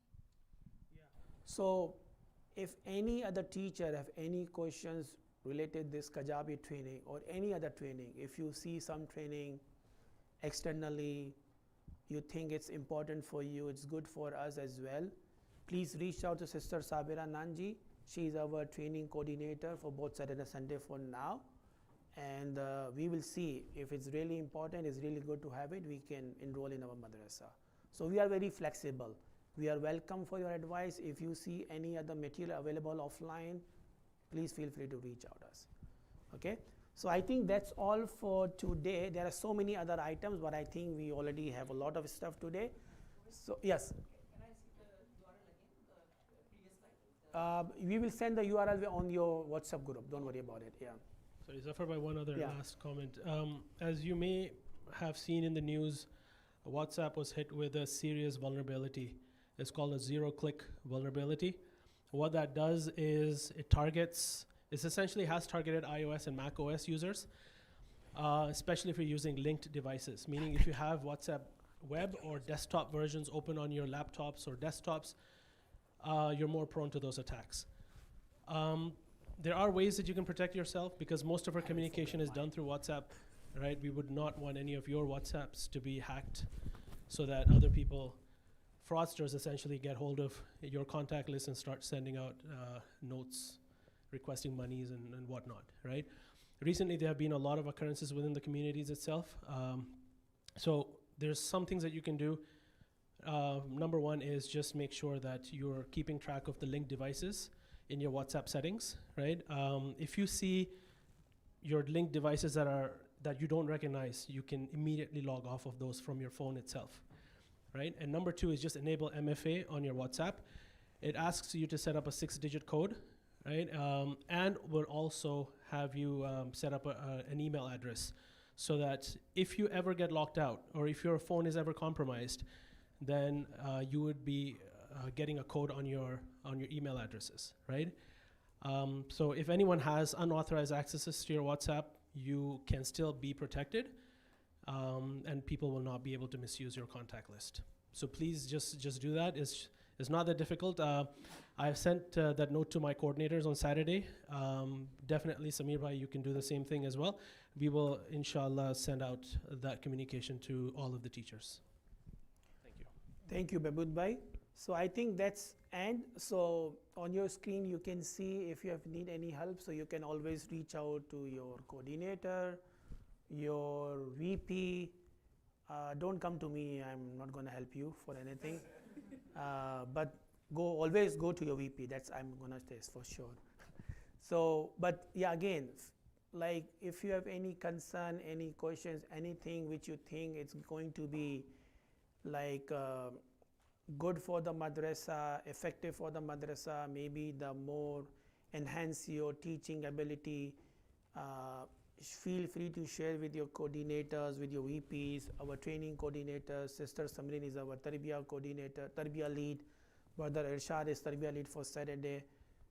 So if any other teacher have any questions related this Kajabi training or any other training, if you see some training externally, you think it's important for you, it's good for us as well, please reach out to Sister Sabira Nanji. She is our training coordinator for both Saturday and Sunday for now. And we will see if it's really important, it's really good to have it, we can enroll in our madrasa. So we are very flexible. We are welcome for your advice. If you see any other material available offline, please feel free to reach out us. Okay? So I think that's all for today. There are so many other items, but I think we already have a lot of stuff today. So yes. Can I see the URL again, the previous slide? We will send the URL on your WhatsApp group. Don't worry about it. Yeah. Sorry, Zafar, by one other last comment. As you may have seen in the news, WhatsApp was hit with a serious vulnerability. It's called a zero-click vulnerability. What that does is it essentially has targeted iOS and Mac OS users, especially if you're using linked devices, meaning if you have WhatsApp web or desktop versions open on your laptops or desktops, you're more prone to those attacks. There are ways that you can protect yourself, because most of our communication is done through WhatsApp, right? We would not want any of your WhatsApps to be hacked so that other people, fraudsters essentially, get hold of your contact list and start sending out notes requesting monies and whatnot, right? Recently, there have been a lot of occurrences within the communities itself. So there's some things that you can do. Number one is just make sure that you're keeping track of the linked devices in your WhatsApp settings, right? If you see your linked devices that you don't recognize, you can immediately log off of those from your phone itself, right? And number two is just enable MFA on your WhatsApp. It asks you to set up a 6-digit code, right? And will also have you set up an email address, so that if you ever get locked out or if your phone is ever compromised, then you would be getting a code on your email addresses, right? So if anyone has unauthorized accesses to your WhatsApp, you can still be protected, and people will not be able to misuse your contact list. So please just do that. It's not that difficult. I've sent that note to my coordinators on Saturday. Definitely, Samir Bhai, you can do the same thing as well. We will, inshallah, send out that communication to all of the teachers. Thank you. Thank you, Behbood Bhai. So I think that's end. So on your screen, you can see if you need any help. So you can always reach out to your coordinator, your VP. Don't come to me. I'm not going to help you for anything. But always go to your VP. That's I'm going to say for sure. So, but yeah, again, like if you have any concern, any questions, anything which you think it's going to be like good for the madrasa, effective for the madrasa, maybe the more enhance your teaching ability, feel free to share with your coordinators, with your VPs, our training coordinators. Sister Samrin is our Tarbiyah coordinator, Tarbiyah lead. Brother Irshad is Tarbiyah lead for Saturday.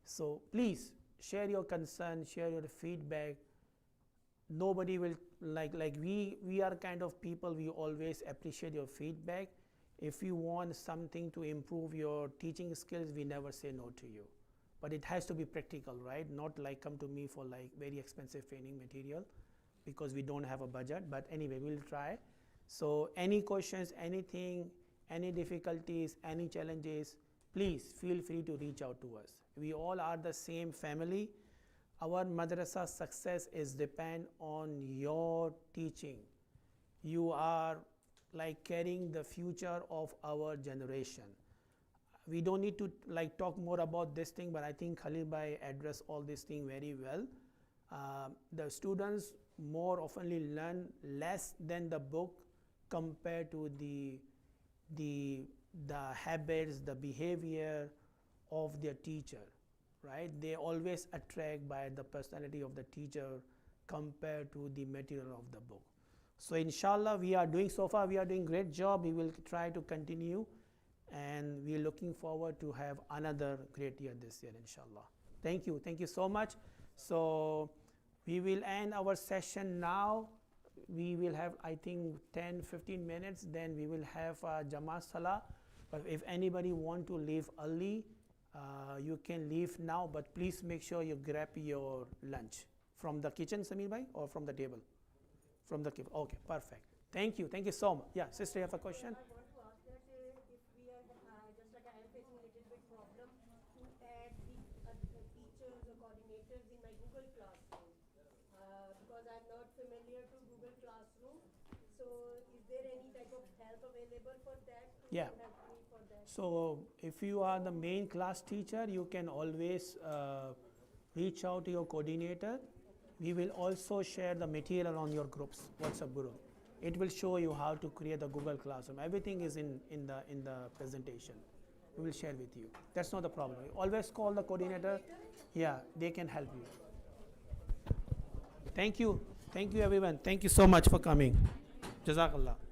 So please share your concern, share your feedback. Nobody will, like we are kind of people, we always appreciate your feedback. If you want something to improve your teaching skills, we never say no to you. But it has to be practical, right? Not like come to me for like very expensive training material, because we don't have a budget. But anyway, we'll try. So any questions, anything, any difficulties, any challenges, please feel free to reach out to us. We all are the same family. Our madrasa success is depend on your teaching. You are like carrying the future of our generation. We don't need to like talk more about this thing, but I think Khalil Bhai addressed all this thing very well. The students more oftenly learn less than the book compared to the habits, the behavior of their teacher, right? They always attract by the personality of the teacher compared to the material of the book. So inshallah, we are doing so far, we are doing great job. We will try to continue, and we are looking forward to have another great year this year, inshallah. Thank you so much. So we will end our session now. We will have, I think, 10-15 minutes, then we will have Jamaat Salah. But if anybody want to leave early, you can leave now, but please make sure you grab your lunch from the kitchen, Samir bhai, or from the table? From the kitchen. Okay, perfect. Thank you so much. Yeah, sister, you have a question? I want to ask that if we are just like I am facing a little bit problem to add the teachers or coordinators in my Google Classroom because I'm not familiar to Google Classroom. So is there any type of help available for that? Yeah. To help me for that? So if you are the main class teacher, you can always reach out to your coordinator. We will also share the material on your groups, WhatsApp group. It will show you how to create the Google Classroom. Everything is in the presentation. We will share with you. That's not the problem. Always call the coordinator. Yeah, they can help you. Thank you everyone. Thank you so much for coming. Jazakallah.